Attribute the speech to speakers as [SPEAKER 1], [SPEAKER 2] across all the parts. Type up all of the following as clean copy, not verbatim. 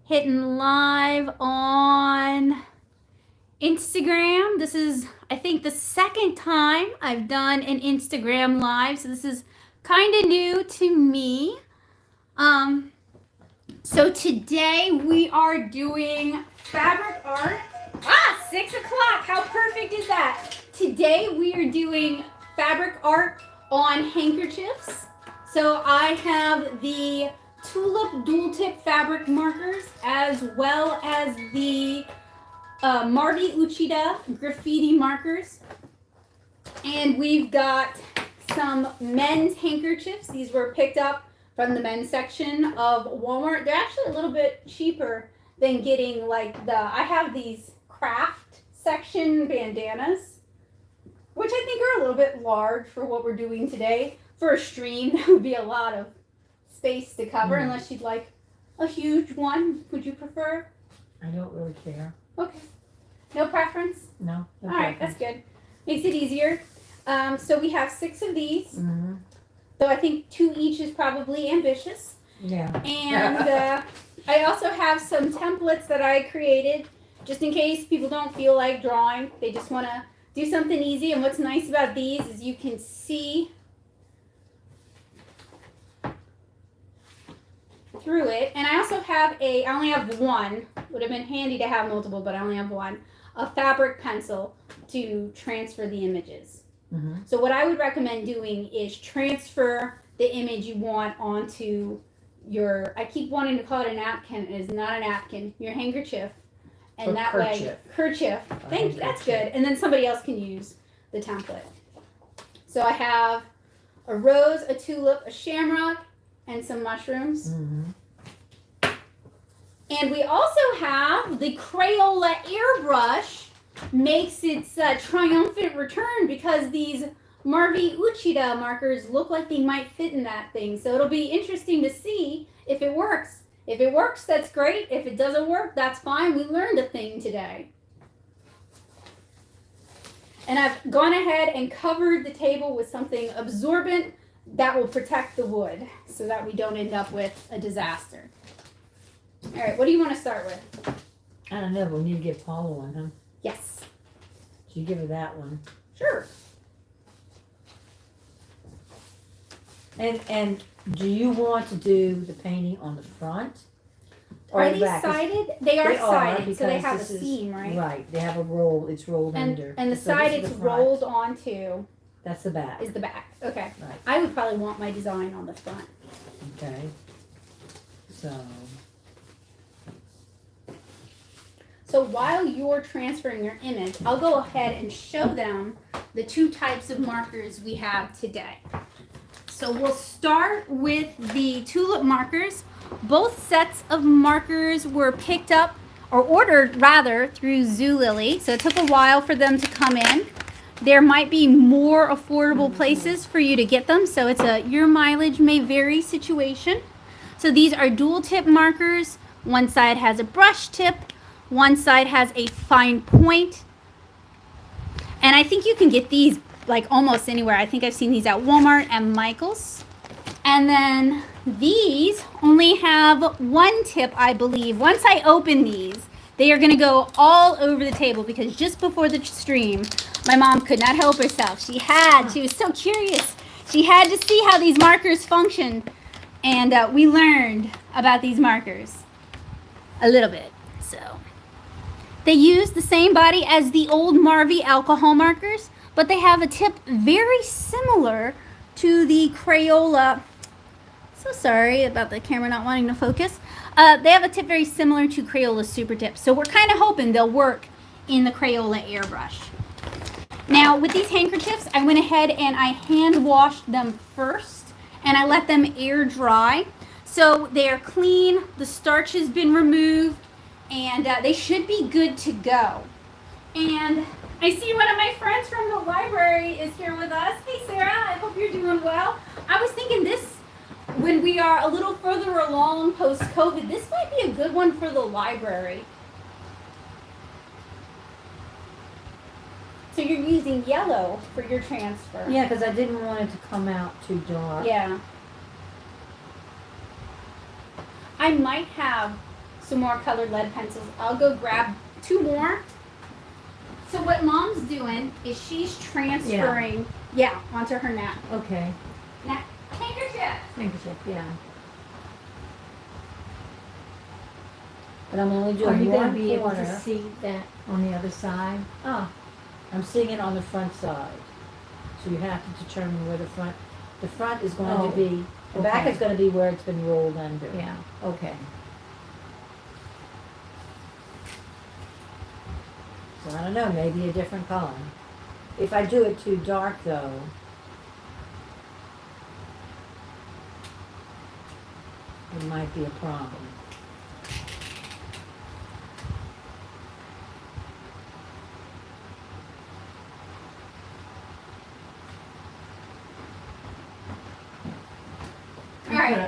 [SPEAKER 1] hitting live on Instagram. This is, I think, the second time I've done an Instagram live, so this is kind of new to me. So today we are doing fabric art. 6 o'clock. How perfect is that? Today we are doing fabric art on handkerchiefs. So I have the Tulip dual tip fabric markers as well as the Marty Uchida graffiti markers. And we've got some men's handkerchiefs. These were picked up from the men's section of Walmart. They're actually a little bit cheaper than getting I have these Kraft section bandanas, which I think are a little bit large for what we're doing today. For a stream, that would be a lot of space to cover, unless you'd like a huge one. Would you prefer?
[SPEAKER 2] I don't really care.
[SPEAKER 1] Okay. No preference?
[SPEAKER 2] No.
[SPEAKER 1] All right, that's good. Makes it easier. So we have 6 of these.
[SPEAKER 2] Mm-hmm.
[SPEAKER 1] So I think 2 each is probably ambitious.
[SPEAKER 2] Yeah.
[SPEAKER 1] And I also have some templates that I created just in case people don't feel like drawing. They just want to do something easy. And what's nice about these is you can see through it. And I also have I only have one. Would have been handy to have multiple, but I only have one. A fabric pencil to transfer the images.
[SPEAKER 2] Mm-hmm.
[SPEAKER 1] So what I would recommend doing is transfer the image you want onto I keep wanting to call it a napkin. It is not a napkin. Your handkerchief. And
[SPEAKER 2] or
[SPEAKER 1] that kerchief. Thank you. That's good. And then somebody else can use the template. So I have a rose, a tulip, a shamrock, and some mushrooms.
[SPEAKER 2] Mm-hmm.
[SPEAKER 1] And we also have the Crayola airbrush makes its triumphant return because these Marty Uchida markers look like they might fit in that thing. So it'll be interesting to see if it works. If it works, that's great. If it doesn't work, that's fine. We learned a thing today. And I've gone ahead and covered the table with something absorbent that will protect the wood so that we don't end up with a disaster. All right, what do you want to start with?
[SPEAKER 2] I don't know, but we need to give Paula one, huh?
[SPEAKER 1] Yes.
[SPEAKER 2] Should you give her that one?
[SPEAKER 1] Sure.
[SPEAKER 2] And do you want to do the painting on the front? Or
[SPEAKER 1] Are
[SPEAKER 2] the
[SPEAKER 1] these
[SPEAKER 2] back?
[SPEAKER 1] sided? They are sided, so they have a
[SPEAKER 2] this is-
[SPEAKER 1] seam, right?
[SPEAKER 2] Right, they have a roll, it's rolled
[SPEAKER 1] And
[SPEAKER 2] under.
[SPEAKER 1] the
[SPEAKER 2] So
[SPEAKER 1] side
[SPEAKER 2] this is
[SPEAKER 1] it's
[SPEAKER 2] the front.
[SPEAKER 1] rolled onto
[SPEAKER 2] That's the back.
[SPEAKER 1] is the back. Okay.
[SPEAKER 2] Right.
[SPEAKER 1] I would probably want my design on the front.
[SPEAKER 2] Okay.
[SPEAKER 1] So while you're transferring your image, I'll go ahead and show them the 2 types of markers we have today. So we'll start with the tulip markers. Both sets of markers were picked up, or ordered rather, through Zulily. So it took a while for them to come in. There might be more affordable places for you to get them. So it's your mileage may vary situation. So these are dual tip markers. One side has a brush tip. One side has a fine point. And I think you can get these like almost anywhere. I think I've seen these at Walmart and Michael's. And then these only have one tip, I believe. Once I open these, they are going to go all over the table because just before the stream, my mom could not help herself. She was so curious. She had to see how these markers function. And we learned about these markers a little bit. So they use the same body as the old Marvy alcohol markers, but they have a tip very similar to the Crayola. So sorry about the camera not wanting to focus. They have a tip very similar to Crayola Super Tip. So we're kind of hoping they'll work in the Crayola airbrush. Now with these handkerchiefs, I went ahead and I hand washed them first and I let them air dry. So they're clean, the starch has been removed, and they should be good to go. And I see one of my friends from the library is here with us. Hey Sarah, I hope you're doing well. I was thinking when we are a little further along post-COVID, this might be a good one for the library. So you're using yellow for your transfer.
[SPEAKER 2] Yeah, because I didn't want it to come out too dark.
[SPEAKER 1] Yeah. I might have some more colored lead pencils. I'll go grab 2 more. So what Mom's doing is she's transferring, onto her nap.
[SPEAKER 2] Okay.
[SPEAKER 1] Handkerchief.
[SPEAKER 2] Handkerchief, yeah. But I'm only
[SPEAKER 3] Are
[SPEAKER 2] doing
[SPEAKER 3] you gonna
[SPEAKER 2] one
[SPEAKER 3] be able
[SPEAKER 2] corner.
[SPEAKER 3] to see that on the other side?
[SPEAKER 2] Oh, I'm seeing it on the front side. So you have to determine where the front is going
[SPEAKER 3] Oh,
[SPEAKER 2] to be. The back
[SPEAKER 3] okay.
[SPEAKER 2] is going to be where it's been rolled under.
[SPEAKER 3] Yeah, okay.
[SPEAKER 2] So I don't know, maybe a different color. If I do it too dark though, it might be a problem.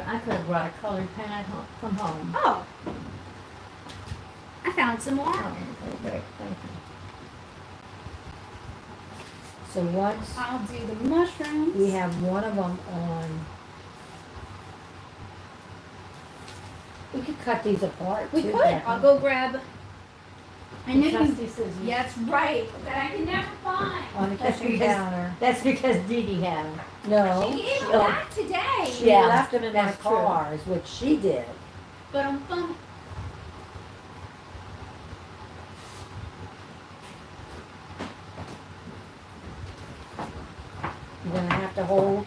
[SPEAKER 3] I could have brought a colored pad from home.
[SPEAKER 1] Oh. I found some more.
[SPEAKER 3] Oh, okay, great, thank you.
[SPEAKER 2] So once
[SPEAKER 1] I'll do the mushrooms.
[SPEAKER 2] we have one of them on, we could cut these apart
[SPEAKER 1] We
[SPEAKER 2] too,
[SPEAKER 1] could.
[SPEAKER 2] Becky.
[SPEAKER 1] I'll go grab. I know you.
[SPEAKER 3] Trusty scissors.
[SPEAKER 1] Yeah, that's right. That I can never find.
[SPEAKER 2] On the
[SPEAKER 3] That's
[SPEAKER 2] kitchen
[SPEAKER 3] because-
[SPEAKER 2] counter.
[SPEAKER 3] That's because Dee Dee had them.
[SPEAKER 2] No,
[SPEAKER 1] She gave them
[SPEAKER 2] oh,
[SPEAKER 1] back today.
[SPEAKER 2] she
[SPEAKER 3] Yeah,
[SPEAKER 2] left them in my
[SPEAKER 3] that's true.
[SPEAKER 2] car, is what she did.
[SPEAKER 1] But
[SPEAKER 2] You're gonna have to hold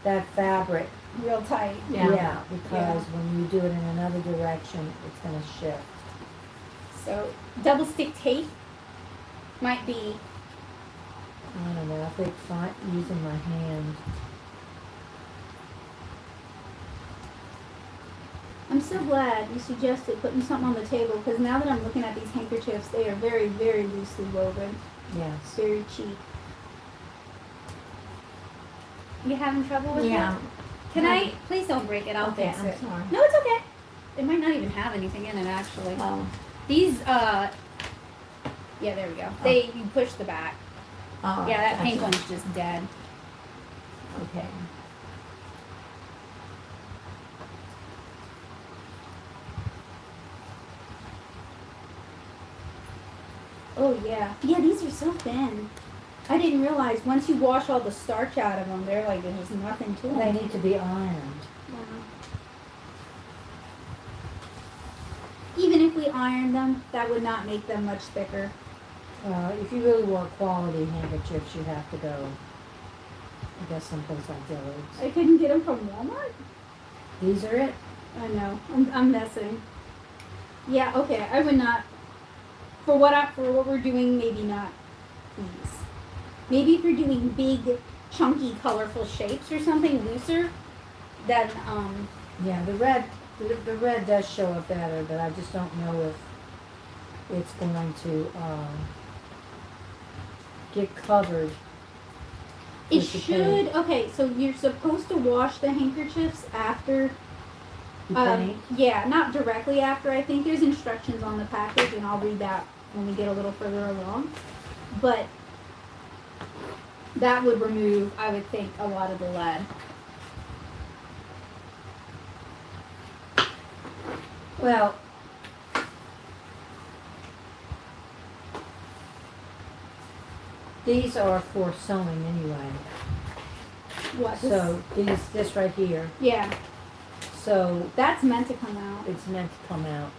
[SPEAKER 2] that fabric.
[SPEAKER 1] real tight.
[SPEAKER 3] Yeah.
[SPEAKER 2] Because when you do it in another direction, it's gonna shift.
[SPEAKER 1] So double stick tape might be.
[SPEAKER 2] I don't know, I think using my hand.
[SPEAKER 1] I'm so glad you suggested putting something on the table because now that I'm looking at these handkerchiefs, they are very, very loosely woven.
[SPEAKER 2] Yes.
[SPEAKER 1] Very cheap. You having trouble with
[SPEAKER 3] Yeah.
[SPEAKER 1] it? Can I? Please don't break it. I'll
[SPEAKER 3] Okay,
[SPEAKER 1] fix
[SPEAKER 3] I'm
[SPEAKER 1] it.
[SPEAKER 3] sorry.
[SPEAKER 1] No, it's okay. It might not even have anything in it actually.
[SPEAKER 3] Oh,
[SPEAKER 1] These, yeah, there we go. You push the back.
[SPEAKER 3] oh.
[SPEAKER 1] Yeah, that pink
[SPEAKER 3] gotcha.
[SPEAKER 1] one's just dead.
[SPEAKER 3] Okay.
[SPEAKER 1] Oh yeah. Yeah, these are so thin. I didn't realize once you wash all the starch out of them, they're like there's nothing to them.
[SPEAKER 2] They need to be ironed.
[SPEAKER 1] Even if we ironed them, that would not make them much thicker.
[SPEAKER 2] If you really want quality handkerchiefs, you have to go, I guess, someplace like Dillard's.
[SPEAKER 1] I couldn't get them from Walmart.
[SPEAKER 2] These are it?
[SPEAKER 1] I know. I'm messing. Yeah. Okay. I would not. For what we're doing, maybe not these. Maybe if you're doing big, chunky, colorful shapes or something looser, then
[SPEAKER 2] Yeah, the red does show up better, but I just don't know if it's going to get covered.
[SPEAKER 1] it
[SPEAKER 2] with the
[SPEAKER 1] should.
[SPEAKER 2] paint.
[SPEAKER 1] Okay. So you're supposed to wash the handkerchiefs after.
[SPEAKER 2] You paint?
[SPEAKER 1] Yeah, not directly after. I think there's instructions on the package, and I'll read that when we get a little further along. But that would remove, I would think, a lot of the lead.
[SPEAKER 2] Well, these are for sewing anyway.
[SPEAKER 1] What?
[SPEAKER 2] So this right here.
[SPEAKER 1] Yeah,
[SPEAKER 2] So
[SPEAKER 1] that's meant to come out.
[SPEAKER 2] it's meant to come out.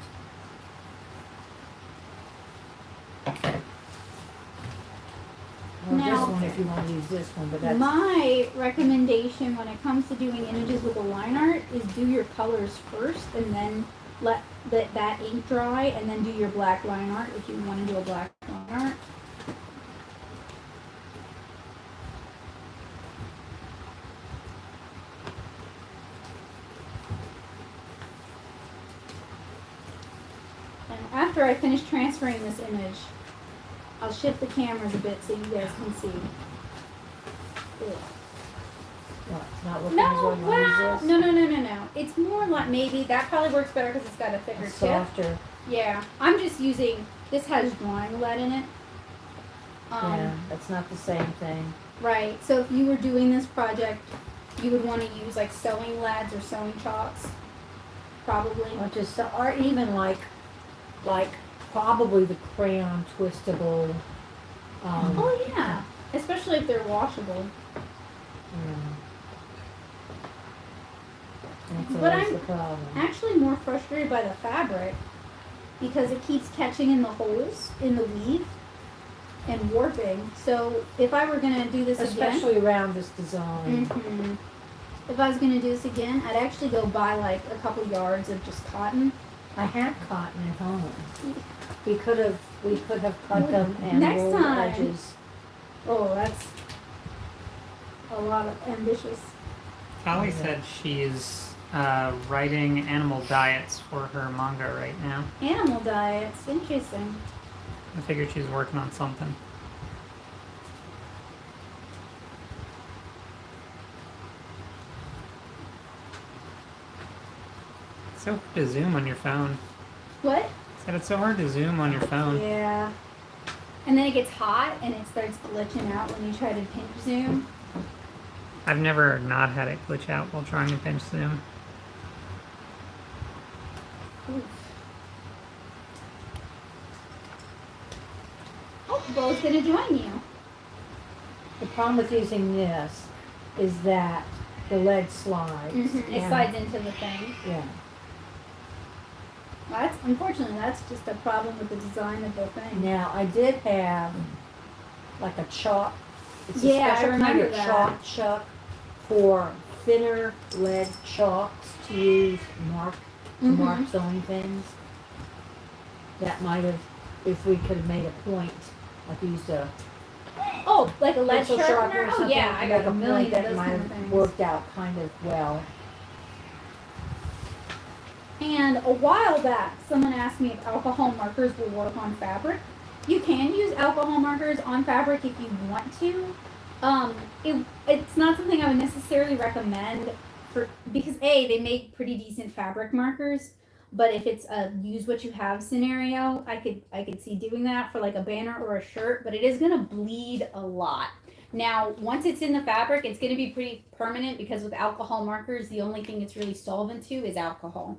[SPEAKER 2] Or
[SPEAKER 1] Now-
[SPEAKER 2] this one if you want to use this one, but that's
[SPEAKER 1] My recommendation when it comes to doing images with the line art is do your colors first and then let that ink dry and then do your black line art if you want to do a black line art. And after I finish transferring this image, I'll shift the cameras a bit so you guys can see. Ugh.
[SPEAKER 2] what, it's not looking as
[SPEAKER 1] No,
[SPEAKER 2] well you
[SPEAKER 1] well,
[SPEAKER 2] want to use
[SPEAKER 1] no. It's more like maybe that probably works better because it's got a thicker
[SPEAKER 2] this.
[SPEAKER 1] tip.
[SPEAKER 2] Softer.
[SPEAKER 1] Yeah, I'm just using. This has drawing lead in it.
[SPEAKER 2] Yeah, that's not the same thing.
[SPEAKER 1] Right. So if you were doing this project, you would want to use like sewing leads or sewing chalks. probably.
[SPEAKER 2] Or even like probably the crayon twistable.
[SPEAKER 1] Oh yeah, especially if they're washable.
[SPEAKER 2] That's
[SPEAKER 1] But
[SPEAKER 2] always
[SPEAKER 1] I'm
[SPEAKER 2] the problem.
[SPEAKER 1] actually more frustrated by the fabric because it keeps catching in the holes in the weave and warping. So if I were gonna do this
[SPEAKER 2] Especially around this design.
[SPEAKER 1] again, if I was gonna do this again, I'd actually go buy like a couple yards of just cotton.
[SPEAKER 2] I had cotton at home. We could have cut them and
[SPEAKER 1] Next
[SPEAKER 2] rolled the
[SPEAKER 1] time.
[SPEAKER 2] edges.
[SPEAKER 1] Oh, that's a lot of ambitious.
[SPEAKER 4] Callie said she's writing animal diets for her manga right now.
[SPEAKER 1] Animal diets, interesting.
[SPEAKER 4] I figured she was working on something. It's so hard to zoom on your phone.
[SPEAKER 1] What?
[SPEAKER 4] Said it's so hard to zoom on your phone.
[SPEAKER 1] Yeah. And then it gets hot and it starts glitching out when you try to pinch zoom.
[SPEAKER 4] I've never not had it glitch out while trying to pinch zoom.
[SPEAKER 1] Oof. Oh, Bo's gonna join you.
[SPEAKER 2] The problem with using this is that the lead slides.
[SPEAKER 1] It
[SPEAKER 2] and-
[SPEAKER 1] slides into the thing.
[SPEAKER 2] Yeah.
[SPEAKER 1] Well, that's unfortunately that's just a problem with the design of the thing.
[SPEAKER 2] Now I did have like a chalk. It's
[SPEAKER 1] Yeah, I
[SPEAKER 2] a special kind
[SPEAKER 1] remember
[SPEAKER 2] of
[SPEAKER 1] that.
[SPEAKER 2] chalk chuck for thinner lead chalks to use to mark sewing things. That might have, if we could have made a point, like used a
[SPEAKER 1] Oh, like a lead
[SPEAKER 2] pencil sharpener
[SPEAKER 1] sharpener?
[SPEAKER 2] or
[SPEAKER 1] Oh
[SPEAKER 2] something
[SPEAKER 1] yeah,
[SPEAKER 2] to
[SPEAKER 1] I
[SPEAKER 2] make
[SPEAKER 1] got
[SPEAKER 2] a
[SPEAKER 1] a million
[SPEAKER 2] point
[SPEAKER 1] of
[SPEAKER 2] that
[SPEAKER 1] those
[SPEAKER 2] might
[SPEAKER 1] kind of
[SPEAKER 2] have
[SPEAKER 1] things.
[SPEAKER 2] worked out kind of well.
[SPEAKER 1] And a while back, someone asked me if alcohol markers will work on fabric. You can use alcohol markers on fabric if you want to. It's not something I would necessarily recommend because A, they make pretty decent fabric markers. But if it's a use what you have scenario, I could see doing that for like a banner or a shirt, but it is gonna bleed a lot. Now, once it's in the fabric, it's gonna be pretty permanent because with alcohol markers, the only thing it's really solvent to is alcohol.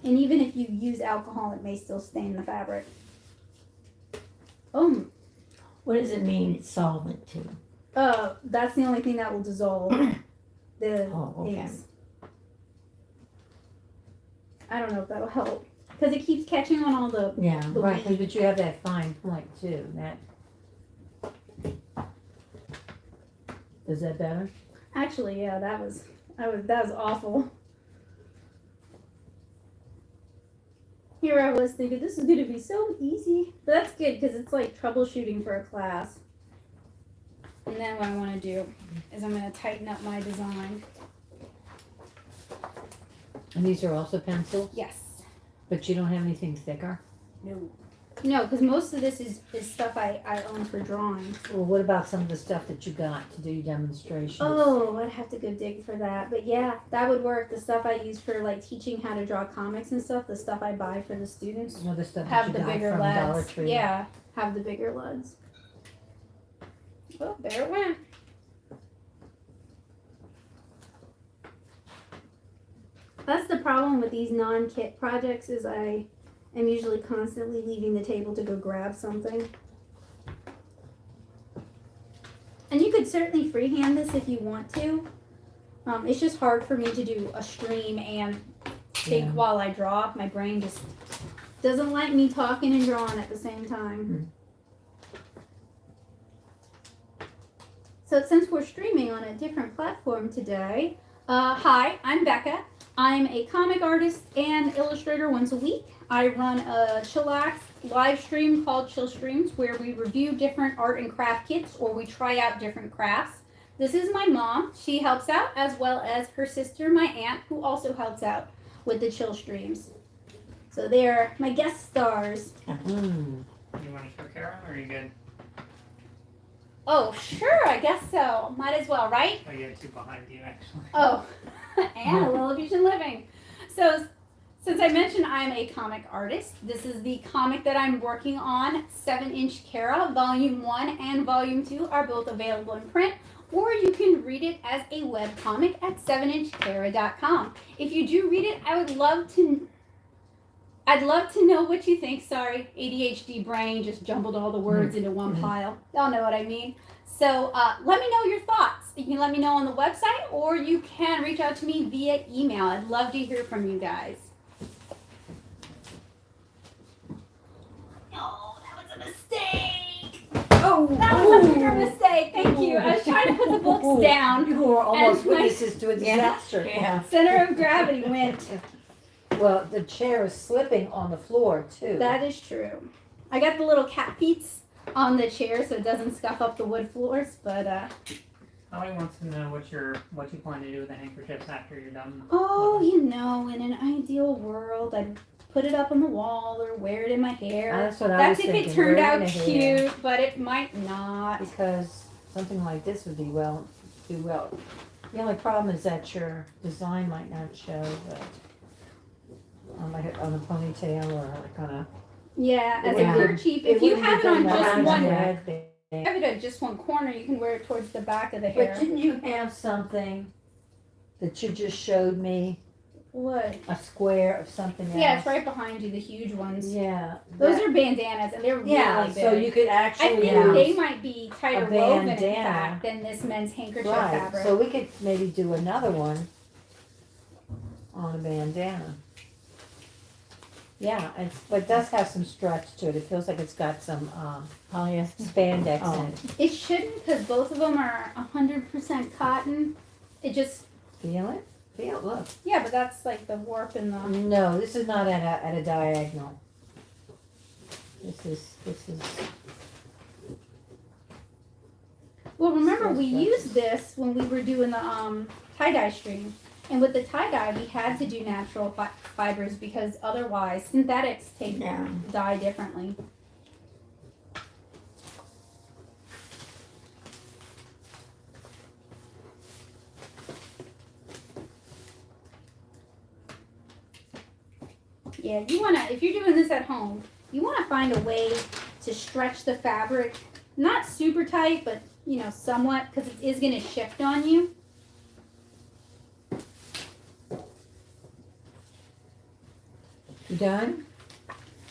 [SPEAKER 1] And even if you use alcohol, it may still stain the fabric.
[SPEAKER 3] What does it mean it's solvent to?
[SPEAKER 1] That's the only thing that will dissolve the
[SPEAKER 3] Oh, okay.
[SPEAKER 1] inks. I don't know if that'll help because it keeps catching on all the.
[SPEAKER 3] Yeah.
[SPEAKER 1] the
[SPEAKER 2] Right,
[SPEAKER 1] weed.
[SPEAKER 2] but you have that fine point too. Is that better?
[SPEAKER 1] Actually, yeah, that was awful. Here I was thinking this is gonna be so easy, but that's good because it's like troubleshooting for a class. And then what I want to do is I'm gonna tighten up my design.
[SPEAKER 2] And these are also pencils,
[SPEAKER 1] Yes.
[SPEAKER 2] but you don't have anything thicker?
[SPEAKER 1] No, because most of this is stuff I own for drawing.
[SPEAKER 2] Well, what about some of the stuff that you got to do your demonstrations?
[SPEAKER 1] Oh, I'd have to go dig for that. But yeah, that would work. The stuff I use for like teaching how to draw comics and stuff, the stuff I buy for the students,
[SPEAKER 2] Some of the stuff that
[SPEAKER 1] have
[SPEAKER 2] you
[SPEAKER 1] the
[SPEAKER 2] got
[SPEAKER 1] bigger
[SPEAKER 2] from Dollar
[SPEAKER 1] leads.
[SPEAKER 2] Tree.
[SPEAKER 1] Yeah, have the bigger leads. Well, there it went. That's the problem with these non-kit projects is I am usually constantly leaving the table to go grab something. And you could certainly freehand this if you want to. It's just hard for me to do a stream and think
[SPEAKER 2] Yeah.
[SPEAKER 1] while I draw. My brain just doesn't like me talking and drawing at the same time. So since we're streaming on a different platform today, hi, I'm Becca. I'm a comic artist and illustrator once a week. I run a chillax live stream called Chillstreams where we review different art and craft kits or we try out different crafts. This is my mom. She helps out as well as her sister, my aunt, who also helps out with the chill streams. So they're my guest stars.
[SPEAKER 4] You want to show Karen, or are you good?
[SPEAKER 1] Oh, sure, I guess so. Might as well, right?
[SPEAKER 4] Oh, you have two behind you, actually.
[SPEAKER 1] Oh, and a little fusion living. So, since I mentioned I'm a comic artist, this is the comic that I'm working on. 7-inch Kara, Volume 1 and Volume 2 are both available in print or you can read it as a webcomic at 7inchterra.com. If you do read it, I'd love to know what you think. Sorry, ADHD brain just jumbled all the words into one pile. Y'all know what I mean. So let me know your thoughts. You can let me know on the website, or you can reach out to me via email. I'd love to hear from you guys. Oh, that was a mistake.
[SPEAKER 2] Oh,
[SPEAKER 1] That was a bigger mistake. Thank you. I was trying to put the books down.
[SPEAKER 2] You were almost
[SPEAKER 1] And my-
[SPEAKER 2] witnesses to a disaster.
[SPEAKER 3] Yeah.
[SPEAKER 1] Center of gravity went.
[SPEAKER 2] Well, the chair is slipping on the floor too.
[SPEAKER 1] That is true. I got the little cat feet on the chair so it doesn't scuff up the wood floors, but
[SPEAKER 4] Holly wants to know what you plan to do with the handkerchiefs after you're done.
[SPEAKER 1] oh, you know, in an ideal world, I'd put it up on the wall or wear it in my hair.
[SPEAKER 2] That's what I was
[SPEAKER 1] That's if
[SPEAKER 2] thinking.
[SPEAKER 1] it turned
[SPEAKER 2] wear it
[SPEAKER 1] out
[SPEAKER 2] in the hair.
[SPEAKER 1] cute, but it might not.
[SPEAKER 2] Because something like this would do well. The only problem is that your design might not show, but on a ponytail or like on a.
[SPEAKER 1] Yeah, as a
[SPEAKER 2] Yeah.
[SPEAKER 1] kerchief.
[SPEAKER 2] It
[SPEAKER 1] If you
[SPEAKER 2] wouldn't
[SPEAKER 1] have it
[SPEAKER 2] be
[SPEAKER 1] on
[SPEAKER 2] done
[SPEAKER 1] just
[SPEAKER 2] around
[SPEAKER 1] one,
[SPEAKER 2] your
[SPEAKER 1] if
[SPEAKER 2] head,
[SPEAKER 1] you
[SPEAKER 2] babe.
[SPEAKER 1] have it at just one corner, you can wear it towards the back of the hair.
[SPEAKER 2] But didn't you have something that you just showed me?
[SPEAKER 1] What?
[SPEAKER 2] A square of something else?
[SPEAKER 1] Yeah, it's right behind you, the huge ones.
[SPEAKER 2] Yeah.
[SPEAKER 1] Those are bandanas, and they're
[SPEAKER 2] Yeah,
[SPEAKER 1] really big.
[SPEAKER 2] so you could
[SPEAKER 1] I
[SPEAKER 2] actually
[SPEAKER 1] think
[SPEAKER 2] use.
[SPEAKER 1] they might be tighter
[SPEAKER 2] a
[SPEAKER 1] woven, in
[SPEAKER 2] bandana.
[SPEAKER 1] fact, than this men's handkerchief
[SPEAKER 2] Right,
[SPEAKER 1] fabric.
[SPEAKER 2] so we could maybe do another one on a bandana. Yeah, but it does have some stretch to it. It feels like it's got some
[SPEAKER 3] Polyester.
[SPEAKER 2] spandex
[SPEAKER 3] Oh.
[SPEAKER 2] in it.
[SPEAKER 1] It shouldn't, because both of them are 100% cotton. It just,
[SPEAKER 2] Feel it? Feel it, look.
[SPEAKER 1] yeah, but that's like the warp in the.
[SPEAKER 2] No, this is not at a diagonal. This is.
[SPEAKER 1] Well, remember,
[SPEAKER 2] So
[SPEAKER 1] we
[SPEAKER 2] stretchy.
[SPEAKER 1] used this when we were doing the tie-dye stream. And with the tie-dye, we had to do natural fibers because otherwise synthetics take
[SPEAKER 3] Yeah.
[SPEAKER 1] dye differently. Yeah, you wanna, if you're doing this at home, you wanna find a way to stretch the fabric, not super tight, but you know, somewhat, because it is gonna shift on you.
[SPEAKER 2] You done?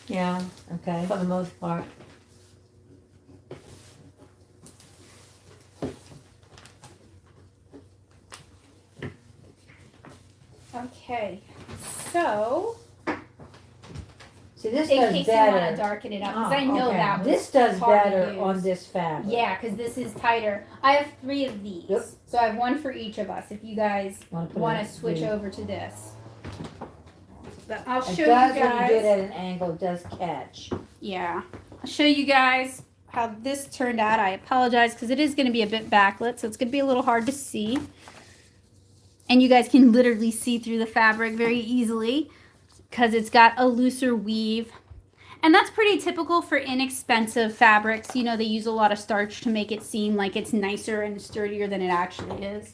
[SPEAKER 3] Yeah,
[SPEAKER 2] Okay.
[SPEAKER 3] for the most part.
[SPEAKER 1] Okay, so
[SPEAKER 2] See, this
[SPEAKER 1] in
[SPEAKER 2] does
[SPEAKER 1] case you want to
[SPEAKER 2] better.
[SPEAKER 1] darken it up, because
[SPEAKER 3] Oh,
[SPEAKER 1] I know
[SPEAKER 3] okay.
[SPEAKER 1] that was
[SPEAKER 2] This does
[SPEAKER 1] hard to
[SPEAKER 2] better
[SPEAKER 1] use.
[SPEAKER 2] on this fabric.
[SPEAKER 1] Yeah, because this is tighter. I have 3 of these,
[SPEAKER 2] Yep.
[SPEAKER 1] so I have one for each of us. If you guys
[SPEAKER 2] Want
[SPEAKER 1] want to switch over to this, but I'll
[SPEAKER 2] It
[SPEAKER 1] show
[SPEAKER 2] does
[SPEAKER 1] you
[SPEAKER 2] when you do it
[SPEAKER 1] guys.
[SPEAKER 2] at an angle. It does catch.
[SPEAKER 1] Yeah, I'll show you guys how this turned out. I apologize because it is going to be a bit backlit, so it's going to be a little hard to see. And you guys can literally see through the fabric very easily because it's got a looser weave. And that's pretty typical for inexpensive fabrics. You know, they use a lot of starch to make it seem like it's nicer and sturdier than it actually is.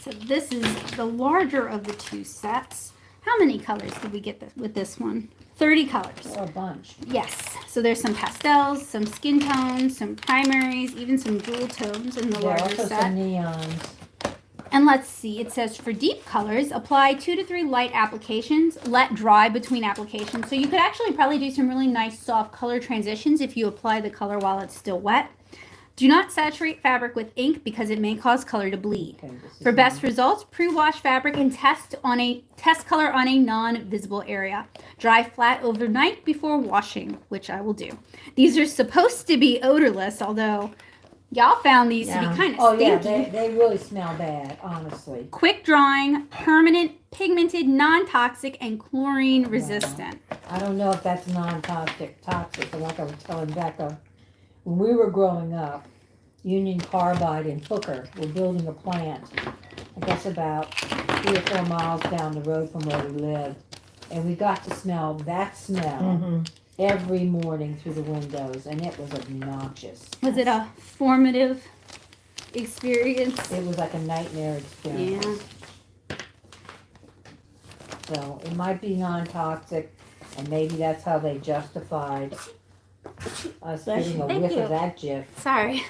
[SPEAKER 1] So this is the larger of the 2 sets. How many colors did we get with this one? 30 colors.
[SPEAKER 2] Or a bunch.
[SPEAKER 1] Yes. So there's some pastels, some skin tones, some primaries, even some jewel tones in the
[SPEAKER 2] There are
[SPEAKER 1] larger
[SPEAKER 2] also
[SPEAKER 1] set.
[SPEAKER 2] some neons.
[SPEAKER 1] And let's see, it says for deep colors, apply 2 to 3 light applications, let dry between applications. So you could actually probably do some really nice soft color transitions if you apply the color while it's still wet. Do not saturate fabric with ink because it may cause color to bleed.
[SPEAKER 2] Okay, this is
[SPEAKER 1] For best results, pre-wash fabric and test color on a non-visible area. Dry flat overnight before washing, which I will do. These are supposed to be odorless, although y'all found these to
[SPEAKER 3] Yeah.
[SPEAKER 1] be kind of
[SPEAKER 2] Oh yeah,
[SPEAKER 1] stinky.
[SPEAKER 2] they really smell bad, honestly.
[SPEAKER 1] Quick drying, permanent, pigmented, non-toxic, and chlorine resistant.
[SPEAKER 2] I don't know if that's non-toxic, but like I was telling Becca, when we were growing up, Union Carbide and Hooker were building a plant, I guess about 3 or 4 miles down the road from where we live. And we got to smell that smell
[SPEAKER 3] Mm-hmm.
[SPEAKER 2] every morning through the windows, and it was obnoxious.
[SPEAKER 1] Was it a formative experience?
[SPEAKER 2] It was like a nightmare experience.
[SPEAKER 1] Yeah.
[SPEAKER 2] So it might be non-toxic, and maybe that's how they justified us getting a
[SPEAKER 1] Thank
[SPEAKER 2] whiff
[SPEAKER 1] you.
[SPEAKER 2] of that jiff.
[SPEAKER 1] Sorry.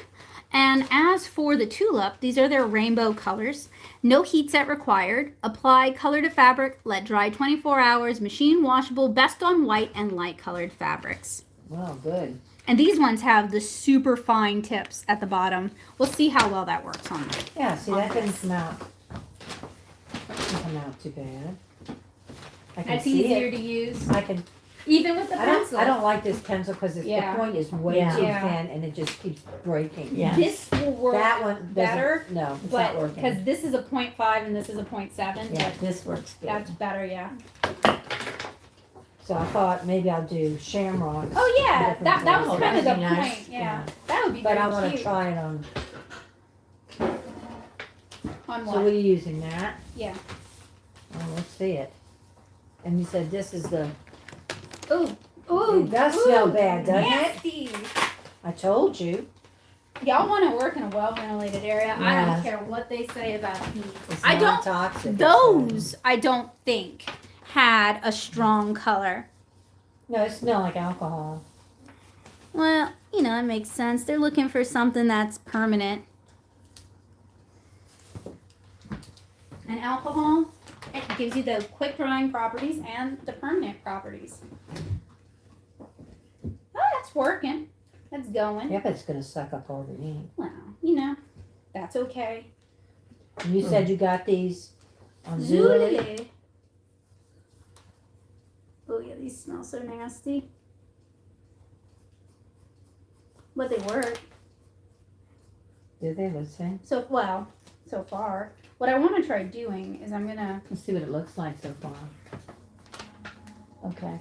[SPEAKER 1] And as for the Tulip, these are their rainbow colors. No heat set required. Apply color to fabric. Let dry 24 hours. Machine washable. Best on white and light colored fabrics.
[SPEAKER 2] Well, good.
[SPEAKER 1] And these ones have the super fine tips at the bottom. We'll see how well that works on them.
[SPEAKER 2] Yeah, see, that
[SPEAKER 1] Okay.
[SPEAKER 2] didn't come out. That didn't come out too bad. I can
[SPEAKER 1] It's
[SPEAKER 2] see
[SPEAKER 1] easier
[SPEAKER 2] it.
[SPEAKER 1] to use,
[SPEAKER 2] I can.
[SPEAKER 1] even with the pencil.
[SPEAKER 2] I don't like this pencil because
[SPEAKER 1] Yeah.
[SPEAKER 2] the point is way
[SPEAKER 3] Yeah.
[SPEAKER 2] too
[SPEAKER 1] Yeah.
[SPEAKER 2] thin, and it just keeps breaking.
[SPEAKER 3] Yeah.
[SPEAKER 1] This will work
[SPEAKER 2] That one doesn't-
[SPEAKER 1] better,
[SPEAKER 2] No, it's
[SPEAKER 1] but
[SPEAKER 2] not working.
[SPEAKER 1] because this is a 0.5 and this is a 0.7,
[SPEAKER 3] Yeah,
[SPEAKER 1] but
[SPEAKER 3] this works good.
[SPEAKER 1] that's better, yeah.
[SPEAKER 2] So I thought maybe I'll do shamrock.
[SPEAKER 1] Oh yeah,
[SPEAKER 2] Different
[SPEAKER 1] that was
[SPEAKER 3] colors.
[SPEAKER 1] kind of the
[SPEAKER 3] That'd be
[SPEAKER 1] point.
[SPEAKER 3] nice.
[SPEAKER 1] Yeah, that would be
[SPEAKER 2] But
[SPEAKER 1] very
[SPEAKER 2] I want to
[SPEAKER 1] cute.
[SPEAKER 2] try it on.
[SPEAKER 1] On
[SPEAKER 2] So
[SPEAKER 1] what?
[SPEAKER 2] what are you using, that?
[SPEAKER 1] Yeah.
[SPEAKER 2] Oh, let's see it. And you said this is the.
[SPEAKER 1] Ooh, ooh.
[SPEAKER 2] It does
[SPEAKER 1] ooh,
[SPEAKER 2] smell bad, doesn't it?
[SPEAKER 1] nasty.
[SPEAKER 2] I told you.
[SPEAKER 1] Y'all want to work in a well-ventilated area? I
[SPEAKER 3] Yeah.
[SPEAKER 1] don't care what they say about heat.
[SPEAKER 2] It's
[SPEAKER 1] I
[SPEAKER 2] not
[SPEAKER 1] don't.
[SPEAKER 2] toxic.
[SPEAKER 1] Those I don't think had a strong color.
[SPEAKER 2] No, it smells like alcohol.
[SPEAKER 1] Well, you know, it makes sense. They're looking for something that's permanent. And alcohol, it gives you the quick drying properties and the permanent properties. Oh, that's working. That's going.
[SPEAKER 2] Yeah, but it's gonna suck up all the ink.
[SPEAKER 1] Well, you know, that's okay.
[SPEAKER 2] You said you got these on Zulily?
[SPEAKER 1] Zulily. Oh yeah, these smell so nasty. But they work.
[SPEAKER 2] Did they? Let's see.
[SPEAKER 1] So far. What I want to try doing is I'm gonna,
[SPEAKER 2] Let's see what it looks like so far. Okay.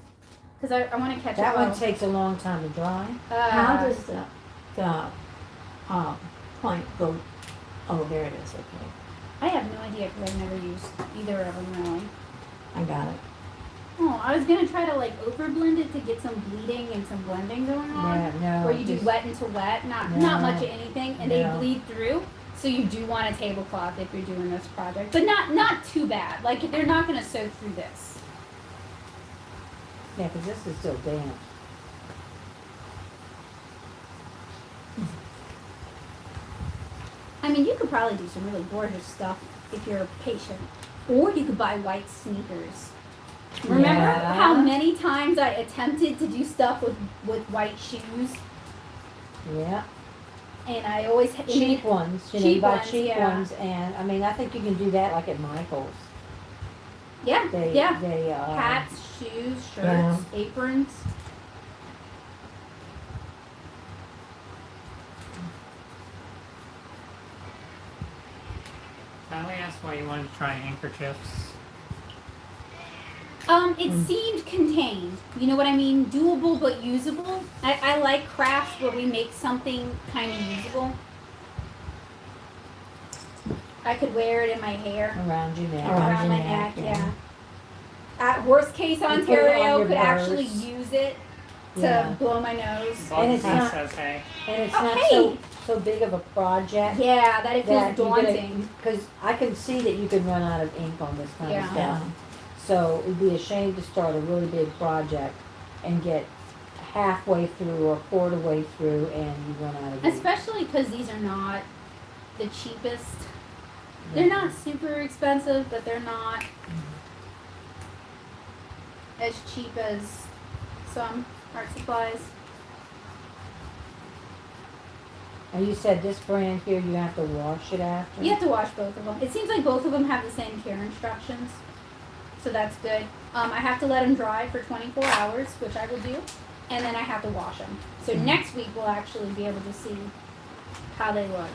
[SPEAKER 1] because I want to catch
[SPEAKER 2] That
[SPEAKER 1] it.
[SPEAKER 2] one
[SPEAKER 1] well.
[SPEAKER 2] takes a long time to dry.
[SPEAKER 3] How does the point go? Oh, there it is. Okay,
[SPEAKER 1] I have no idea because I've never used either of them really.
[SPEAKER 3] I got it.
[SPEAKER 1] Oh, I was gonna try to like over blend it to get some bleeding and some blending going on.
[SPEAKER 2] Yeah, no.
[SPEAKER 1] Where you do
[SPEAKER 2] just-
[SPEAKER 1] wet into wet, not
[SPEAKER 2] No.
[SPEAKER 1] much of anything, and
[SPEAKER 2] No.
[SPEAKER 1] they bleed through. So you do want a tablecloth if you're doing this project, but not too bad. Like they're not gonna soak through this.
[SPEAKER 2] Yeah, because this is still damp.
[SPEAKER 1] I mean, you could probably do some really gorgeous stuff if you're patient, or you could buy white sneakers. Remember
[SPEAKER 2] Yeah.
[SPEAKER 1] how many times I attempted to do stuff with white shoes,
[SPEAKER 2] Yeah.
[SPEAKER 1] and I always
[SPEAKER 2] Cheap ones. You
[SPEAKER 1] Cheap
[SPEAKER 2] buy
[SPEAKER 1] ones,
[SPEAKER 2] cheap
[SPEAKER 1] yeah.
[SPEAKER 2] ones, and I mean, I think you can do that like at Michael's.
[SPEAKER 1] Yeah,
[SPEAKER 2] They,
[SPEAKER 1] yeah.
[SPEAKER 2] They.
[SPEAKER 1] Hats, shoes, shirts,
[SPEAKER 3] Yeah.
[SPEAKER 1] aprons.
[SPEAKER 4] Sally asked why you wanted to try handkerchiefs.
[SPEAKER 1] It seemed contained. You know what I mean? Doable but usable. I like crafts where we make something kind of usable. I could wear it in my hair,
[SPEAKER 2] Around your neck.
[SPEAKER 1] around my neck, yeah. At worst case,
[SPEAKER 2] put it on
[SPEAKER 1] Ontario
[SPEAKER 2] your
[SPEAKER 1] could actually
[SPEAKER 2] purse.
[SPEAKER 1] use it to
[SPEAKER 2] Yeah.
[SPEAKER 1] blow my nose.
[SPEAKER 2] And it's
[SPEAKER 4] Bugsy
[SPEAKER 2] not-
[SPEAKER 4] says hey.
[SPEAKER 2] And it's
[SPEAKER 1] Oh,
[SPEAKER 2] not
[SPEAKER 1] hey.
[SPEAKER 2] so big of a project.
[SPEAKER 1] Yeah, that it feels daunting.
[SPEAKER 2] Because I can see that you can run out of ink on this kind
[SPEAKER 1] Yeah.
[SPEAKER 2] of stuff. So it'd be a shame to start a really big project and get halfway through or quarter way through and you run out of ink.
[SPEAKER 1] Especially because these are not the cheapest. They're not super expensive, but they're not as cheap as some art supplies.
[SPEAKER 2] And you said this brand here, you have to wash it after?
[SPEAKER 1] You have to wash both of them. It seems like both of them have the same care instructions, so that's good. I have to let them dry for 24 hours, which I will do, and then I have to wash them. So next week we'll actually be able to see how they look.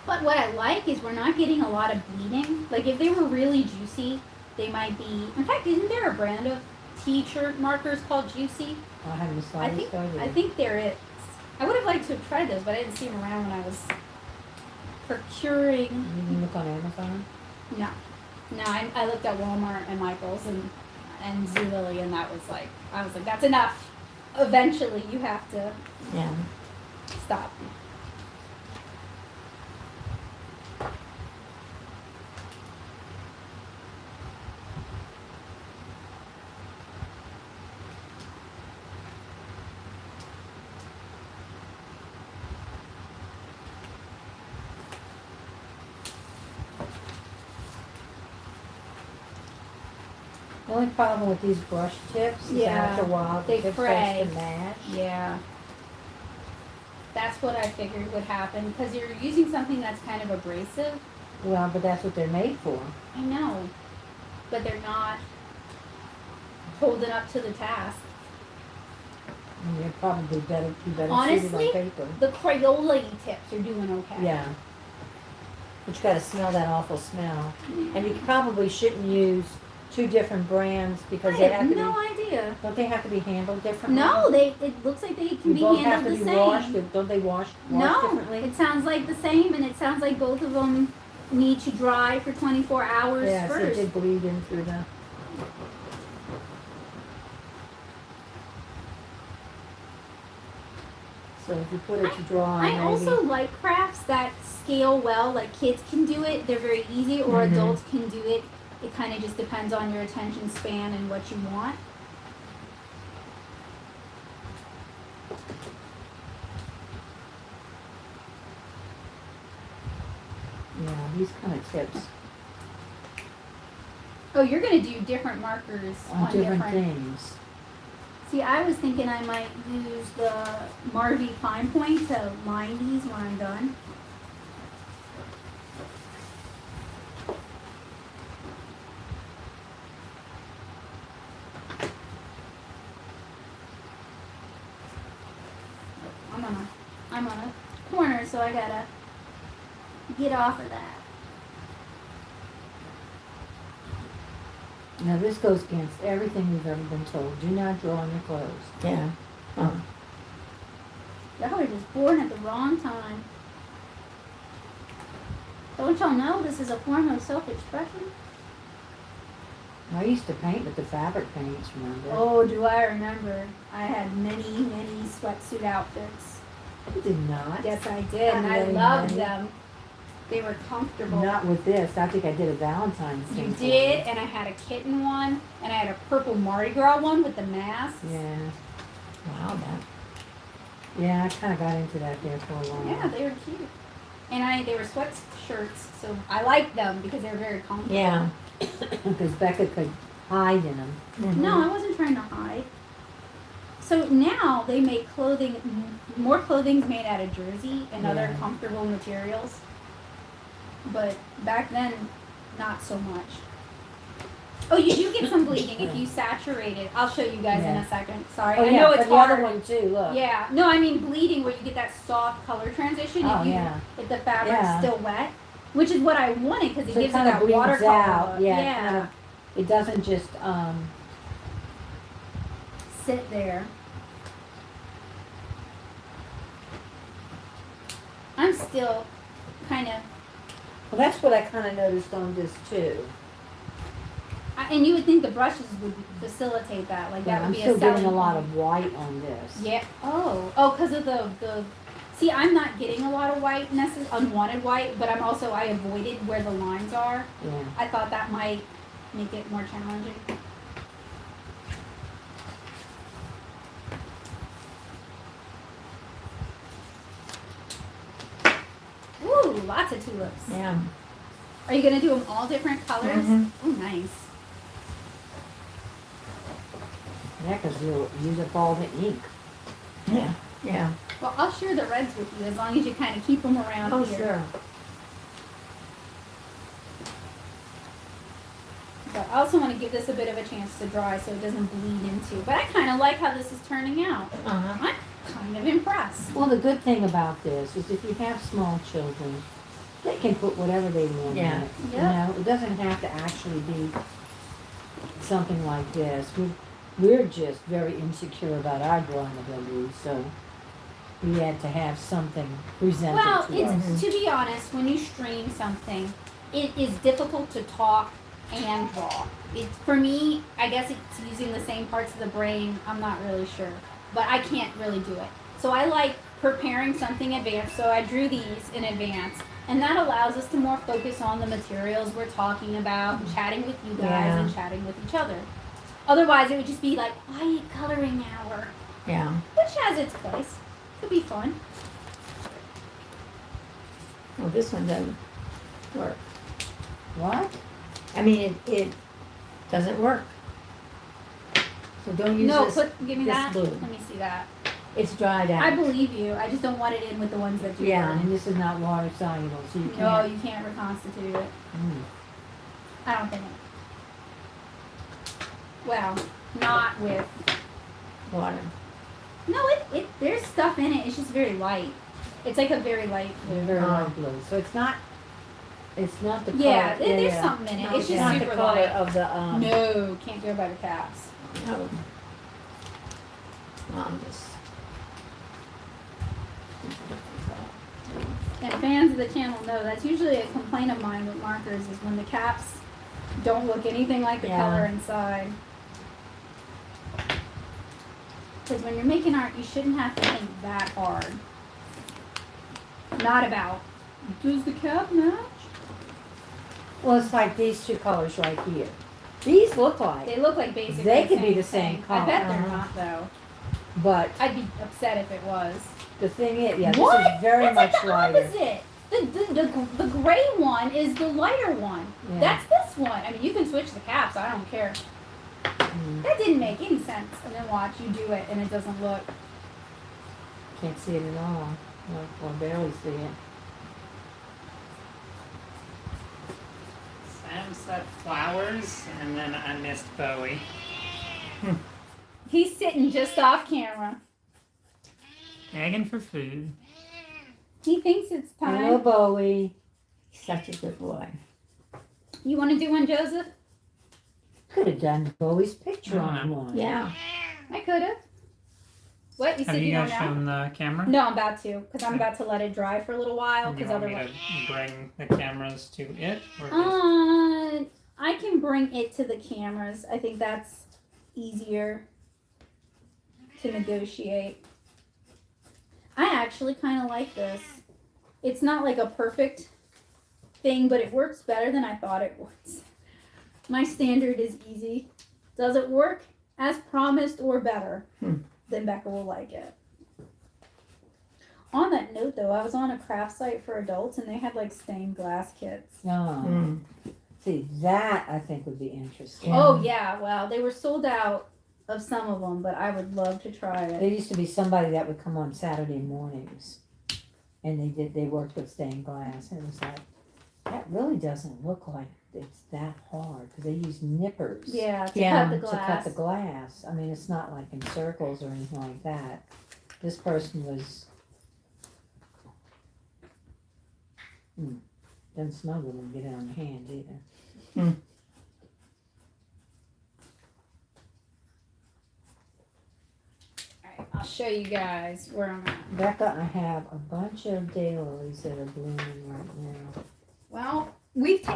[SPEAKER 1] But what I like is we're not getting a lot of bleeding. Like if they were really juicy, they might be. In fact, isn't there a brand of T-shirt markers called Juicy?
[SPEAKER 2] I haven't the slightest idea.
[SPEAKER 1] I think there is. I would have liked to have tried those, but I didn't see them around when I was procuring.
[SPEAKER 2] You didn't look on Amazon?
[SPEAKER 1] No, I looked at Walmart and Michaels and Zulily, and that was like, I was like, that's enough. Eventually, you have to
[SPEAKER 3] Yeah.
[SPEAKER 1] stop.
[SPEAKER 2] The only problem with these brush tips is
[SPEAKER 1] Yeah,
[SPEAKER 2] after a while the
[SPEAKER 1] they
[SPEAKER 2] tip
[SPEAKER 1] fray.
[SPEAKER 2] starts to mash.
[SPEAKER 1] Yeah. That's what I figured would happen because you're using something that's kind of abrasive.
[SPEAKER 2] Well, but that's what they're made for.
[SPEAKER 1] I know, but they're not holding up to the task.
[SPEAKER 2] And they're probably better
[SPEAKER 1] Honestly,
[SPEAKER 2] suited on paper.
[SPEAKER 1] the Crayola tips are doing okay.
[SPEAKER 2] Yeah. But you gotta smell that awful smell. And you probably shouldn't use two different brands because
[SPEAKER 1] I
[SPEAKER 2] they
[SPEAKER 1] have
[SPEAKER 2] have to
[SPEAKER 1] no
[SPEAKER 2] be,
[SPEAKER 1] idea.
[SPEAKER 2] don't they have to be handled differently?
[SPEAKER 1] No, it looks like they can
[SPEAKER 2] You
[SPEAKER 1] be
[SPEAKER 2] both have
[SPEAKER 1] handled
[SPEAKER 2] to
[SPEAKER 1] the
[SPEAKER 2] be
[SPEAKER 1] same.
[SPEAKER 2] washed, don't they wash
[SPEAKER 1] No,
[SPEAKER 2] differently?
[SPEAKER 1] it sounds like the same, and it sounds like both of them need to dry for 24 hours
[SPEAKER 2] Yes, it
[SPEAKER 1] first.
[SPEAKER 2] did bleed in through the. So if you put it to dry,
[SPEAKER 1] I
[SPEAKER 2] maybe.
[SPEAKER 1] also like crafts that scale well, like kids can do it, they're very easy, or
[SPEAKER 2] Mhm.
[SPEAKER 1] adults can do it. It kind of just depends on your attention span and what you want.
[SPEAKER 2] Yeah, these kind of tips
[SPEAKER 1] Oh, you're going to do different markers
[SPEAKER 2] on different things.
[SPEAKER 1] See, I was thinking I might use the Marvy Fine Point to line these when I'm done. I'm on a corner, so I gotta get off of that.
[SPEAKER 2] Now this goes against everything we've ever been told. Do not draw on your clothes.
[SPEAKER 3] Yeah. Oh.
[SPEAKER 1] Y'all are just born at the wrong time. Don't y'all know this is a form of self-expression?
[SPEAKER 2] I used to paint with the fabric paints, remember?
[SPEAKER 1] Oh, do I remember. I had many sweatsuit outfits.
[SPEAKER 2] You did not.
[SPEAKER 1] Yes, I did, and I
[SPEAKER 2] Really,
[SPEAKER 1] loved
[SPEAKER 2] honey?
[SPEAKER 1] them. They were comfortable.
[SPEAKER 2] Not with this. I think I did a Valentine's Day.
[SPEAKER 1] You
[SPEAKER 2] for
[SPEAKER 1] did, and I had a kitten one, and I had a purple Mardi Gras one with the masks.
[SPEAKER 2] Yeah.
[SPEAKER 3] Wow, that.
[SPEAKER 2] Yeah, I kind of got into that there for a while.
[SPEAKER 1] Yeah, they were cute. And they were sweatshirts, so I liked them because they were very comfortable.
[SPEAKER 3] Yeah.
[SPEAKER 2] Because Becca could hide in them.
[SPEAKER 3] Mhm.
[SPEAKER 1] No, I wasn't trying to hide. So now they make clothing, more clothing's made out of jersey and other
[SPEAKER 2] Yeah.
[SPEAKER 1] comfortable materials. But back then, not so much. Oh, you do get some bleeding if you saturate it. I'll show you guys in
[SPEAKER 2] Yeah.
[SPEAKER 1] a second. Sorry,
[SPEAKER 2] Oh,
[SPEAKER 1] I
[SPEAKER 2] yeah,
[SPEAKER 1] know
[SPEAKER 2] but
[SPEAKER 1] it's
[SPEAKER 2] the other
[SPEAKER 1] hard.
[SPEAKER 2] one too, look.
[SPEAKER 1] Yeah, no, I mean bleeding where you get that soft color transition
[SPEAKER 2] Oh,
[SPEAKER 1] if
[SPEAKER 2] yeah.
[SPEAKER 1] the fabric's
[SPEAKER 2] Yeah.
[SPEAKER 1] still wet, which is what I wanted because it
[SPEAKER 2] So it
[SPEAKER 1] gives it
[SPEAKER 2] kind of
[SPEAKER 1] that
[SPEAKER 2] bleeds
[SPEAKER 1] watercolor
[SPEAKER 2] out.
[SPEAKER 1] look.
[SPEAKER 2] Yeah,
[SPEAKER 1] Yeah.
[SPEAKER 2] kind of- it doesn't just,
[SPEAKER 1] Sit there. I'm still kind of,
[SPEAKER 2] well, that's what I kind of noticed on this too.
[SPEAKER 1] and you would think the brushes would facilitate that, like that
[SPEAKER 2] But I'm
[SPEAKER 1] would be
[SPEAKER 2] still
[SPEAKER 1] a selling
[SPEAKER 2] getting a lot
[SPEAKER 1] point.
[SPEAKER 2] of white on this.
[SPEAKER 1] Yeah. Oh, because of the. See, I'm not getting a lot of white, unwanted white, but I avoided where the lines are.
[SPEAKER 2] Yeah.
[SPEAKER 1] I thought that might make it more challenging. Ooh, lots of tulips.
[SPEAKER 3] Yeah.
[SPEAKER 1] Are you gonna do them all different colors?
[SPEAKER 3] Mhm.
[SPEAKER 1] Oh, nice.
[SPEAKER 2] Yeah, because you'll use up all the ink.
[SPEAKER 3] Yeah. Yeah.
[SPEAKER 1] Well, I'll share the reds with you as long as you kind of keep them around
[SPEAKER 3] Oh,
[SPEAKER 1] here.
[SPEAKER 3] sure.
[SPEAKER 1] But I also want to give this a bit of a chance to dry so it doesn't bleed into. But I kind of like how this is turning out.
[SPEAKER 3] Uh-huh.
[SPEAKER 1] I'm kind of impressed.
[SPEAKER 2] Well, the good thing about this is if you have small children, They can put whatever they want in
[SPEAKER 3] Yeah.
[SPEAKER 2] it.
[SPEAKER 1] Yep.
[SPEAKER 2] You know, it doesn't have to actually be something like this. We're just very insecure about our drawing ability, so we had to have something presented
[SPEAKER 1] Well,
[SPEAKER 2] to us.
[SPEAKER 1] it's to be honest, when you stream something, it is difficult to talk and draw. For me, I guess it's using the same parts of the brain. I'm not really sure, but I can't really do it. So I like preparing something in advance. So I drew these in advance, and that allows us to more focus on the materials we're talking about, and chatting with you guys,
[SPEAKER 3] Yeah.
[SPEAKER 1] and chatting with each other. Otherwise, it would just be like quiet coloring hour,
[SPEAKER 3] Yeah.
[SPEAKER 1] which has its place. Could be fun.
[SPEAKER 3] Well, this one doesn't work.
[SPEAKER 2] What?
[SPEAKER 3] I mean, it doesn't work. So don't use
[SPEAKER 1] No,
[SPEAKER 3] this.
[SPEAKER 1] give me
[SPEAKER 3] this
[SPEAKER 1] that.
[SPEAKER 3] blue.
[SPEAKER 1] Let me see that.
[SPEAKER 3] It's dried out.
[SPEAKER 1] I believe you. I just don't want it in with the ones that you
[SPEAKER 3] Yeah.
[SPEAKER 1] burn.
[SPEAKER 2] And this is not water soluble, so you
[SPEAKER 1] No,
[SPEAKER 2] can't.
[SPEAKER 1] you can't reconstitute it.
[SPEAKER 2] Mm.
[SPEAKER 1] I don't think. Well, not with.
[SPEAKER 3] Water.
[SPEAKER 1] No, there's stuff in it. It's just very light. It's like a very light
[SPEAKER 2] They're
[SPEAKER 1] blue.
[SPEAKER 2] very light blue, so it's not the color.
[SPEAKER 1] Yeah, there's something in it.
[SPEAKER 3] No,
[SPEAKER 1] It's
[SPEAKER 2] It's
[SPEAKER 1] just
[SPEAKER 2] not
[SPEAKER 1] super
[SPEAKER 2] the color
[SPEAKER 1] light.
[SPEAKER 2] of the
[SPEAKER 1] No, can't go by the caps.
[SPEAKER 3] No. I'm just.
[SPEAKER 1] And fans of the channel know that's usually a complaint of mine with markers is when the caps don't look anything like the
[SPEAKER 3] Yeah.
[SPEAKER 1] color inside. Because when you're making art, you shouldn't have to think that hard. Not about, does the cap match?
[SPEAKER 2] Well, it's like these two colors right here. These look like,
[SPEAKER 1] They look like basically
[SPEAKER 2] They could be the same
[SPEAKER 1] thing.
[SPEAKER 2] color.
[SPEAKER 1] I bet they're
[SPEAKER 3] Uh-huh.
[SPEAKER 1] not though.
[SPEAKER 2] but
[SPEAKER 1] I'd be upset if it was.
[SPEAKER 2] the thing is, yeah,
[SPEAKER 1] What?
[SPEAKER 2] this is very
[SPEAKER 1] That's
[SPEAKER 2] much
[SPEAKER 1] like the
[SPEAKER 2] lighter.
[SPEAKER 1] opposite. The gray one is the lighter one.
[SPEAKER 2] Yeah.
[SPEAKER 1] That's this one. I mean, you can switch the caps. I don't care.
[SPEAKER 2] Mm,
[SPEAKER 1] That didn't make any sense. And then watch you do it, and it doesn't look.
[SPEAKER 2] can't see it at all. No, or barely see it.
[SPEAKER 4] Sam said flowers, and then I missed Bowie.
[SPEAKER 1] He's sitting just off camera.
[SPEAKER 4] Begging for food.
[SPEAKER 1] He thinks it's
[SPEAKER 2] Hello,
[SPEAKER 1] time.
[SPEAKER 2] Bowie.
[SPEAKER 3] Such a good boy.
[SPEAKER 1] You want to do one, Joseph?
[SPEAKER 2] Could have done Bowie's picture on one.
[SPEAKER 3] Yeah.
[SPEAKER 1] I could have. What? You
[SPEAKER 4] Have
[SPEAKER 1] said
[SPEAKER 4] you
[SPEAKER 1] you don't
[SPEAKER 4] guys
[SPEAKER 1] know?
[SPEAKER 4] shown the camera?
[SPEAKER 1] No, I'm about to, because I'm about to let it dry for a little while.
[SPEAKER 4] Do you
[SPEAKER 1] Because
[SPEAKER 4] want me
[SPEAKER 1] otherwise,
[SPEAKER 4] to bring the cameras to it? Or just...
[SPEAKER 1] I can bring it to the cameras. I think that's easier to negotiate. I actually kind of like this. It's not like a perfect thing, but it works better than I thought it would. My standard is easy. Does it work as promised or better? Then Becca will like it. On that note, though, I was on a craft site for adults, and they had like stained glass kits.
[SPEAKER 2] No.
[SPEAKER 3] Mm.
[SPEAKER 2] See, that I think would be interesting.
[SPEAKER 3] Yeah.
[SPEAKER 1] Oh yeah, well, they were sold out of some of them, but I would love to try it.
[SPEAKER 2] There used to be somebody that would come on Saturday mornings, and they worked with stained glass, and it was like, that really doesn't look like it's that hard, because they use nippers
[SPEAKER 1] Yeah, to
[SPEAKER 3] Yeah,
[SPEAKER 1] cut the
[SPEAKER 2] to cut
[SPEAKER 1] glass.
[SPEAKER 2] the glass. I mean, it's not like in circles or anything like that. This person was, doesn't smell good when you get it on your hands either.
[SPEAKER 1] Alright, I'll show you guys where I'm at.
[SPEAKER 2] Becca, I have a bunch of daylilies that are blooming right now.
[SPEAKER 1] Well,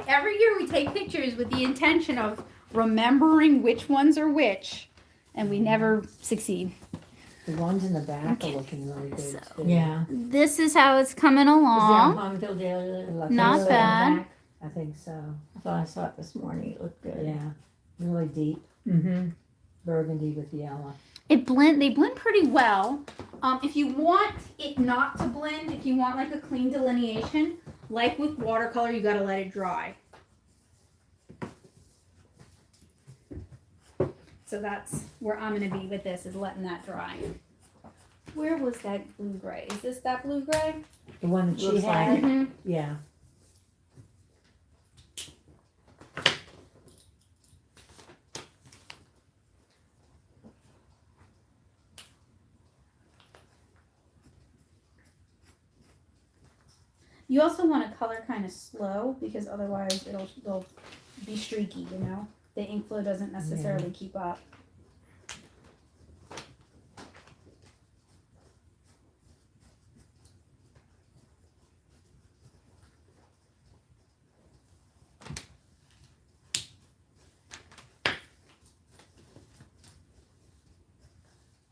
[SPEAKER 1] every year we take pictures with the intention of remembering which ones are which, and we never succeed.
[SPEAKER 2] The ones in the back are looking really good too.
[SPEAKER 3] Yeah.
[SPEAKER 1] This is how it's coming
[SPEAKER 3] Is there a
[SPEAKER 1] along.
[SPEAKER 3] Humville daily?
[SPEAKER 2] Like
[SPEAKER 1] Not
[SPEAKER 2] so.
[SPEAKER 1] bad.
[SPEAKER 2] I think so.
[SPEAKER 3] I thought I saw it this morning. It looked good.
[SPEAKER 2] Yeah, really deep
[SPEAKER 3] Mm-hmm.
[SPEAKER 2] burgundy with yellow.
[SPEAKER 1] They blend pretty well. If you want it not to blend, if you want like a clean delineation, like with watercolor, you gotta let it dry. So that's where I'm gonna be with this, is letting that dry. Where was that blue gray? Is this that blue gray?
[SPEAKER 2] The one that she
[SPEAKER 3] Looks like
[SPEAKER 2] had,
[SPEAKER 3] it.
[SPEAKER 1] Mm-hmm.
[SPEAKER 2] yeah.
[SPEAKER 1] You also want to color kind of slow because otherwise they'll be streaky, you know? The ink flow doesn't necessarily keep up.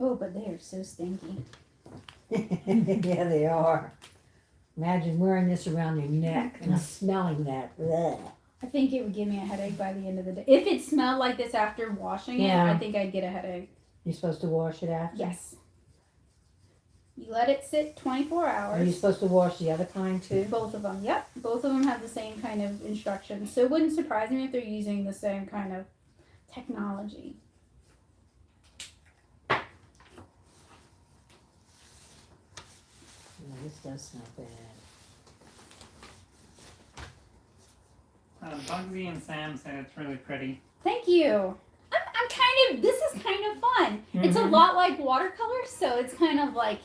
[SPEAKER 1] Oh, but they are so stinky.
[SPEAKER 2] Yeah, they are. Imagine wearing this around your neck and smelling that. Blech.
[SPEAKER 1] I think it would give me a headache by the end of the day. If it smelled like this after washing it, I think I'd get a headache.
[SPEAKER 2] You're supposed to wash it after?
[SPEAKER 1] Yes. You let it sit 24 hours.
[SPEAKER 2] Are you supposed to wash the other kind too?
[SPEAKER 1] Both of them, yep. Both of them have the same kind of instructions. So it wouldn't surprise me if they're using the same kind of technology.
[SPEAKER 2] No, this does smell bad.
[SPEAKER 4] Bugsy and Sam said it's really pretty.
[SPEAKER 1] Thank you. This is kind of fun. It's a lot like watercolor, so it's kind of like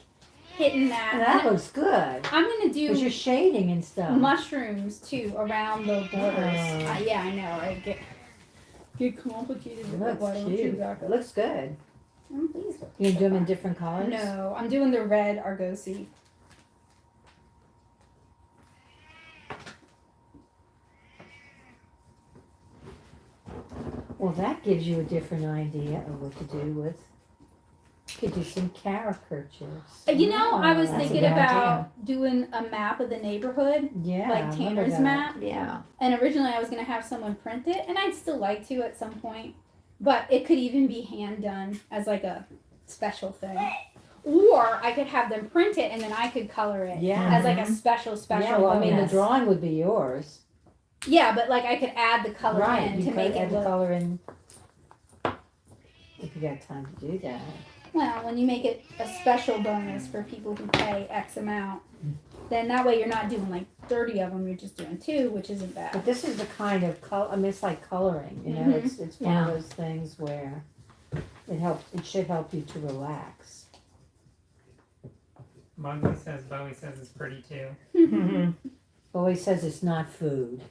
[SPEAKER 1] hitting that.
[SPEAKER 2] That looks good.
[SPEAKER 1] I'm going to
[SPEAKER 2] Because
[SPEAKER 1] do
[SPEAKER 2] you're shading and stuff.
[SPEAKER 1] mushrooms too around the borders. Yeah, I know. I get complicated
[SPEAKER 2] It
[SPEAKER 1] with it. Why
[SPEAKER 2] looks
[SPEAKER 1] don't you
[SPEAKER 2] cute.
[SPEAKER 1] exactly?
[SPEAKER 2] It looks good.
[SPEAKER 1] I'm pleased with
[SPEAKER 2] You
[SPEAKER 1] it
[SPEAKER 2] can do them
[SPEAKER 1] so
[SPEAKER 2] in
[SPEAKER 1] far.
[SPEAKER 2] different colors?
[SPEAKER 1] No, I'm doing the red argosy.
[SPEAKER 2] Well, that gives you a different idea of what to do with. You could do some caricatures.
[SPEAKER 1] You know, I was
[SPEAKER 2] That's a
[SPEAKER 1] thinking
[SPEAKER 2] good
[SPEAKER 1] about doing a map of the neighborhood,
[SPEAKER 2] Yeah.
[SPEAKER 1] like
[SPEAKER 2] I remember
[SPEAKER 1] Tanner's
[SPEAKER 2] that.
[SPEAKER 1] map.
[SPEAKER 3] Yeah.
[SPEAKER 1] And originally I was going to have someone print it, and I'd still like to at some point. But it could even be hand done as like a special thing. Or I could have them print it and then I could color it
[SPEAKER 2] Yeah.
[SPEAKER 1] as like a special
[SPEAKER 2] Yeah, well, I mean, the
[SPEAKER 1] bonus.
[SPEAKER 2] drawing would be yours.
[SPEAKER 1] Yeah, but like I could add the color
[SPEAKER 2] Right,
[SPEAKER 1] in
[SPEAKER 2] you
[SPEAKER 1] to
[SPEAKER 2] could
[SPEAKER 1] make
[SPEAKER 2] add
[SPEAKER 1] it
[SPEAKER 2] the
[SPEAKER 1] look.
[SPEAKER 2] color in. If you got time to do that.
[SPEAKER 1] Well, when you make it a special bonus for people who pay X amount, then that way you're not doing like 30 of them, you're just doing 2, which isn't
[SPEAKER 2] But
[SPEAKER 1] bad.
[SPEAKER 2] this is the kind of color, I mean, it's like coloring, you know,
[SPEAKER 1] Mhm.
[SPEAKER 2] it's one of those things where it should help you to relax.
[SPEAKER 4] Bugsy says Bowie says it's pretty too.
[SPEAKER 2] Always says it's not food.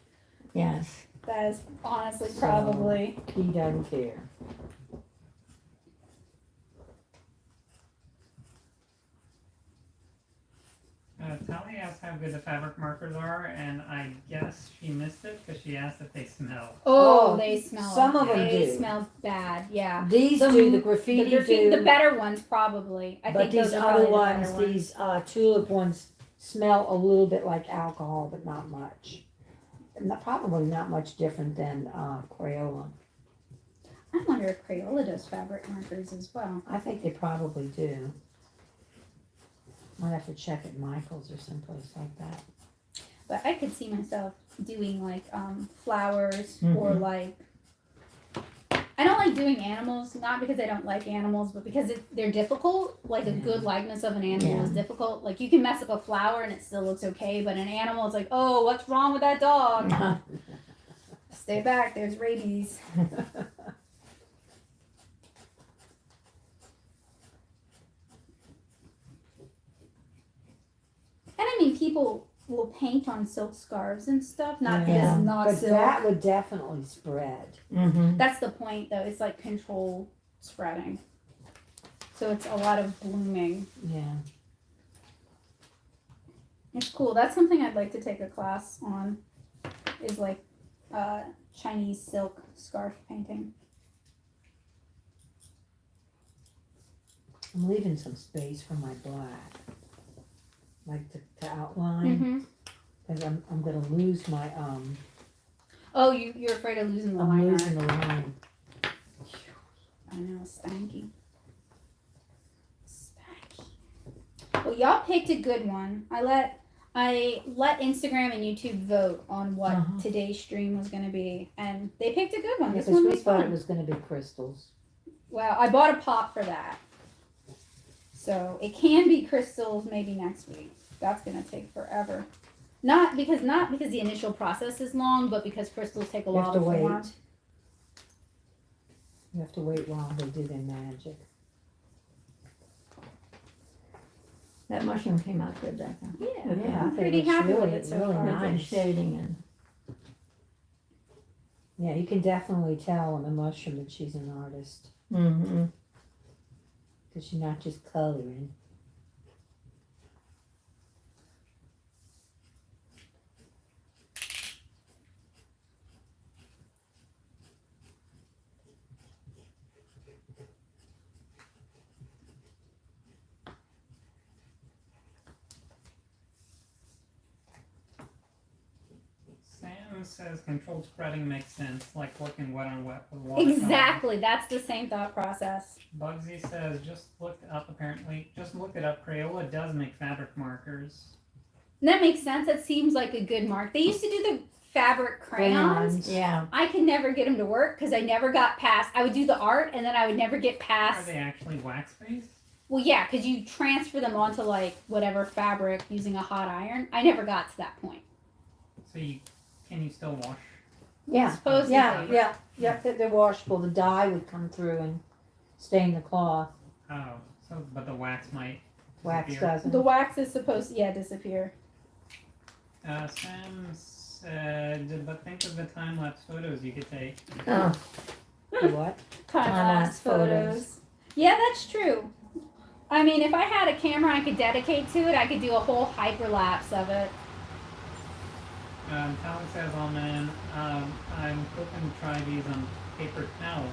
[SPEAKER 3] Yes.
[SPEAKER 1] That is honestly
[SPEAKER 2] So-
[SPEAKER 1] probably.
[SPEAKER 2] He doesn't care.
[SPEAKER 4] Tali asked how good the fabric markers are, and I guess she missed it because she asked if they smell.
[SPEAKER 1] Oh,
[SPEAKER 2] Oh,
[SPEAKER 1] they smell.
[SPEAKER 2] some of them
[SPEAKER 1] They
[SPEAKER 2] do.
[SPEAKER 1] smell bad. Yeah.
[SPEAKER 2] These
[SPEAKER 1] Some-
[SPEAKER 2] do, the graffiti do.
[SPEAKER 1] The better ones probably. I
[SPEAKER 2] But
[SPEAKER 1] think
[SPEAKER 2] these
[SPEAKER 1] those are
[SPEAKER 2] other
[SPEAKER 1] probably the
[SPEAKER 2] ones,
[SPEAKER 1] better
[SPEAKER 2] these tulip ones smell a little bit like alcohol, but not much. Probably not much different than Crayola.
[SPEAKER 1] I wonder if Crayola does fabric markers as well.
[SPEAKER 2] I think they probably do. Might have to check at Michael's or someplace like that.
[SPEAKER 1] But I could see myself doing like flowers or
[SPEAKER 2] Mhm.
[SPEAKER 1] like. I don't like doing animals, not because I don't like animals, but because they're difficult. Like a good likeness of an animal is difficult. Like you can mess up a flower and it still looks okay, but an animal is like, oh, what's wrong with that dog? Stay back, there's rabies. And I mean, people will paint on silk scarves and stuff. Not that
[SPEAKER 2] Yeah,
[SPEAKER 1] it's not
[SPEAKER 2] but
[SPEAKER 1] silk.
[SPEAKER 2] that would definitely spread.
[SPEAKER 3] Mm-hmm.
[SPEAKER 1] That's the point, though. It's like controlled spreading. So it's a lot of blooming.
[SPEAKER 2] Yeah.
[SPEAKER 1] It's cool. That's something I'd like to take a class on. Is like Chinese silk scarf painting.
[SPEAKER 2] I'm leaving some space for my black. Like to outline.
[SPEAKER 1] Mm-hmm.
[SPEAKER 2] Because I'm going to lose my,
[SPEAKER 1] Oh, you're afraid of losing the
[SPEAKER 2] I'm
[SPEAKER 1] liner.
[SPEAKER 2] losing the line.
[SPEAKER 1] I know, stanky. Stanky. Well, y'all picked a good one. I let Instagram and YouTube vote on what today's stream was going to be, and they picked a good one. This
[SPEAKER 2] Because
[SPEAKER 1] one
[SPEAKER 2] we
[SPEAKER 1] was
[SPEAKER 2] thought
[SPEAKER 1] fun.
[SPEAKER 2] it was going to be crystals.
[SPEAKER 1] Well, I bought a pot for that, so it can be crystals maybe next week. That's going to take forever. Not because the initial process is long, but because crystals take a
[SPEAKER 2] You have
[SPEAKER 1] while
[SPEAKER 2] to
[SPEAKER 1] to
[SPEAKER 2] wait.
[SPEAKER 1] form.
[SPEAKER 2] You have to wait while they do their magic.
[SPEAKER 3] That mushroom came out good that time.
[SPEAKER 1] Yeah,
[SPEAKER 2] Yeah, I
[SPEAKER 1] I'm
[SPEAKER 2] think
[SPEAKER 1] pretty
[SPEAKER 2] it's
[SPEAKER 1] happy with
[SPEAKER 2] really-
[SPEAKER 1] it so
[SPEAKER 2] really
[SPEAKER 1] far.
[SPEAKER 2] nice.
[SPEAKER 3] Good shading and,
[SPEAKER 2] Yeah, you can definitely tell on the mushroom that she's an artist,
[SPEAKER 3] mm-hmm.
[SPEAKER 2] because she's not just coloring.
[SPEAKER 4] Sam says controlled spreading makes sense, like working wet on wet with watercolor.
[SPEAKER 1] Exactly, that's the same thought process.
[SPEAKER 4] Bugsy says just looked up Crayola does make fabric markers.
[SPEAKER 1] And that makes sense. That seems like a good mark. They used to do the fabric crayons.
[SPEAKER 3] Yeah.
[SPEAKER 1] I could never get them to work because I never got past. I would do the art and then I would never get
[SPEAKER 4] Are
[SPEAKER 1] past.
[SPEAKER 4] they actually wax based?
[SPEAKER 1] Well, yeah, because you transfer them onto like whatever fabric using a hot iron. I never got to that point.
[SPEAKER 4] So can you still wash?
[SPEAKER 3] Yeah.
[SPEAKER 1] Supposedly.
[SPEAKER 2] Yeah, they're washable. The dye would come through and stain the cloth.
[SPEAKER 4] Oh, but the wax might
[SPEAKER 2] Wax
[SPEAKER 4] disappear.
[SPEAKER 2] doesn't.
[SPEAKER 1] The wax is supposed to, disappear.
[SPEAKER 4] Sam said, but think of the time-lapse photos you could take.
[SPEAKER 3] Oh,
[SPEAKER 2] What?
[SPEAKER 1] Time-lapse photos. Yeah, that's true. I mean, if I had a camera I could dedicate to it, I could do a whole hyperlapse of it.
[SPEAKER 4] Alex says, oh man, I'm hoping to try these on paper towels.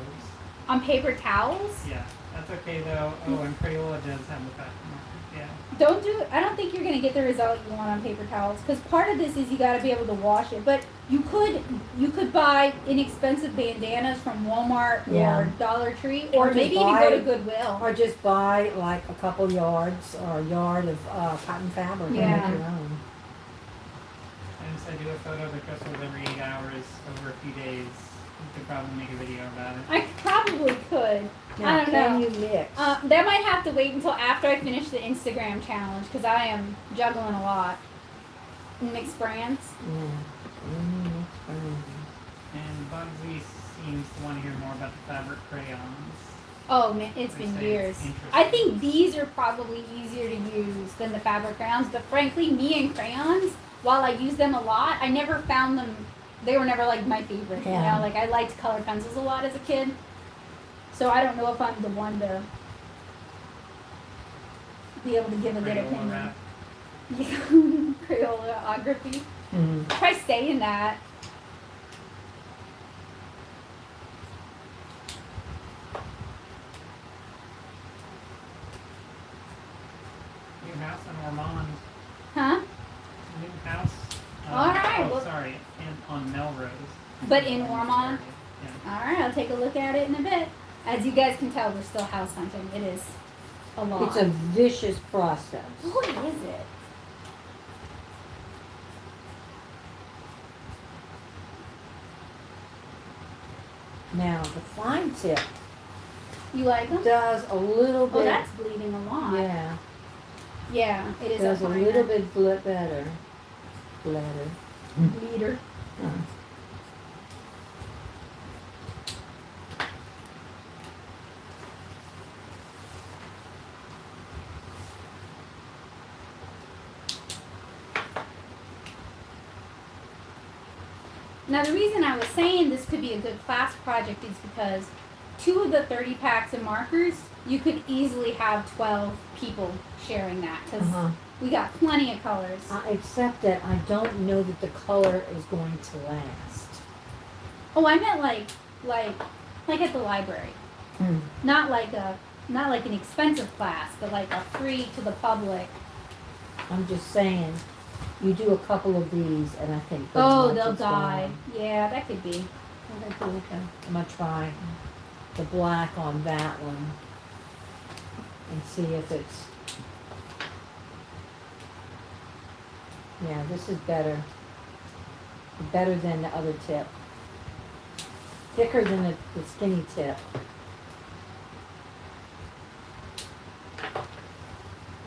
[SPEAKER 1] On paper towels?
[SPEAKER 4] Yeah, that's okay though. Oh, and Crayola does have the fact markers, yeah.
[SPEAKER 1] Don't do it. I don't think you're going to get the result you want on paper towels because part of this is you got to be able to wash it. But you could buy inexpensive bandanas from Walmart
[SPEAKER 3] Yeah.
[SPEAKER 1] or Dollar Tree or
[SPEAKER 2] Or
[SPEAKER 1] maybe
[SPEAKER 2] just
[SPEAKER 1] even go
[SPEAKER 2] buy-
[SPEAKER 1] to Goodwill.
[SPEAKER 2] Or just buy like a couple yards or a yard of cotton fabric and
[SPEAKER 1] Yeah.
[SPEAKER 2] make your own.
[SPEAKER 4] And so do a photo of the crystals every 8 hours over a few days. You could probably make a video about it.
[SPEAKER 1] I probably could.
[SPEAKER 2] Now,
[SPEAKER 1] I don't
[SPEAKER 2] can
[SPEAKER 1] know.
[SPEAKER 2] you mix?
[SPEAKER 1] That might have to wait until after I finish the Instagram challenge because I am juggling a lot. Mixed brands.
[SPEAKER 2] Yeah.
[SPEAKER 4] And Bugsy seems to want to hear more about the fabric crayons.
[SPEAKER 1] Oh man, it's
[SPEAKER 4] They
[SPEAKER 1] been
[SPEAKER 4] say
[SPEAKER 1] years.
[SPEAKER 4] it's interesting.
[SPEAKER 1] I think these are probably easier to use than the fabric crayons, but frankly, me and crayons, while I use them a lot, I never found them, they were never like my favorite. You
[SPEAKER 3] Yeah.
[SPEAKER 1] know, like I liked colored pencils a lot as a kid. So I don't know if I'm the one to be able to give a good
[SPEAKER 4] Crayola
[SPEAKER 1] opinion.
[SPEAKER 4] wrap.
[SPEAKER 1] Crayola-ography.
[SPEAKER 3] mm.
[SPEAKER 1] Try saying that.
[SPEAKER 4] New house in Ormond.
[SPEAKER 1] Huh?
[SPEAKER 4] New house.
[SPEAKER 1] All right,
[SPEAKER 4] Oh,
[SPEAKER 1] well-
[SPEAKER 4] sorry. On Melrose.
[SPEAKER 1] But in Ormond?
[SPEAKER 4] Yeah.
[SPEAKER 1] Alright, I'll take a look at it in a bit. As you guys can tell, we're still house hunting. It is a lot.
[SPEAKER 2] It's a vicious process.
[SPEAKER 1] Boy, is it?
[SPEAKER 2] Now, the fine tip
[SPEAKER 1] You like them?
[SPEAKER 2] does a little bit.
[SPEAKER 1] Oh, that's bleeding a lot.
[SPEAKER 2] Yeah,
[SPEAKER 1] Yeah, it is
[SPEAKER 2] does a
[SPEAKER 1] finer.
[SPEAKER 2] little bit better. Better.
[SPEAKER 1] Bleeder. Now, the reason I was saying this could be a good class project is because 2 of the 30 packs of markers, you could easily have 12 people sharing that because
[SPEAKER 2] Uh-huh.
[SPEAKER 1] we got plenty of colors.
[SPEAKER 2] Except that I don't know that the color is going to last.
[SPEAKER 1] Oh, I meant like at the library.
[SPEAKER 3] Mm.
[SPEAKER 1] Not like an expensive class, but like a free to the public.
[SPEAKER 2] I'm just saying, you do a couple of these, and I think. pretty
[SPEAKER 1] Oh,
[SPEAKER 2] much
[SPEAKER 1] they'll
[SPEAKER 2] it's
[SPEAKER 1] die.
[SPEAKER 2] gone.
[SPEAKER 1] Yeah, that could be.
[SPEAKER 2] I'm gonna try the black on that one and see if it's. Yeah, this is better. Better than the other tip. Thicker than the skinny tip.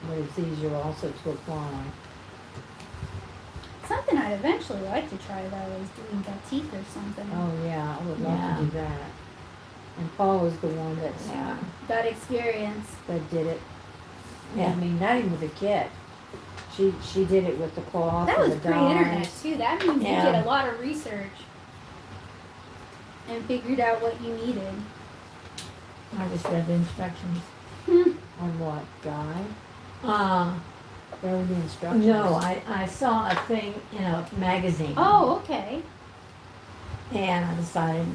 [SPEAKER 2] But it's easier also to apply.
[SPEAKER 1] Something I'd eventually like to try though is doing batik or something.
[SPEAKER 2] Oh yeah, I would love
[SPEAKER 3] Yeah.
[SPEAKER 2] to do that. And Paul was the one that's
[SPEAKER 3] Yeah.
[SPEAKER 1] That experience.
[SPEAKER 2] that did it.
[SPEAKER 3] Yeah.
[SPEAKER 2] mean, not even with the kit. She did it with the cloth
[SPEAKER 1] That
[SPEAKER 2] and
[SPEAKER 1] was
[SPEAKER 2] the
[SPEAKER 1] pre-internet
[SPEAKER 2] dyes.
[SPEAKER 1] too. That means
[SPEAKER 3] Yeah.
[SPEAKER 1] you did a lot of research and figured out what you needed.
[SPEAKER 3] I just read the instructions.
[SPEAKER 2] On what, guy?
[SPEAKER 3] Uh,
[SPEAKER 2] Where were the instructions?
[SPEAKER 3] no, I saw a thing in a magazine.
[SPEAKER 1] Oh, okay.
[SPEAKER 3] And I decided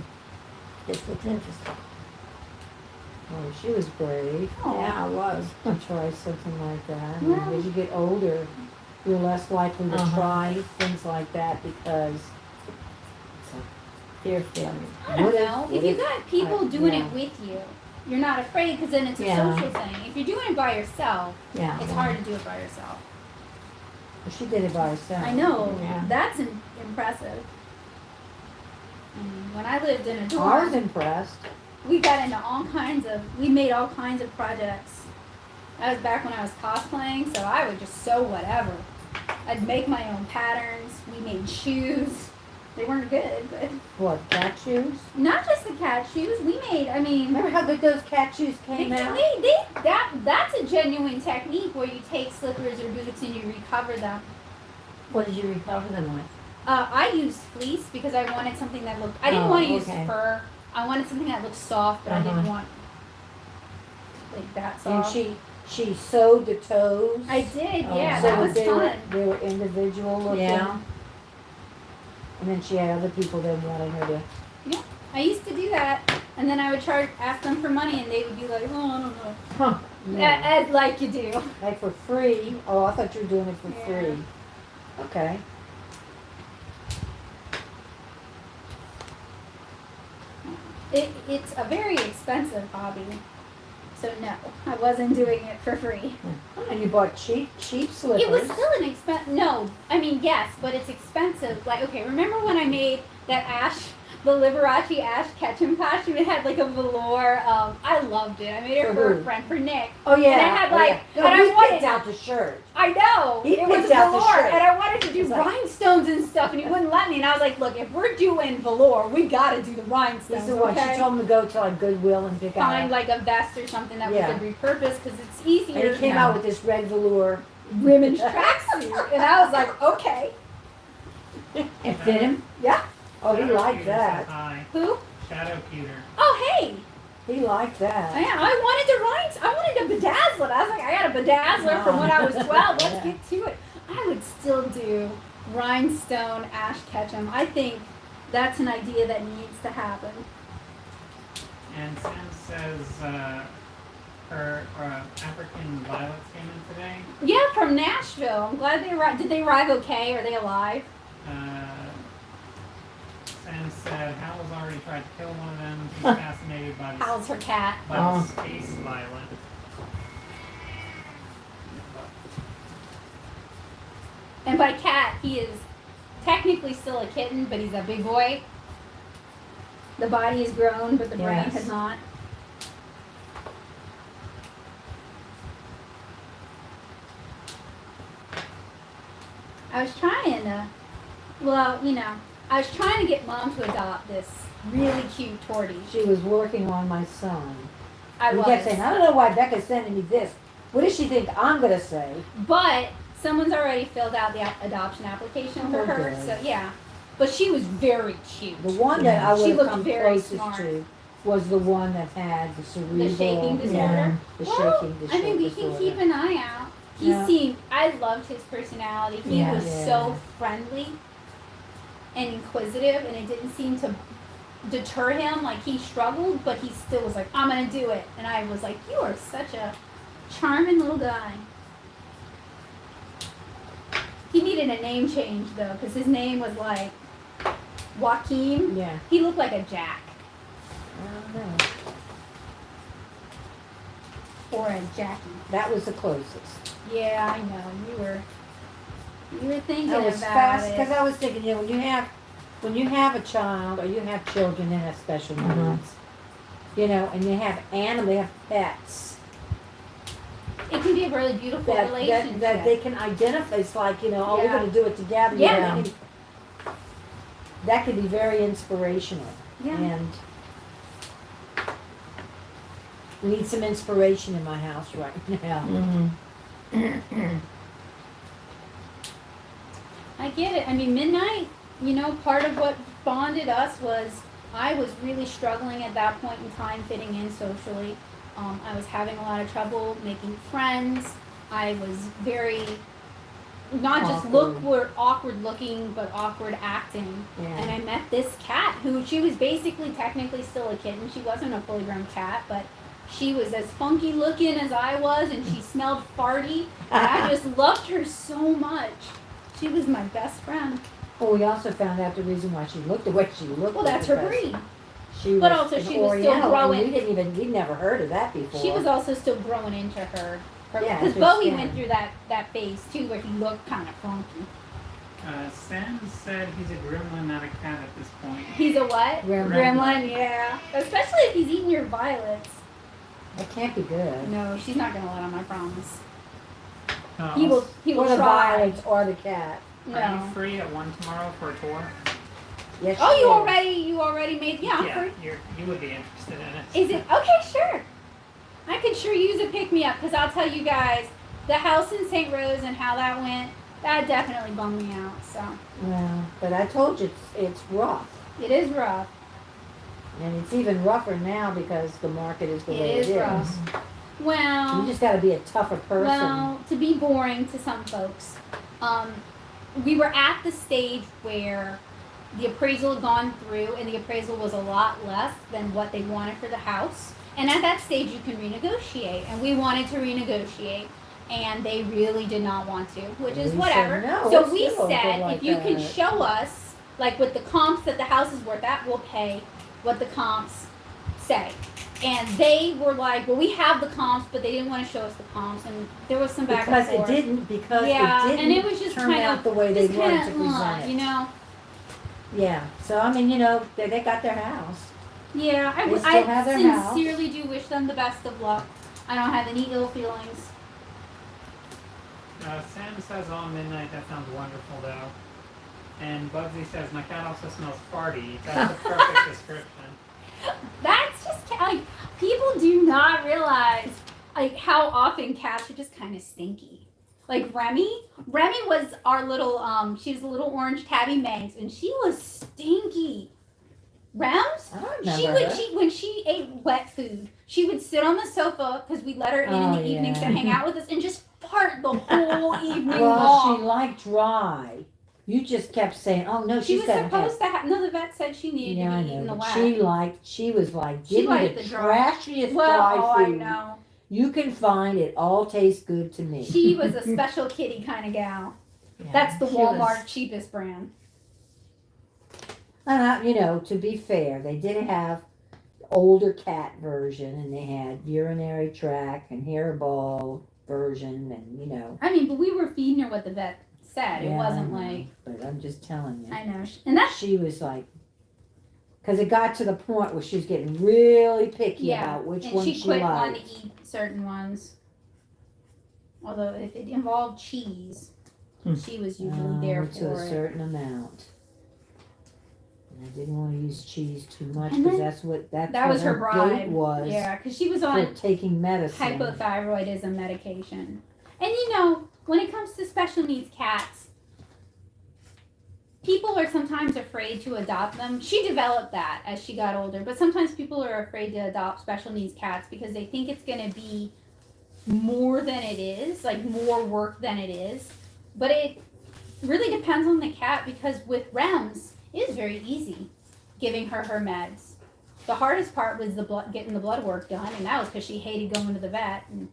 [SPEAKER 3] this looks interesting.
[SPEAKER 2] Oh, she was brave
[SPEAKER 1] Oh.
[SPEAKER 3] Yeah, I was.
[SPEAKER 2] to try something like that. And
[SPEAKER 1] Well-
[SPEAKER 2] as you get older, you're less likely to
[SPEAKER 3] Uh-huh.
[SPEAKER 2] try things like that because
[SPEAKER 3] Fear failure.
[SPEAKER 1] I don't
[SPEAKER 2] What if-
[SPEAKER 1] know.
[SPEAKER 2] what
[SPEAKER 1] If you
[SPEAKER 2] if-
[SPEAKER 1] got people doing
[SPEAKER 2] yeah.
[SPEAKER 1] it with you, you're not afraid because then it's a
[SPEAKER 3] Yeah.
[SPEAKER 1] social thing. If you're doing it by yourself,
[SPEAKER 3] Yeah.
[SPEAKER 1] it's hard to do it by yourself.
[SPEAKER 2] she did it by herself.
[SPEAKER 1] I know.
[SPEAKER 3] Yeah.
[SPEAKER 1] That's impressive. When I lived in a
[SPEAKER 2] I was
[SPEAKER 1] dorm,
[SPEAKER 2] impressed.
[SPEAKER 1] we got into we made all kinds of projects. That was back when I was cosplaying, so I would just sew whatever. I'd make my own patterns. We made shoes. They weren't good, but
[SPEAKER 2] What, cat shoes?
[SPEAKER 1] not just the cat shoes. We made,
[SPEAKER 2] Remember how good those cat shoes came out?
[SPEAKER 1] that's a genuine technique where you take slippers or boots and you recover them.
[SPEAKER 3] What did you recover them with?
[SPEAKER 1] I used fleece because I wanted something that looked. I didn't
[SPEAKER 3] Oh,
[SPEAKER 1] want to use
[SPEAKER 3] okay.
[SPEAKER 1] fur. I wanted something that looked soft, but I didn't
[SPEAKER 3] Uh-huh.
[SPEAKER 1] want like that
[SPEAKER 2] And
[SPEAKER 1] soft.
[SPEAKER 2] she sewed the toes.
[SPEAKER 1] I did,
[SPEAKER 3] Oh,
[SPEAKER 1] yeah.
[SPEAKER 3] so
[SPEAKER 1] That was
[SPEAKER 2] they
[SPEAKER 1] fun.
[SPEAKER 2] They were individual looking.
[SPEAKER 3] Yeah.
[SPEAKER 2] And then she had other people that wanted her to.
[SPEAKER 1] I used to do that, and then I would ask them for money, and they would be like, "Oh, I don't know."
[SPEAKER 2] Huh.
[SPEAKER 1] Ed, like you do.
[SPEAKER 2] Like for free. Oh, I thought you were doing it for
[SPEAKER 1] Yeah.
[SPEAKER 2] free. Okay.
[SPEAKER 1] It's a very expensive hobby, so no, I wasn't doing it for free.
[SPEAKER 2] And you bought cheap slippers.
[SPEAKER 1] It was still an expense. No, I mean yes, but it's expensive. Like okay, remember when I made that the Liberace Ash Ketchum costume? It had like a velour. I loved it. I made it
[SPEAKER 2] For
[SPEAKER 1] for
[SPEAKER 2] who?
[SPEAKER 1] a friend, for Nick.
[SPEAKER 2] Oh yeah.
[SPEAKER 1] And I had, like-
[SPEAKER 2] oh, yeah.
[SPEAKER 1] and
[SPEAKER 2] No,
[SPEAKER 1] I
[SPEAKER 2] he
[SPEAKER 1] wanted-
[SPEAKER 2] picked out the shirt.
[SPEAKER 1] I know.
[SPEAKER 2] He
[SPEAKER 1] it was
[SPEAKER 2] picked out the
[SPEAKER 1] velour,
[SPEAKER 2] shirt.
[SPEAKER 1] and I wanted to do
[SPEAKER 2] He's like-
[SPEAKER 1] rhinestones and stuff, and he wouldn't let me. And I was like, "Look, if we're doing velour, we got to do the rhinestones."
[SPEAKER 2] This is what
[SPEAKER 1] okay?
[SPEAKER 2] she told him to go to like Goodwill and pick out.
[SPEAKER 1] Find like a vest or something that
[SPEAKER 2] Yeah.
[SPEAKER 1] we could repurpose because it's easier.
[SPEAKER 2] And he came out with this red velour.
[SPEAKER 1] women's tracksuit, and I was like, "Okay,
[SPEAKER 3] It fit him?
[SPEAKER 1] yeah."
[SPEAKER 2] Oh, he
[SPEAKER 4] Shadow
[SPEAKER 2] liked
[SPEAKER 4] Peter
[SPEAKER 2] that.
[SPEAKER 4] says hi.
[SPEAKER 1] Who?
[SPEAKER 4] Shadow Peter.
[SPEAKER 1] Oh, hey.
[SPEAKER 2] He liked that.
[SPEAKER 1] I wanted to bedazzle it. I was like, I got a bedazzler from when I was 12. Let's get to it. I would still do rhinestone Ash Ketchum. I think that's an idea that needs to happen.
[SPEAKER 4] And Sam says her African violets came in today.
[SPEAKER 1] Yeah, from Nashville. I'm glad they arrived. Did they arrive okay? Are they alive?
[SPEAKER 4] Sam said Hal's already tried to kill one of them. He's fascinated by
[SPEAKER 1] How's her cat?
[SPEAKER 4] the space violet.
[SPEAKER 1] And by cat, he is technically still a kitten, but he's a big boy. The body is grown, but the brain
[SPEAKER 3] Yes.
[SPEAKER 1] has not. I was trying to, I was trying to get Mom to adopt this really cute tortie.
[SPEAKER 2] She was working on my son.
[SPEAKER 1] I
[SPEAKER 2] He
[SPEAKER 1] was.
[SPEAKER 2] kept saying, I don't know why Becca's sending me this. What does she think I'm gonna say?
[SPEAKER 1] But someone's already filled out the adoption application for
[SPEAKER 2] Oh,
[SPEAKER 1] her,
[SPEAKER 2] good.
[SPEAKER 1] so yeah. But she was very cute.
[SPEAKER 2] The one that I
[SPEAKER 1] She
[SPEAKER 2] would have
[SPEAKER 1] looked
[SPEAKER 2] come
[SPEAKER 1] very
[SPEAKER 2] closest
[SPEAKER 1] smart.
[SPEAKER 2] to was the one that had the cerebral.
[SPEAKER 1] The shaking disorder.
[SPEAKER 3] Yeah.
[SPEAKER 2] The
[SPEAKER 1] Well,
[SPEAKER 2] shaking
[SPEAKER 1] I mean, we
[SPEAKER 2] disorder.
[SPEAKER 1] can keep an eye out. He
[SPEAKER 2] Yeah.
[SPEAKER 1] seemed, I loved his personality. He
[SPEAKER 3] Yeah.
[SPEAKER 1] was
[SPEAKER 2] Yeah.
[SPEAKER 1] so friendly and inquisitive, and it didn't seem to deter him. Like, he struggled, but he still was like, I'm going to do it. And I was like, you are such a charming little guy. He needed a name change, though, because his name was like Joaquin.
[SPEAKER 2] Yeah.
[SPEAKER 1] He looked like a Jack
[SPEAKER 2] I don't know.
[SPEAKER 1] or a Jackie.
[SPEAKER 2] That was the closest.
[SPEAKER 1] Yeah, I know. You were thinking
[SPEAKER 2] I was
[SPEAKER 1] about
[SPEAKER 2] fast
[SPEAKER 1] it.
[SPEAKER 2] because I was thinking, when you have a child or you have children that have special
[SPEAKER 3] Mhm.
[SPEAKER 2] needs, and they have animals, they have pets
[SPEAKER 1] It can be a really beautiful relationship.
[SPEAKER 2] that they can identify. It's like, oh, we're
[SPEAKER 1] Yeah.
[SPEAKER 2] going to do it together.
[SPEAKER 1] Yeah.
[SPEAKER 2] That can be very inspirational.
[SPEAKER 1] Yeah.
[SPEAKER 2] And we need some inspiration in my house right now.
[SPEAKER 3] Mm-hmm.
[SPEAKER 1] I get it. I mean, midnight, part of what bonded us was I was really struggling at that point in time fitting in socially. I was having a lot of trouble making friends. I was very, not just awkward looking, but awkward acting.
[SPEAKER 2] Yeah.
[SPEAKER 1] And I met this cat who, she was basically technically still a kitten. She wasn't a fully grown cat, but she was as funky looking as I was, and she smelled farty. And I just loved her so much. She was my best friend.
[SPEAKER 2] Well, we also found out the reason why she looked the way she looked.
[SPEAKER 1] Well, that's her breed.
[SPEAKER 2] She
[SPEAKER 1] But
[SPEAKER 2] was
[SPEAKER 1] also
[SPEAKER 2] an
[SPEAKER 1] she was still
[SPEAKER 2] Oriental,
[SPEAKER 1] growing.
[SPEAKER 2] and we'd never heard of that before.
[SPEAKER 1] She was also still growing into her.
[SPEAKER 2] Yeah,
[SPEAKER 1] Because
[SPEAKER 2] her
[SPEAKER 1] Bowie
[SPEAKER 2] skin.
[SPEAKER 1] went through that phase too, where he looked kind of funky.
[SPEAKER 4] Sam said he's a gremlin, not a cat at this point.
[SPEAKER 1] He's a what?
[SPEAKER 2] Gremlin.
[SPEAKER 1] Yeah. Especially if he's eating your violets.
[SPEAKER 2] That can't be good.
[SPEAKER 1] No, she's not gonna let him. I promise.
[SPEAKER 4] Oh,
[SPEAKER 1] He will
[SPEAKER 2] Or the
[SPEAKER 1] try.
[SPEAKER 2] violets or the cat.
[SPEAKER 4] Are
[SPEAKER 1] No.
[SPEAKER 4] you free at 1 tomorrow for a tour?
[SPEAKER 2] Yes,
[SPEAKER 1] Oh,
[SPEAKER 2] she is.
[SPEAKER 1] you already made. Yeah, I'm
[SPEAKER 4] Yeah,
[SPEAKER 1] free.
[SPEAKER 4] you would be interested in it.
[SPEAKER 1] Is it okay? Sure. I could sure use a pick me up because I'll tell you guys, the house in St. Rose and how that went. That definitely bummed me out. So
[SPEAKER 2] Well, but I told you it's rough.
[SPEAKER 1] it is rough.
[SPEAKER 2] And it's even rougher now because the market is the
[SPEAKER 1] It
[SPEAKER 2] way
[SPEAKER 1] is
[SPEAKER 2] it is.
[SPEAKER 1] rough. Well.
[SPEAKER 2] You just got to be a tougher person.
[SPEAKER 1] Well, to be boring to some folks, we were at the stage where the appraisal had gone through and the appraisal was a lot less than what they wanted for the house. And at that stage, you can renegotiate. And we wanted to renegotiate. And they really did not want to, which is
[SPEAKER 2] We
[SPEAKER 1] whatever.
[SPEAKER 2] said, "No,
[SPEAKER 1] so
[SPEAKER 2] it's
[SPEAKER 1] we
[SPEAKER 2] still
[SPEAKER 1] said,
[SPEAKER 2] like
[SPEAKER 1] if you can
[SPEAKER 2] that."
[SPEAKER 1] show us, like with the comps that the house is worth, that we'll pay what the comps say. And they were like, well, we have the comps, but they didn't want to show us the comps. And there was some back
[SPEAKER 2] because
[SPEAKER 1] and forth.
[SPEAKER 2] it didn't
[SPEAKER 1] And it was just
[SPEAKER 2] turn
[SPEAKER 1] kind
[SPEAKER 2] out
[SPEAKER 1] of
[SPEAKER 2] the way they
[SPEAKER 1] just
[SPEAKER 2] wanted
[SPEAKER 1] kind
[SPEAKER 2] to
[SPEAKER 1] of,
[SPEAKER 2] present it.
[SPEAKER 1] you know.
[SPEAKER 2] Yeah. So I mean, they got their house.
[SPEAKER 1] Yeah,
[SPEAKER 2] They still
[SPEAKER 1] I
[SPEAKER 2] have their
[SPEAKER 1] sincerely do wish them the best of luck. I don't have any ill feelings.
[SPEAKER 4] Sam says all midnight. That sounds wonderful, though. And Bugsy says my cat also smells farty. That's the perfect description.
[SPEAKER 1] That's just like people do not realize like how often cats are just kind of stinky. Like Remy was our little she was a little orange tabby Manx, and she was stinky. Rems,
[SPEAKER 2] I don't remember her.
[SPEAKER 1] when she ate wet food, she would sit on the sofa because we let her in the evenings to
[SPEAKER 2] yeah.
[SPEAKER 1] hang out with us and just fart the whole evening
[SPEAKER 2] Well,
[SPEAKER 1] long.
[SPEAKER 2] she liked dry. You just kept saying, "Oh no,
[SPEAKER 1] She
[SPEAKER 2] she's
[SPEAKER 1] was
[SPEAKER 2] got to
[SPEAKER 1] supposed to have. No, the vet said she needed
[SPEAKER 2] Yeah,
[SPEAKER 1] to
[SPEAKER 2] I
[SPEAKER 1] be eaten
[SPEAKER 2] know.
[SPEAKER 1] the
[SPEAKER 2] But
[SPEAKER 1] wet.
[SPEAKER 2] she was like,
[SPEAKER 1] She
[SPEAKER 2] give me
[SPEAKER 1] liked
[SPEAKER 2] the
[SPEAKER 1] the dry.
[SPEAKER 2] trashiest
[SPEAKER 1] Well,
[SPEAKER 2] dry
[SPEAKER 1] I
[SPEAKER 2] food
[SPEAKER 1] know.
[SPEAKER 2] you can find. It all tastes good to me.
[SPEAKER 1] She was a special kitty kind of gal.
[SPEAKER 2] Yeah,
[SPEAKER 1] That's the
[SPEAKER 2] she
[SPEAKER 1] Walmart
[SPEAKER 2] was-
[SPEAKER 1] cheapest brand.
[SPEAKER 2] And to be fair, they did have older cat version, and they had urinary tract and hairball version, and
[SPEAKER 1] I mean, but we were feeding her what the vet said. It
[SPEAKER 2] Yeah,
[SPEAKER 1] wasn't
[SPEAKER 2] I know,
[SPEAKER 1] like
[SPEAKER 2] But I'm just telling you.
[SPEAKER 1] I know, and that's
[SPEAKER 2] She was like, because it got to the point where she was getting really picky about which
[SPEAKER 1] and
[SPEAKER 2] one
[SPEAKER 1] she
[SPEAKER 2] she
[SPEAKER 1] quit
[SPEAKER 2] liked.
[SPEAKER 1] wanting to eat certain ones. Although if it involved cheese, she was usually there
[SPEAKER 2] to a
[SPEAKER 1] for it.
[SPEAKER 2] certain amount. And I didn't want to use cheese too much
[SPEAKER 1] And
[SPEAKER 2] because
[SPEAKER 1] then
[SPEAKER 2] that
[SPEAKER 1] That was her
[SPEAKER 2] gate
[SPEAKER 1] bribe.
[SPEAKER 2] was
[SPEAKER 1] Yeah, because she was
[SPEAKER 2] for
[SPEAKER 1] on
[SPEAKER 2] taking medicine.
[SPEAKER 1] hypothyroidism medication. And when it comes to special needs cats, people are sometimes afraid to adopt them. She developed that as she got older, but sometimes people are afraid to adopt special needs cats because they think it's going to be more than it is, like more work than it is. But it really depends on the cat because with Rems, it is very easy giving her meds. The hardest part was getting the blood work done, and that was because she hated going to the vet. And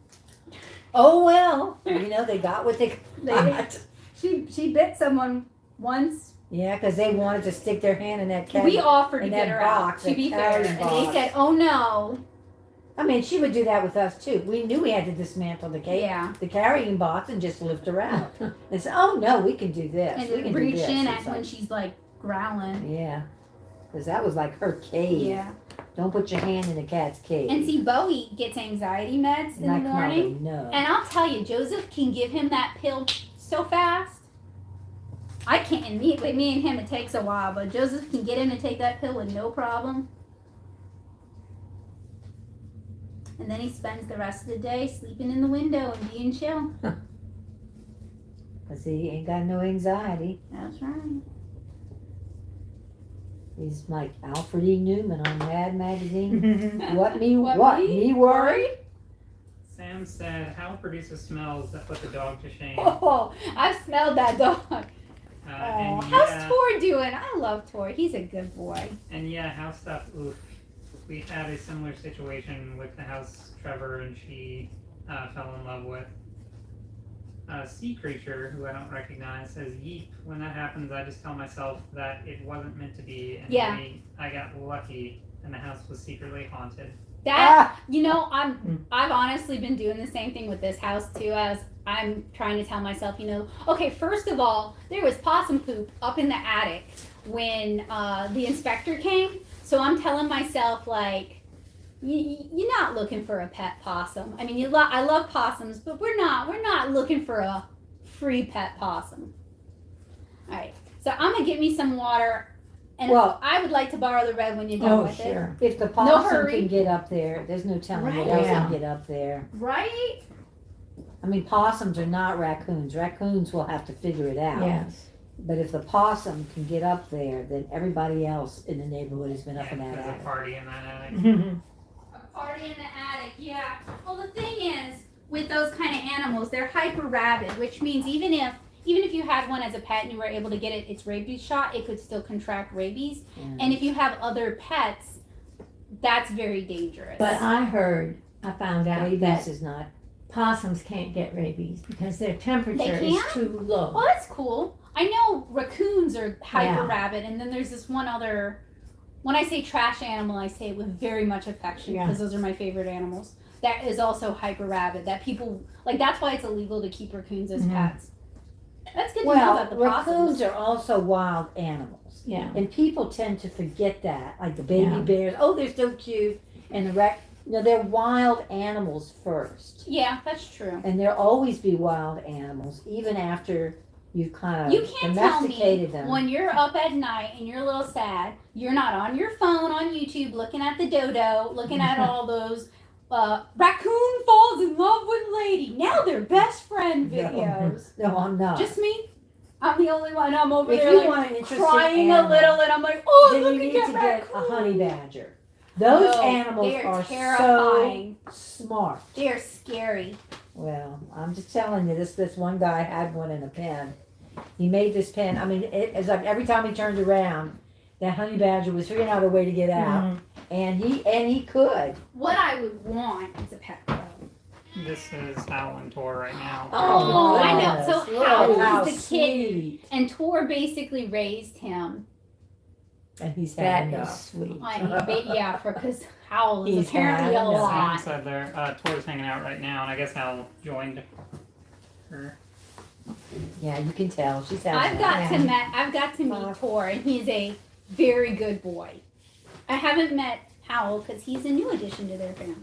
[SPEAKER 2] Oh well, they got what they got.
[SPEAKER 1] she bit someone once.
[SPEAKER 2] Yeah, because they wanted to stick their hand in that cat.
[SPEAKER 1] We offered to
[SPEAKER 2] in
[SPEAKER 1] get
[SPEAKER 2] that
[SPEAKER 1] her
[SPEAKER 2] box,
[SPEAKER 1] out, to
[SPEAKER 2] that
[SPEAKER 1] be fair.
[SPEAKER 2] carrying
[SPEAKER 1] And they
[SPEAKER 2] box.
[SPEAKER 1] said, oh no.
[SPEAKER 2] I mean, she would do that with us too. We knew we had to dismantle the cake,
[SPEAKER 1] Yeah.
[SPEAKER 2] the carrying box, and just lift her out. And say, "Oh no, we can do this.
[SPEAKER 1] And
[SPEAKER 2] we
[SPEAKER 1] then
[SPEAKER 2] can
[SPEAKER 1] reach
[SPEAKER 2] do this."
[SPEAKER 1] in
[SPEAKER 2] It's
[SPEAKER 1] at when
[SPEAKER 2] like,
[SPEAKER 1] she's like growling.
[SPEAKER 2] yeah, because that was like her cave.
[SPEAKER 1] Yeah.
[SPEAKER 2] Don't put your hand in a cat's cave.
[SPEAKER 1] And see, Bowie gets anxiety meds in
[SPEAKER 2] Like
[SPEAKER 1] the morning.
[SPEAKER 2] No.
[SPEAKER 1] And I'll tell you, Joseph can give him that pill so fast. I can't. And me and him, it takes a while, but Joseph can get him to take that pill with no problem. And then he spends the rest of the day sleeping in the window and being chill.
[SPEAKER 2] 'cause he ain't got no anxiety.
[SPEAKER 1] That's right.
[SPEAKER 2] He's like Alfred E. Newman on Mad Magazine. What me
[SPEAKER 1] me
[SPEAKER 2] worry?
[SPEAKER 4] Sam said, "How produces smells that put the dog to shame."
[SPEAKER 1] Oh, I've smelled that dog. Oh,
[SPEAKER 4] And
[SPEAKER 1] how's
[SPEAKER 4] yeah,
[SPEAKER 1] Tor doing? I love Tor. He's a good boy.
[SPEAKER 4] and yeah, house stuff. Oof. We had a similar situation with the house Trevor and she fell in love with. A sea creature who I don't recognize says yeep. When that happens, I just tell myself that it wasn't meant to be, and
[SPEAKER 1] Yeah.
[SPEAKER 4] maybe I got lucky, and the house was secretly haunted.
[SPEAKER 1] That you know, I've honestly been doing the same thing with this house too. As I'm trying to tell myself, you know, okay, first of all, there was possum poop up in the attic when the inspector came. So I'm telling myself like, you're not looking for a pet possum. I mean, I love possums, but we're not looking for a free pet possum. All right, so I'm gonna get me some water, and
[SPEAKER 2] Well-
[SPEAKER 1] I would like to borrow the red when you're done
[SPEAKER 3] Oh,
[SPEAKER 1] with
[SPEAKER 3] sure.
[SPEAKER 2] If the possum
[SPEAKER 1] hurry.
[SPEAKER 2] can get up there, there's no telling what
[SPEAKER 1] Right.
[SPEAKER 2] else
[SPEAKER 3] Yeah.
[SPEAKER 2] can get up there.
[SPEAKER 1] it. Right?
[SPEAKER 2] I mean, possums are not raccoons. Raccoons will have to figure it out.
[SPEAKER 3] Yes.
[SPEAKER 2] But if the possum can get up there, then everybody else in the neighborhood has been up in that
[SPEAKER 4] There's a
[SPEAKER 2] attic.
[SPEAKER 4] party in that attic.
[SPEAKER 1] A party in the attic, yeah. Well, the thing is, with those kind of animals, they're hyper rabid, which means even if you had one as a pet and you were able to get its rabies shot, it could still contract rabies.
[SPEAKER 2] Yeah.
[SPEAKER 1] And if you have other pets, that's very dangerous.
[SPEAKER 3] But I found out
[SPEAKER 2] Rabies
[SPEAKER 3] that
[SPEAKER 2] is not.
[SPEAKER 3] possums can't get rabies because their temperature
[SPEAKER 1] They
[SPEAKER 3] is
[SPEAKER 1] can't?
[SPEAKER 3] too low.
[SPEAKER 1] well, that's cool. I know raccoons are hyper
[SPEAKER 3] Yeah.
[SPEAKER 1] rabid, and then there's this one other. When I say trash animal, I say it with very much affection
[SPEAKER 3] Yeah.
[SPEAKER 1] because those are my favorite animals. That is also hyper rabid. That people like. That's why it's illegal to keep raccoons as
[SPEAKER 3] Mhm.
[SPEAKER 1] pets. That's good to know
[SPEAKER 2] Well,
[SPEAKER 1] about the
[SPEAKER 2] raccoons
[SPEAKER 1] possums.
[SPEAKER 2] are also wild animals.
[SPEAKER 3] Yeah.
[SPEAKER 2] And people tend to forget that. Like the baby
[SPEAKER 3] Yeah.
[SPEAKER 2] bears, oh, they're so cute. And they're wild animals first.
[SPEAKER 1] Yeah, that's true.
[SPEAKER 2] And there'll always be wild animals, even after you've kind
[SPEAKER 1] You
[SPEAKER 2] of
[SPEAKER 1] can't tell me
[SPEAKER 2] domesticated them.
[SPEAKER 1] when you're up at night and you're a little sad, you're not on your phone on YouTube looking at the dodo, looking at all those raccoon falls in love with lady. Now they're best friend videos.
[SPEAKER 2] No, I'm not.
[SPEAKER 1] Just me? I'm the only one. I'm over
[SPEAKER 2] if
[SPEAKER 1] there
[SPEAKER 2] you
[SPEAKER 1] like
[SPEAKER 2] want an interesting
[SPEAKER 1] crying
[SPEAKER 2] animal,
[SPEAKER 1] a little, and I'm like, oh,
[SPEAKER 2] then
[SPEAKER 1] look
[SPEAKER 2] you
[SPEAKER 1] at
[SPEAKER 2] need
[SPEAKER 1] that
[SPEAKER 2] to get
[SPEAKER 1] raccoon.
[SPEAKER 2] a honey badger. Those
[SPEAKER 1] No,
[SPEAKER 2] animals
[SPEAKER 1] they
[SPEAKER 2] are
[SPEAKER 1] terrifying.
[SPEAKER 2] so smart.
[SPEAKER 1] They're scary.
[SPEAKER 2] Well, I'm just telling you, this one guy had one in a pen. He made this pen. I mean, it's like every time he turned around, that honey badger was figuring out a way to get out,
[SPEAKER 3] Mhm.
[SPEAKER 2] and he could.
[SPEAKER 1] What I would want is a pet crow.
[SPEAKER 4] This is Hal and Tor right now.
[SPEAKER 1] Oh, I know.
[SPEAKER 2] goodness.
[SPEAKER 1] So
[SPEAKER 2] Look
[SPEAKER 1] Hal
[SPEAKER 2] how
[SPEAKER 1] was the kid,
[SPEAKER 2] sweet.
[SPEAKER 1] and Tor basically raised him.
[SPEAKER 2] And he's
[SPEAKER 3] That
[SPEAKER 2] had
[SPEAKER 3] is
[SPEAKER 2] enough.
[SPEAKER 3] sweet.
[SPEAKER 1] Yeah, because Hal is
[SPEAKER 2] He's
[SPEAKER 1] apparently
[SPEAKER 2] had
[SPEAKER 1] a
[SPEAKER 2] enough.
[SPEAKER 4] Sam
[SPEAKER 1] lot.
[SPEAKER 4] said there, Tor's hanging out right now, and I guess Hal joined her.
[SPEAKER 2] Yeah, you can tell she's having
[SPEAKER 1] I've got to meet Tor, and he's a very good boy. I haven't met Howell because he's a new addition to their family.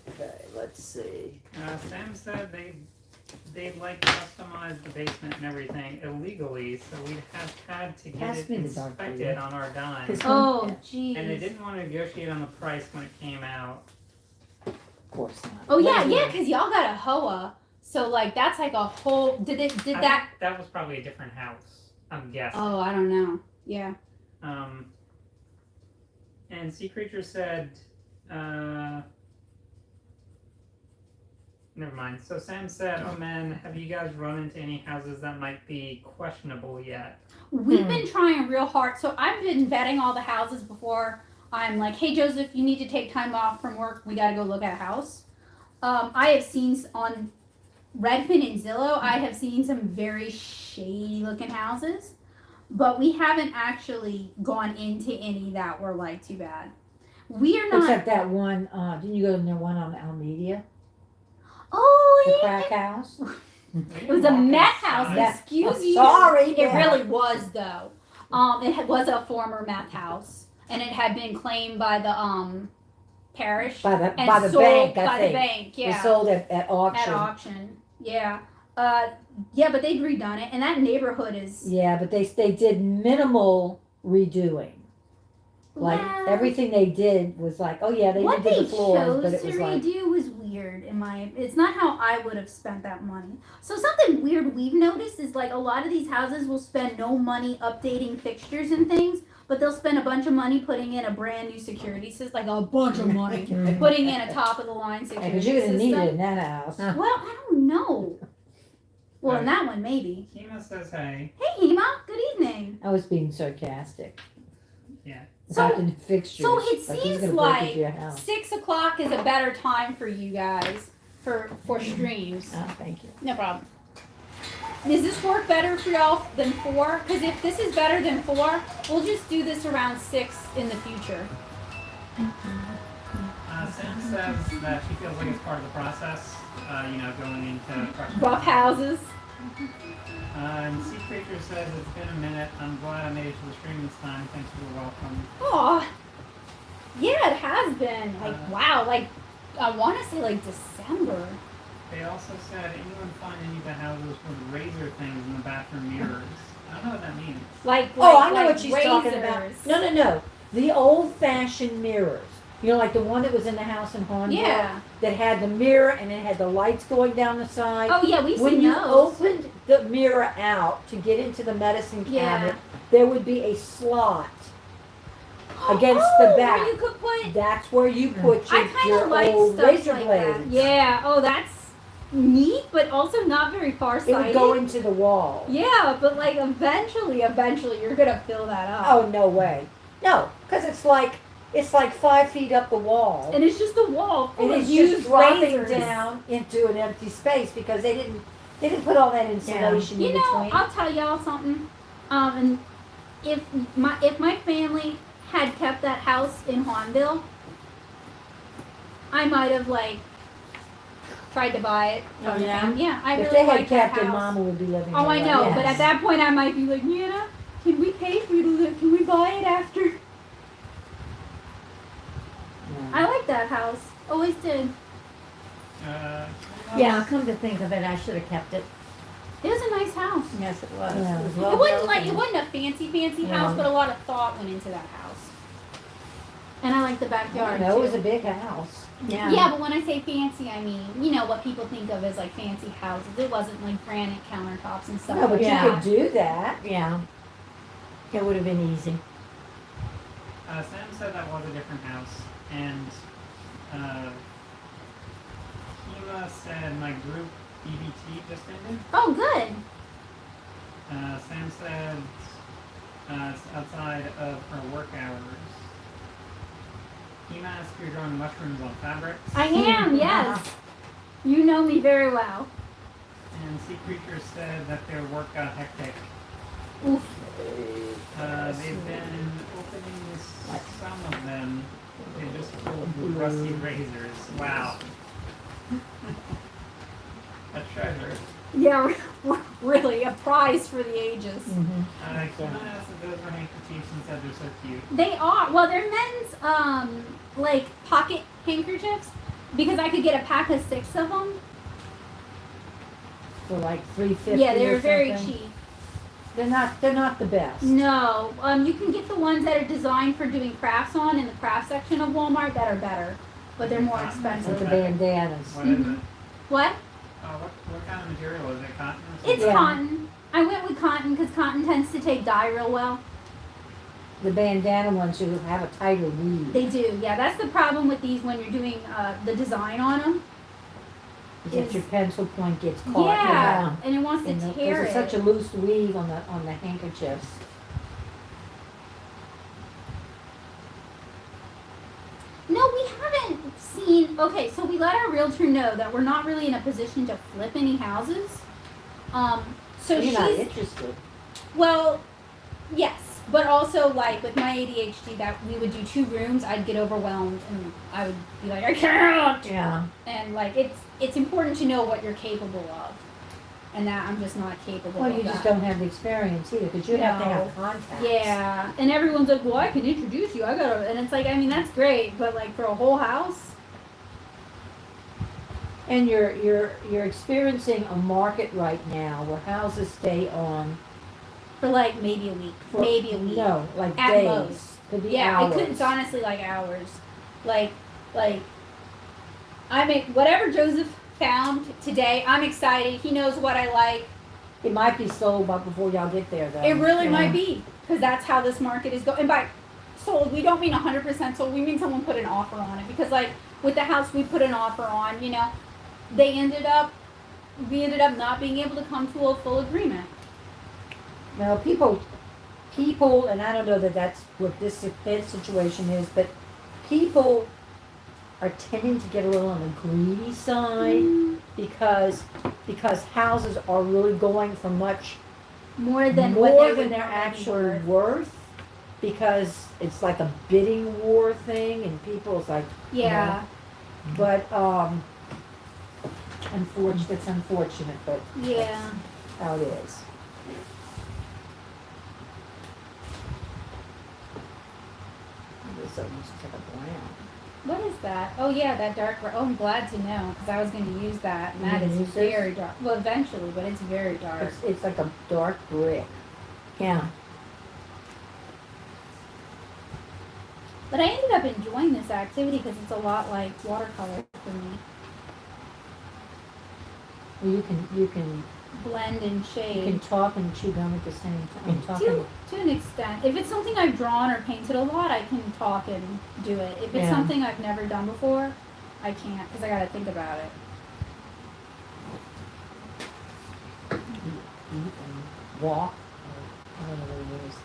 [SPEAKER 2] Okay, let's see.
[SPEAKER 4] Sam said they'd like customize the basement and everything illegally, so we'd have had to get
[SPEAKER 2] Pass
[SPEAKER 4] it
[SPEAKER 2] me the dark
[SPEAKER 4] inspected
[SPEAKER 2] blue.
[SPEAKER 4] on our dime.
[SPEAKER 3] This
[SPEAKER 1] Oh,
[SPEAKER 3] one?
[SPEAKER 4] And they
[SPEAKER 1] jeez.
[SPEAKER 4] didn't want to negotiate on the price when it came out.
[SPEAKER 2] Of course not.
[SPEAKER 1] Oh yeah, yeah, because y'all got a hoa, so like that's like a whole. Did
[SPEAKER 4] I
[SPEAKER 1] that?
[SPEAKER 4] think that was probably a different house, I'm guessing.
[SPEAKER 1] Oh, I don't know. Yeah.
[SPEAKER 4] And Sea Creature said, never mind. So Sam said, oh man, have you guys run into any houses that might be questionable yet?
[SPEAKER 1] We've been trying real hard. So I've been vetting all the houses before I'm like, hey, Joseph, you need to take time off from work. We got to go look at a house. I have seen on Redfin and Zillow, I have seen some very shady looking houses, but we haven't actually gone into any that were like too bad. We are not.
[SPEAKER 2] Except that one, didn't you go to the one on Almedia?
[SPEAKER 1] Oh,
[SPEAKER 2] The
[SPEAKER 1] yeah.
[SPEAKER 2] crack house?
[SPEAKER 1] It was a meth house.
[SPEAKER 2] Yeah.
[SPEAKER 1] Excuse
[SPEAKER 2] I'm
[SPEAKER 1] you.
[SPEAKER 2] sorry,
[SPEAKER 1] It
[SPEAKER 2] yeah.
[SPEAKER 1] really was though. Was a former meth house, and it had been claimed by the parish
[SPEAKER 2] By the
[SPEAKER 1] and
[SPEAKER 2] by the
[SPEAKER 1] sold
[SPEAKER 2] bank,
[SPEAKER 1] by
[SPEAKER 2] I
[SPEAKER 1] the
[SPEAKER 2] think.
[SPEAKER 1] bank.
[SPEAKER 2] It was
[SPEAKER 1] Yeah,
[SPEAKER 2] sold at auction.
[SPEAKER 1] at auction. Yeah. Yeah, but they'd redone it, and that neighborhood is
[SPEAKER 2] Yeah, but they did minimal redoing. Like
[SPEAKER 1] well,
[SPEAKER 2] everything they did was like, oh yeah, they
[SPEAKER 1] what
[SPEAKER 2] did
[SPEAKER 1] they
[SPEAKER 2] the floors,
[SPEAKER 1] chose
[SPEAKER 2] but it
[SPEAKER 1] to
[SPEAKER 2] was like
[SPEAKER 1] redo was weird. weird in my. It's not how I would have spent that money. So something weird we've noticed is like a lot of these houses will spend no money updating fixtures and things, but they'll spend a bunch of money putting in a brand new security system, like a bunch of money putting in a top of the line security
[SPEAKER 2] Because you're gonna
[SPEAKER 1] system.
[SPEAKER 2] need it in that house.
[SPEAKER 1] Well, I don't know. Well, in that one maybe.
[SPEAKER 4] Hema says, hey.
[SPEAKER 1] Hey, Hema. Good evening.
[SPEAKER 2] I was being sarcastic.
[SPEAKER 4] Yeah.
[SPEAKER 2] About the fixtures.
[SPEAKER 1] So it
[SPEAKER 2] he's
[SPEAKER 1] seems
[SPEAKER 2] gonna break
[SPEAKER 1] like
[SPEAKER 2] into your house.
[SPEAKER 1] 6 o'clock is a better time for you guys for streams.
[SPEAKER 2] Oh, thank you.
[SPEAKER 1] No problem. Does this work better for y'all than 4? Because if this is better than 4, we'll just do this around 6 in the future.
[SPEAKER 4] Sam says that she feels like it's part of the process, going into crushing.
[SPEAKER 1] Rough houses.
[SPEAKER 4] And Sea Creature says it's been a minute. I'm glad I made it to the stream this time. Thanks for the welcome.
[SPEAKER 1] Aw. Yeah, it has been. Like, wow. Like, I want to say, like, December.
[SPEAKER 4] They also said anyone find any of the houses with razor things in the bathroom mirrors. I don't know what that means.
[SPEAKER 1] Like,
[SPEAKER 2] Oh, I know
[SPEAKER 1] like
[SPEAKER 2] what she's talking about.
[SPEAKER 1] razors.
[SPEAKER 2] No. The old-fashioned mirrors. You know, like the one that was in the house in Hornville?
[SPEAKER 1] Yeah.
[SPEAKER 2] That had the mirror and it had the lights going down the side.
[SPEAKER 1] Oh, yeah, we've
[SPEAKER 2] When
[SPEAKER 1] seen
[SPEAKER 2] you
[SPEAKER 1] those.
[SPEAKER 2] opened the mirror out to get into the medicine
[SPEAKER 1] Yeah.
[SPEAKER 2] cabinet, there would be a slot against
[SPEAKER 1] Oh,
[SPEAKER 2] the back.
[SPEAKER 1] where you could put...
[SPEAKER 2] That's where you put
[SPEAKER 1] I kind
[SPEAKER 2] your
[SPEAKER 1] of like
[SPEAKER 2] old
[SPEAKER 1] stuff
[SPEAKER 2] razor
[SPEAKER 1] like
[SPEAKER 2] blades.
[SPEAKER 1] that. Yeah. Oh, that's neat, but also not very
[SPEAKER 2] It
[SPEAKER 1] far-sighted.
[SPEAKER 2] would go into the wall.
[SPEAKER 1] Yeah, but like eventually you're gonna fill that up.
[SPEAKER 2] Oh, no way. No, because it's like 5 feet up the wall.
[SPEAKER 1] And it's just a wall full
[SPEAKER 2] And
[SPEAKER 1] of
[SPEAKER 2] it's
[SPEAKER 1] used
[SPEAKER 2] just dropping
[SPEAKER 1] razors.
[SPEAKER 2] down into an empty space because they didn't put all that insulation
[SPEAKER 1] You
[SPEAKER 2] in
[SPEAKER 1] know,
[SPEAKER 2] between.
[SPEAKER 1] I'll tell y'all something. And if my family had kept that house in Hornville, I might have like tried to buy it.
[SPEAKER 2] Oh,
[SPEAKER 1] from
[SPEAKER 2] yeah?
[SPEAKER 1] them. Yeah, I
[SPEAKER 2] If
[SPEAKER 1] really
[SPEAKER 2] they had
[SPEAKER 1] like that
[SPEAKER 2] kept it,
[SPEAKER 1] house.
[SPEAKER 2] Mama would be living
[SPEAKER 1] Oh, I
[SPEAKER 2] there.
[SPEAKER 1] know,
[SPEAKER 2] Yes.
[SPEAKER 1] but at that point I might be like, Nana, can we pay for you to live? Can we buy it after?
[SPEAKER 2] Yeah.
[SPEAKER 1] I like that house. Always did.
[SPEAKER 3] Yeah, come to think of it, I should have kept it.
[SPEAKER 1] It was a nice house.
[SPEAKER 3] Yes, it was.
[SPEAKER 2] Yeah.
[SPEAKER 3] It was
[SPEAKER 1] It
[SPEAKER 3] well
[SPEAKER 1] wasn't like
[SPEAKER 3] built
[SPEAKER 1] it wasn't a fancy
[SPEAKER 3] Yeah.
[SPEAKER 1] house, but a lot of thought went into that house. And I like the backyard
[SPEAKER 2] No, it was
[SPEAKER 1] too.
[SPEAKER 2] a big house.
[SPEAKER 3] and- Yeah.
[SPEAKER 1] Yeah, but when I say fancy, I mean what people think of as like fancy houses. It wasn't like granite countertops and stuff.
[SPEAKER 2] No, but
[SPEAKER 1] like
[SPEAKER 3] Yeah.
[SPEAKER 2] you
[SPEAKER 1] that.
[SPEAKER 2] could do that.
[SPEAKER 3] Yeah. It would have been easy.
[SPEAKER 4] Sam said that was a different house, and Hema said my group EBT just ended.
[SPEAKER 1] Oh, good.
[SPEAKER 4] Sam said it's outside of her work hours. Hema asked if you're growing mushrooms on fabrics.
[SPEAKER 1] I am. Yes. You know me very well.
[SPEAKER 4] And Sea Creature said that their work got hectic.
[SPEAKER 1] Oof.
[SPEAKER 4] They've been opening some of them. They just pulled with rusty razors. Wow. A treasure.
[SPEAKER 1] Yeah, really a prize for the ages.
[SPEAKER 2] Mm-hmm.
[SPEAKER 4] Hema asked if those were handkerchiefs and said they're so cute.
[SPEAKER 1] They are. Well, they're men's like pocket handkerchiefs because I could get a pack of 6 of them.
[SPEAKER 2] For like $3.50.
[SPEAKER 1] Yeah, they're
[SPEAKER 2] or
[SPEAKER 1] very
[SPEAKER 2] something.
[SPEAKER 1] cheap.
[SPEAKER 2] They're not the best.
[SPEAKER 1] No, you can get the ones that are designed for doing crafts on in the craft section of Walmart that are better, but they're more
[SPEAKER 2] With
[SPEAKER 1] expensive.
[SPEAKER 2] the bandanas.
[SPEAKER 4] What is it?
[SPEAKER 1] What?
[SPEAKER 4] What kind of material is it? Cotton? Or
[SPEAKER 1] It's
[SPEAKER 4] something?
[SPEAKER 2] Yeah.
[SPEAKER 1] cotton. I went with cotton because cotton tends to take dye real well.
[SPEAKER 2] The bandana ones should have a tighter weave.
[SPEAKER 1] They do, yeah. That's the problem with these when you're doing the design on them.
[SPEAKER 2] If your pencil point gets caught.
[SPEAKER 1] Yeah, and it wants to
[SPEAKER 2] And
[SPEAKER 1] tear
[SPEAKER 2] there's
[SPEAKER 1] it.
[SPEAKER 2] such a loose weave on the handkerchiefs.
[SPEAKER 1] No, we haven't seen. Okay, so we let our realtor know that we're not really in a position to flip any houses. So
[SPEAKER 2] You're not
[SPEAKER 1] she's
[SPEAKER 2] interested.
[SPEAKER 1] well, yes, but also like with my ADHD, that we would do 2 rooms, I'd get overwhelmed and I would be like, I can't.
[SPEAKER 3] Yeah.
[SPEAKER 1] And like it's important to know what you're capable of, and that I'm just not capable.
[SPEAKER 2] Well,
[SPEAKER 1] of
[SPEAKER 2] you just
[SPEAKER 1] that.
[SPEAKER 2] don't have the experience either, because you have to
[SPEAKER 1] No.
[SPEAKER 2] have contacts.
[SPEAKER 1] Yeah, and everyone's like, well, I can introduce you. I gotta, and it's like, I mean, that's great, but like for a whole house.
[SPEAKER 2] And you're experiencing a market right now where houses stay on
[SPEAKER 1] For like maybe a week.
[SPEAKER 2] for
[SPEAKER 1] Maybe a week.
[SPEAKER 2] No, like
[SPEAKER 1] At
[SPEAKER 2] days.
[SPEAKER 1] most.
[SPEAKER 2] Could be
[SPEAKER 1] Yeah,
[SPEAKER 2] hours.
[SPEAKER 1] it's honestly like hours. Like I make whatever Joseph found today. I'm excited. He knows what I like.
[SPEAKER 2] It might be sold but before y'all get there though.
[SPEAKER 1] It really
[SPEAKER 3] Yeah.
[SPEAKER 1] might be, because that's how this market is going. And by sold, we don't mean 100% sold. We mean someone put an offer on it. Because like with the house we put an offer on, you know, we ended up not being able to come to a full agreement.
[SPEAKER 2] Now, people, and I don't know that that's what this situation is, but people are tending to get a little on the greedy side because houses are really going for much
[SPEAKER 1] More than
[SPEAKER 2] more
[SPEAKER 1] what they
[SPEAKER 2] than
[SPEAKER 1] would
[SPEAKER 2] they're
[SPEAKER 1] normally
[SPEAKER 2] actually
[SPEAKER 1] worth.
[SPEAKER 2] worth, because it's like a bidding war thing, and people, it's like,
[SPEAKER 1] Yeah,
[SPEAKER 2] but it's unfortunate, but
[SPEAKER 1] yeah.
[SPEAKER 2] how it is. This is like a brown.
[SPEAKER 1] What is that? Oh yeah, that dark. Oh, I'm glad to know, because I was going to use that. And
[SPEAKER 2] You
[SPEAKER 1] that
[SPEAKER 2] gonna
[SPEAKER 1] is
[SPEAKER 2] use this?
[SPEAKER 1] very dark. Well, eventually, but it's very dark.
[SPEAKER 2] It's like a dark brick.
[SPEAKER 3] Yeah.
[SPEAKER 1] But I ended up enjoying this activity because it's a lot like watercolor for me.
[SPEAKER 2] Well, you can
[SPEAKER 1] Blend and
[SPEAKER 2] you
[SPEAKER 1] shade.
[SPEAKER 2] can talk and chew gum at the same time.
[SPEAKER 1] To an extent. If it's something I've drawn or painted a lot, I can talk and do it. If it's
[SPEAKER 3] Yeah.
[SPEAKER 1] something I've never done before, I can't, because I got to think about it.
[SPEAKER 2] Eat and walk. Or, I don't know what it is.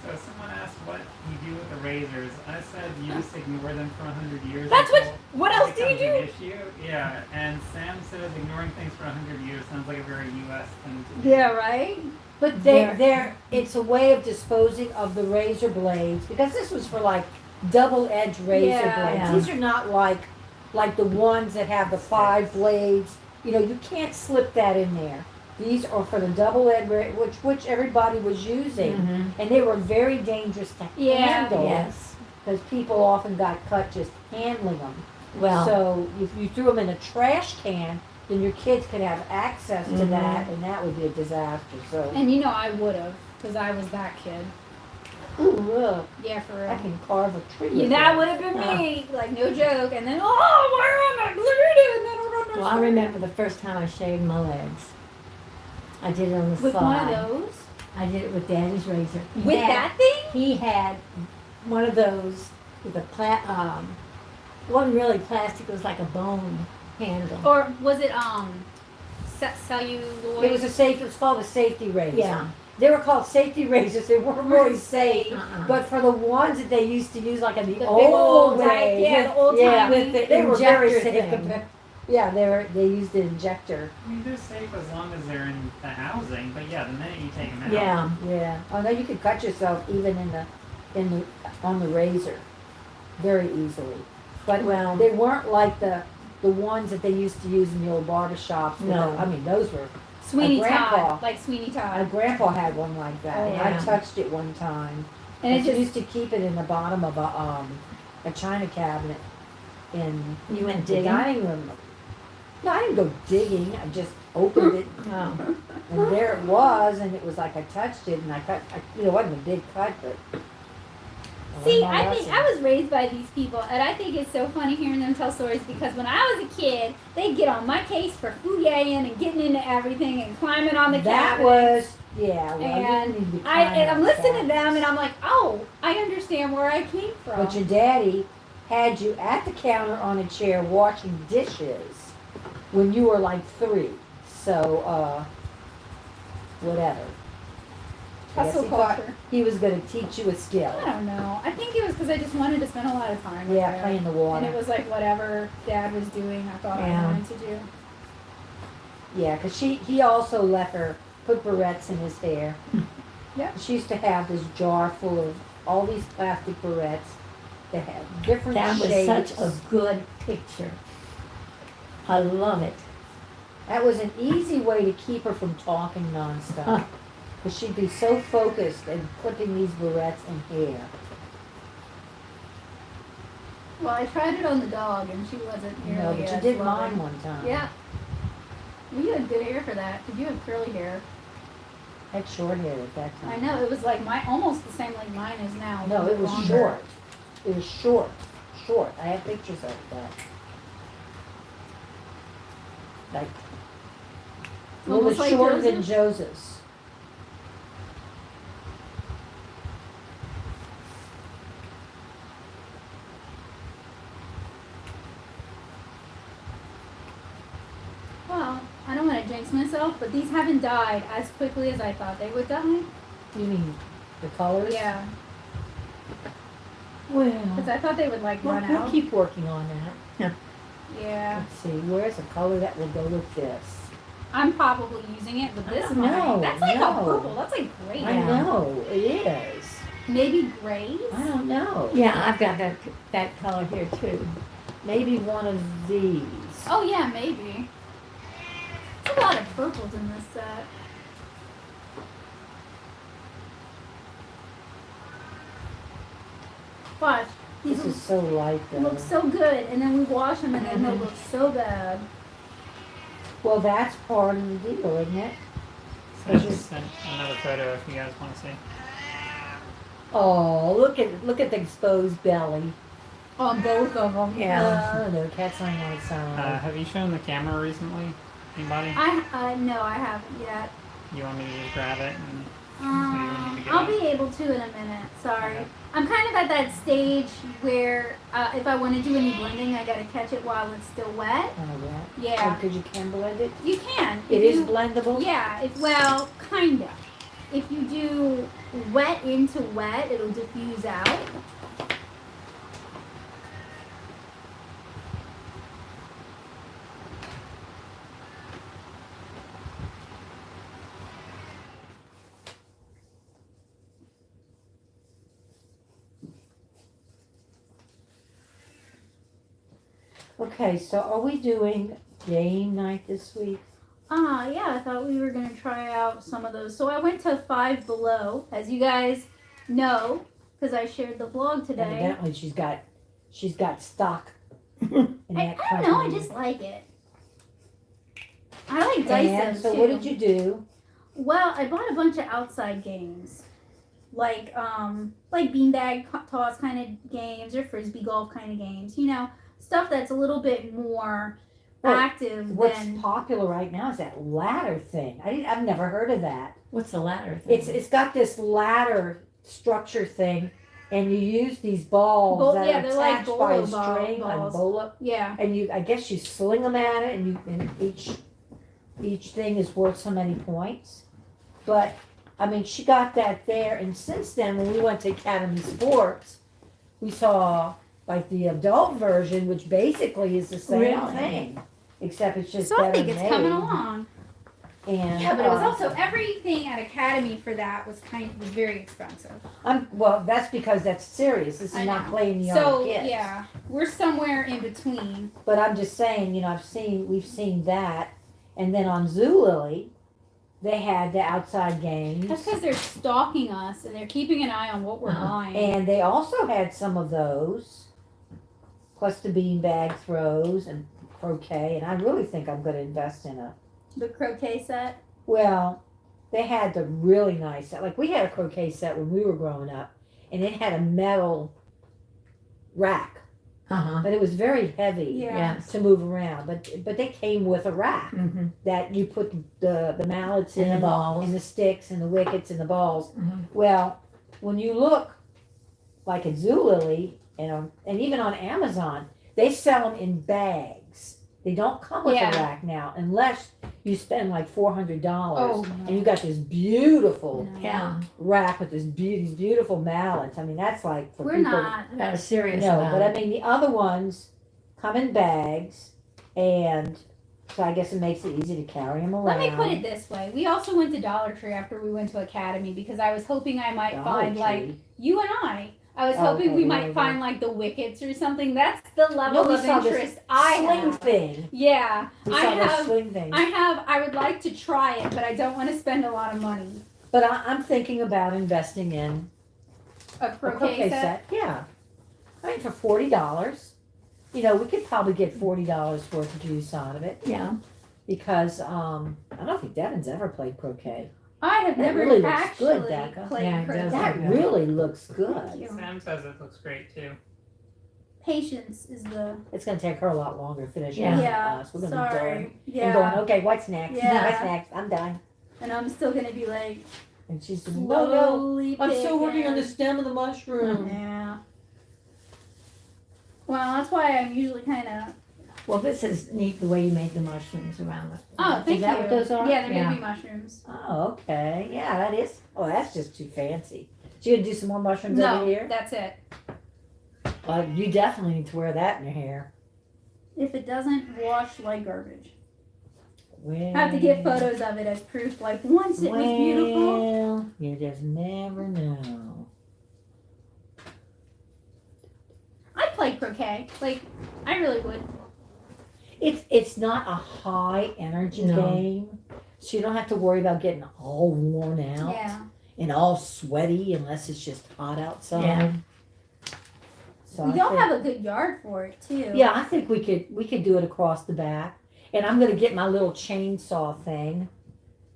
[SPEAKER 4] So someone asked what you do with the razors. I said you just ignore them for 100 years.
[SPEAKER 1] That's
[SPEAKER 4] until
[SPEAKER 1] what
[SPEAKER 4] it
[SPEAKER 1] else do you
[SPEAKER 4] becomes
[SPEAKER 1] do?
[SPEAKER 4] an issue. Yeah, and Sam says ignoring things for 100 years sounds like a very U.S. thing to do.
[SPEAKER 1] Yeah, right?
[SPEAKER 2] But it's a way of disposing of the razor blades, because this was for like double-edged razor
[SPEAKER 1] Yeah.
[SPEAKER 2] blades.
[SPEAKER 3] Yeah.
[SPEAKER 2] These are not like the ones that have the 5 blades. You know, you can't slip that in there. These are for the double-edged, which everybody was using,
[SPEAKER 3] Mhm.
[SPEAKER 2] and they were very dangerous to
[SPEAKER 1] Yeah.
[SPEAKER 2] handle.
[SPEAKER 3] Yes.
[SPEAKER 2] Because people often got cut just handling them.
[SPEAKER 3] Well,
[SPEAKER 2] So if you threw them in a trash can, then your kids could have access to
[SPEAKER 3] Mhm.
[SPEAKER 2] that, and that would be a disaster. So,
[SPEAKER 1] And you know I would have, because I was that kid.
[SPEAKER 2] ooh, look,
[SPEAKER 1] Yeah, for
[SPEAKER 2] I
[SPEAKER 1] real.
[SPEAKER 2] can carve a tree.
[SPEAKER 1] Yeah,
[SPEAKER 2] with
[SPEAKER 1] that would have been me. Like, no joke. And then, oh, why am I bleeding? And then I don't
[SPEAKER 3] well, I remember the first time I shaved my legs. I did it on the
[SPEAKER 1] With
[SPEAKER 3] side.
[SPEAKER 1] one of those?
[SPEAKER 3] I did it with Daddy's razor.
[SPEAKER 1] With that thing?
[SPEAKER 3] He had one of those with a wasn't really plastic. It was like a bone handle.
[SPEAKER 1] Or was it, celluloid?
[SPEAKER 2] It was called a safety razor.
[SPEAKER 3] Yeah.
[SPEAKER 2] They were called safety razors. They weren't really safe.
[SPEAKER 3] Uh-uh.
[SPEAKER 2] But for the ones that they used to use, like in the,
[SPEAKER 1] The big
[SPEAKER 2] old
[SPEAKER 1] old
[SPEAKER 2] days,
[SPEAKER 1] type, yeah, the old
[SPEAKER 2] yeah,
[SPEAKER 1] timey.
[SPEAKER 2] they were very
[SPEAKER 3] injector
[SPEAKER 2] safe.
[SPEAKER 3] thing.
[SPEAKER 2] Yeah, they used the injector.
[SPEAKER 4] I mean, they're safe as long as they're in the housing, but yeah, the minute you take them out.
[SPEAKER 3] Yeah.
[SPEAKER 2] Yeah. Oh no, you could cut yourself even on the razor, very easily. But
[SPEAKER 3] Well-
[SPEAKER 2] they weren't like the ones that they used to use in the old barber shops.
[SPEAKER 3] No.
[SPEAKER 2] I mean, those were.
[SPEAKER 1] Sweeney
[SPEAKER 2] My grandpa.
[SPEAKER 1] Todd. Like Sweeney
[SPEAKER 2] My
[SPEAKER 1] Todd.
[SPEAKER 2] grandpa had one like that.
[SPEAKER 1] Oh,
[SPEAKER 2] And I
[SPEAKER 3] yeah.
[SPEAKER 2] touched it one time.
[SPEAKER 1] And it
[SPEAKER 2] I
[SPEAKER 1] just,
[SPEAKER 2] used to keep it in the bottom of a china cabinet in
[SPEAKER 3] You went
[SPEAKER 2] the
[SPEAKER 3] digging?
[SPEAKER 2] dining room. No, I didn't go digging. I just opened it,
[SPEAKER 3] Oh.
[SPEAKER 2] and there it was. And it was like I touched it, and it wasn't a big cut, but.
[SPEAKER 1] see,
[SPEAKER 2] learned my
[SPEAKER 1] I think
[SPEAKER 2] lesson.
[SPEAKER 1] I was raised by these people, and I think it's so funny hearing them tell stories, because when I was a kid, they'd get on my case for fooyaying and getting into everything and climbing on the
[SPEAKER 2] That
[SPEAKER 1] cabinets.
[SPEAKER 2] was, yeah, well, you
[SPEAKER 1] And
[SPEAKER 2] didn't need to be
[SPEAKER 1] and
[SPEAKER 2] climbing
[SPEAKER 1] I'm
[SPEAKER 2] on
[SPEAKER 1] listening to them,
[SPEAKER 2] cabinets.
[SPEAKER 1] and I'm like, oh, I understand where I came from.
[SPEAKER 2] But your daddy had you at the counter on a chair washing dishes when you were like 3. So, whatever. I guess
[SPEAKER 1] Hustle
[SPEAKER 2] he thought
[SPEAKER 1] culture.
[SPEAKER 2] he was going to teach you a skill.
[SPEAKER 1] I don't know. I think it was because I just wanted to spend a lot of time with
[SPEAKER 2] Yeah,
[SPEAKER 1] her.
[SPEAKER 2] play in the
[SPEAKER 1] And
[SPEAKER 2] water.
[SPEAKER 1] it was like whatever Dad was doing, I thought
[SPEAKER 3] Yeah.
[SPEAKER 1] I wanted to do.
[SPEAKER 2] Yeah, because he also let her put barrettes in his hair.
[SPEAKER 1] Yep.
[SPEAKER 2] She used to have this jar full of all these plastic barrettes that had different
[SPEAKER 3] That was
[SPEAKER 2] shapes.
[SPEAKER 3] such a good picture. I love it.
[SPEAKER 2] That was an easy way to keep her from talking nonstop.
[SPEAKER 3] Huh.
[SPEAKER 2] Because she'd be so focused and clipping these barrettes in hair.
[SPEAKER 1] Well, I tried it on the dog, and she wasn't nearly
[SPEAKER 2] No, but you
[SPEAKER 1] as
[SPEAKER 2] did
[SPEAKER 1] loving.
[SPEAKER 2] mine one time.
[SPEAKER 1] Yeah. You had good hair for that, because you had curly hair.
[SPEAKER 2] I had short hair at that
[SPEAKER 1] I
[SPEAKER 2] time.
[SPEAKER 1] know, it was like almost the same like mine is now.
[SPEAKER 2] No, it was
[SPEAKER 1] longer.
[SPEAKER 2] short. It was short. short. I have pictures of that. Like, a little
[SPEAKER 1] Almost
[SPEAKER 2] bit
[SPEAKER 1] like
[SPEAKER 2] shorter than
[SPEAKER 1] Joseph?
[SPEAKER 2] Joseph's.
[SPEAKER 1] Well, I don't want to jinx myself, but these haven't died as quickly as I thought they would die.
[SPEAKER 2] You mean the colors?
[SPEAKER 1] Yeah,
[SPEAKER 2] Well,
[SPEAKER 1] because I thought they would like run
[SPEAKER 2] we'll
[SPEAKER 1] out.
[SPEAKER 2] keep working on that.
[SPEAKER 1] Yeah,
[SPEAKER 2] Let's see, where's a color that will go with this?
[SPEAKER 1] I'm probably using it with this one.
[SPEAKER 2] No,
[SPEAKER 1] That's like a
[SPEAKER 2] no.
[SPEAKER 1] purple. That's like gray.
[SPEAKER 2] I know, it is.
[SPEAKER 1] Maybe grays?
[SPEAKER 2] I don't know.
[SPEAKER 3] Yeah, I've got that color here too.
[SPEAKER 2] Maybe one of these.
[SPEAKER 1] Oh yeah, maybe. There's a lot of purples in this set. Watch. These
[SPEAKER 2] This is so light though.
[SPEAKER 1] look so good, and then we wash them, and then they'll look so bad.
[SPEAKER 2] Well, that's part of the deal, isn't it?
[SPEAKER 4] So I just sent another photo if you guys want to see.
[SPEAKER 2] Oh, look at the exposed belly.
[SPEAKER 1] On both of them.
[SPEAKER 3] Yeah.
[SPEAKER 2] Oh, no, cat's on one side.
[SPEAKER 4] Have you shown the camera recently? Anybody?
[SPEAKER 1] No, I haven't yet.
[SPEAKER 4] You want me to just grab it? And need to get
[SPEAKER 1] I'll
[SPEAKER 4] up.
[SPEAKER 1] be able to in a minute. Sorry.
[SPEAKER 4] Okay.
[SPEAKER 1] I'm kind of at that stage where if I want to do any blending, I gotta catch it while it's still wet.
[SPEAKER 2] Oh, yeah.
[SPEAKER 1] Yeah.
[SPEAKER 2] Because you can blend it.
[SPEAKER 1] You can.
[SPEAKER 2] It
[SPEAKER 1] If
[SPEAKER 2] is
[SPEAKER 1] you-
[SPEAKER 2] blendable.
[SPEAKER 1] Yeah. Well, kind of. If you do wet into wet, it'll diffuse out.
[SPEAKER 2] Okay, so are we doing game night this week?
[SPEAKER 1] Yeah, I thought we were gonna try out some of those. So I went to Five Below, as you guys know, because I shared the vlog today.
[SPEAKER 2] Evidently, she's got stock. in
[SPEAKER 1] I
[SPEAKER 2] that
[SPEAKER 1] don't know, I
[SPEAKER 2] company.
[SPEAKER 1] just like it. I like
[SPEAKER 2] And
[SPEAKER 1] Dyson
[SPEAKER 2] so
[SPEAKER 1] too.
[SPEAKER 2] what did you do?
[SPEAKER 1] Well, I bought a bunch of outside games, like beanbag toss kind of games or frisbee golf kind of games. You know, stuff that's a little bit more
[SPEAKER 2] Well,
[SPEAKER 1] active
[SPEAKER 2] What's
[SPEAKER 1] than.
[SPEAKER 2] popular right now is that ladder thing. I've never heard of that.
[SPEAKER 3] What's the ladder thing?
[SPEAKER 2] It's got this ladder structure thing, and you use these balls that
[SPEAKER 1] yeah,
[SPEAKER 2] are
[SPEAKER 1] they're like
[SPEAKER 2] attached by a
[SPEAKER 1] bolo
[SPEAKER 2] string, like
[SPEAKER 1] balls.
[SPEAKER 2] bola,
[SPEAKER 1] Yeah.
[SPEAKER 2] and I guess you sling them at it, and each thing is worth so many points. But I mean, she got that there, and since then, when we went to Academy Sports, we saw like the adult version, which basically is the same
[SPEAKER 3] Really?
[SPEAKER 2] thing, except it's just
[SPEAKER 1] So I
[SPEAKER 2] better
[SPEAKER 1] think it's
[SPEAKER 2] made.
[SPEAKER 1] coming along.
[SPEAKER 2] And
[SPEAKER 1] Yeah, but it was also everything at Academy for that was very expensive.
[SPEAKER 2] well, that's because that's serious. This is
[SPEAKER 1] I
[SPEAKER 2] not
[SPEAKER 1] know.
[SPEAKER 2] playing the
[SPEAKER 1] So
[SPEAKER 2] other kids.
[SPEAKER 1] yeah, we're somewhere in between.
[SPEAKER 2] But I'm just saying, we've seen that, and then on Zoolily, they had the outside games,
[SPEAKER 1] That's because they're stalking us and they're keeping an eye on what we're buying.
[SPEAKER 2] and they also had some of those, plus the beanbag throws and croquet. And I really think I'm going to invest in a.
[SPEAKER 1] The croquet set.
[SPEAKER 2] Well, they had the really nice set. Like we had a croquet set when we were growing up, and it had a metal rack.
[SPEAKER 3] Uh-huh.
[SPEAKER 2] But it was very heavy
[SPEAKER 1] Yeah.
[SPEAKER 3] Yes.
[SPEAKER 2] to move around. But they came with a rack
[SPEAKER 3] Mm-hmm.
[SPEAKER 2] that you put the mallets
[SPEAKER 3] And the
[SPEAKER 2] in,
[SPEAKER 3] balls.
[SPEAKER 2] and the sticks and the wickets and the balls.
[SPEAKER 3] Mhm.
[SPEAKER 2] Well, when you look like at Zoolily and even on Amazon, they sell them in bags. They don't come with
[SPEAKER 1] Yeah.
[SPEAKER 2] a rack now unless you spend like $400
[SPEAKER 1] Oh,
[SPEAKER 2] and you got this beautiful
[SPEAKER 1] No.
[SPEAKER 3] Yeah.
[SPEAKER 2] rack with these beautiful mallets. I mean, that's like for
[SPEAKER 1] We're
[SPEAKER 2] people.
[SPEAKER 1] not.
[SPEAKER 3] That was serious
[SPEAKER 2] No,
[SPEAKER 3] about
[SPEAKER 2] but I
[SPEAKER 3] it.
[SPEAKER 2] mean the other ones come in bags, and so I guess it makes it easy to carry them around.
[SPEAKER 1] Let me put it this way. We also went to Dollar Tree after we went to Academy because I was hoping I might
[SPEAKER 2] Dollar
[SPEAKER 1] find like
[SPEAKER 2] Tree.
[SPEAKER 1] you and I was
[SPEAKER 2] Oh,
[SPEAKER 1] hoping
[SPEAKER 2] okay,
[SPEAKER 1] we
[SPEAKER 2] yeah,
[SPEAKER 1] might
[SPEAKER 2] yeah.
[SPEAKER 1] find like the wickets or something. That's the level
[SPEAKER 2] we
[SPEAKER 1] of
[SPEAKER 2] saw this
[SPEAKER 1] interest I
[SPEAKER 2] sling
[SPEAKER 1] have.
[SPEAKER 2] thing.
[SPEAKER 1] Yeah,
[SPEAKER 2] We
[SPEAKER 1] I
[SPEAKER 2] saw those
[SPEAKER 1] have.
[SPEAKER 2] sling things.
[SPEAKER 1] I would like to try it, but I don't want to spend a lot of money.
[SPEAKER 2] But I'm thinking about investing in
[SPEAKER 1] A
[SPEAKER 2] a
[SPEAKER 1] croquet set.
[SPEAKER 2] Yeah, I mean for $40, we could probably get $40 worth of use out of it
[SPEAKER 3] Yeah.
[SPEAKER 2] because I don't think Devin's ever played croquet.
[SPEAKER 1] I have
[SPEAKER 2] That
[SPEAKER 1] never
[SPEAKER 2] really looks
[SPEAKER 1] actually
[SPEAKER 2] good, Becca.
[SPEAKER 1] played
[SPEAKER 3] Yeah, it
[SPEAKER 1] croquet.
[SPEAKER 3] does.
[SPEAKER 2] That
[SPEAKER 3] Okay.
[SPEAKER 2] really looks good.
[SPEAKER 1] Thank you.
[SPEAKER 4] Sam says it looks great too.
[SPEAKER 1] patience is the.
[SPEAKER 2] It's gonna take her a lot longer to finish
[SPEAKER 3] Yeah.
[SPEAKER 2] than
[SPEAKER 1] Yeah.
[SPEAKER 2] us. We're gonna be done.
[SPEAKER 1] Sorry.
[SPEAKER 2] And going,
[SPEAKER 1] Yeah.
[SPEAKER 2] okay, what's next?
[SPEAKER 1] Yeah.
[SPEAKER 2] What's next? I'm done.
[SPEAKER 1] And I'm still gonna be like
[SPEAKER 2] And she's doing, no, no.
[SPEAKER 1] slowly.
[SPEAKER 2] I'm still working on the
[SPEAKER 1] picking.
[SPEAKER 2] stem of the mushroom.
[SPEAKER 1] Yeah. Well, that's why I'm usually kind of.
[SPEAKER 3] Well, this is neat the way you made the mushrooms around it.
[SPEAKER 1] Oh, thank
[SPEAKER 2] Is that
[SPEAKER 1] you.
[SPEAKER 2] what those are?
[SPEAKER 1] Yeah, they're
[SPEAKER 3] Yeah.
[SPEAKER 1] baby mushrooms.
[SPEAKER 2] Oh, okay. Yeah, that is. Oh, that's just too fancy. So you gonna do some more mushrooms
[SPEAKER 1] No,
[SPEAKER 2] over here?
[SPEAKER 1] that's it.
[SPEAKER 2] You definitely need to wear that in your hair.
[SPEAKER 1] If it doesn't wash like garbage,
[SPEAKER 2] Well,
[SPEAKER 1] I have to get photos of it as proof. Like once it was beautiful.
[SPEAKER 2] Well, you just never know.
[SPEAKER 1] I'd play croquet. Like I really would.
[SPEAKER 2] It's not a high energy
[SPEAKER 3] No.
[SPEAKER 2] game, so you don't have to worry about getting all worn out
[SPEAKER 1] Yeah.
[SPEAKER 2] and all sweaty unless it's just hot outside.
[SPEAKER 3] Yeah.
[SPEAKER 2] So
[SPEAKER 1] We
[SPEAKER 2] I
[SPEAKER 1] don't
[SPEAKER 2] think-
[SPEAKER 1] have a good yard for it too.
[SPEAKER 2] Yeah, I think we could do it across the back. And I'm gonna get my little chainsaw thing,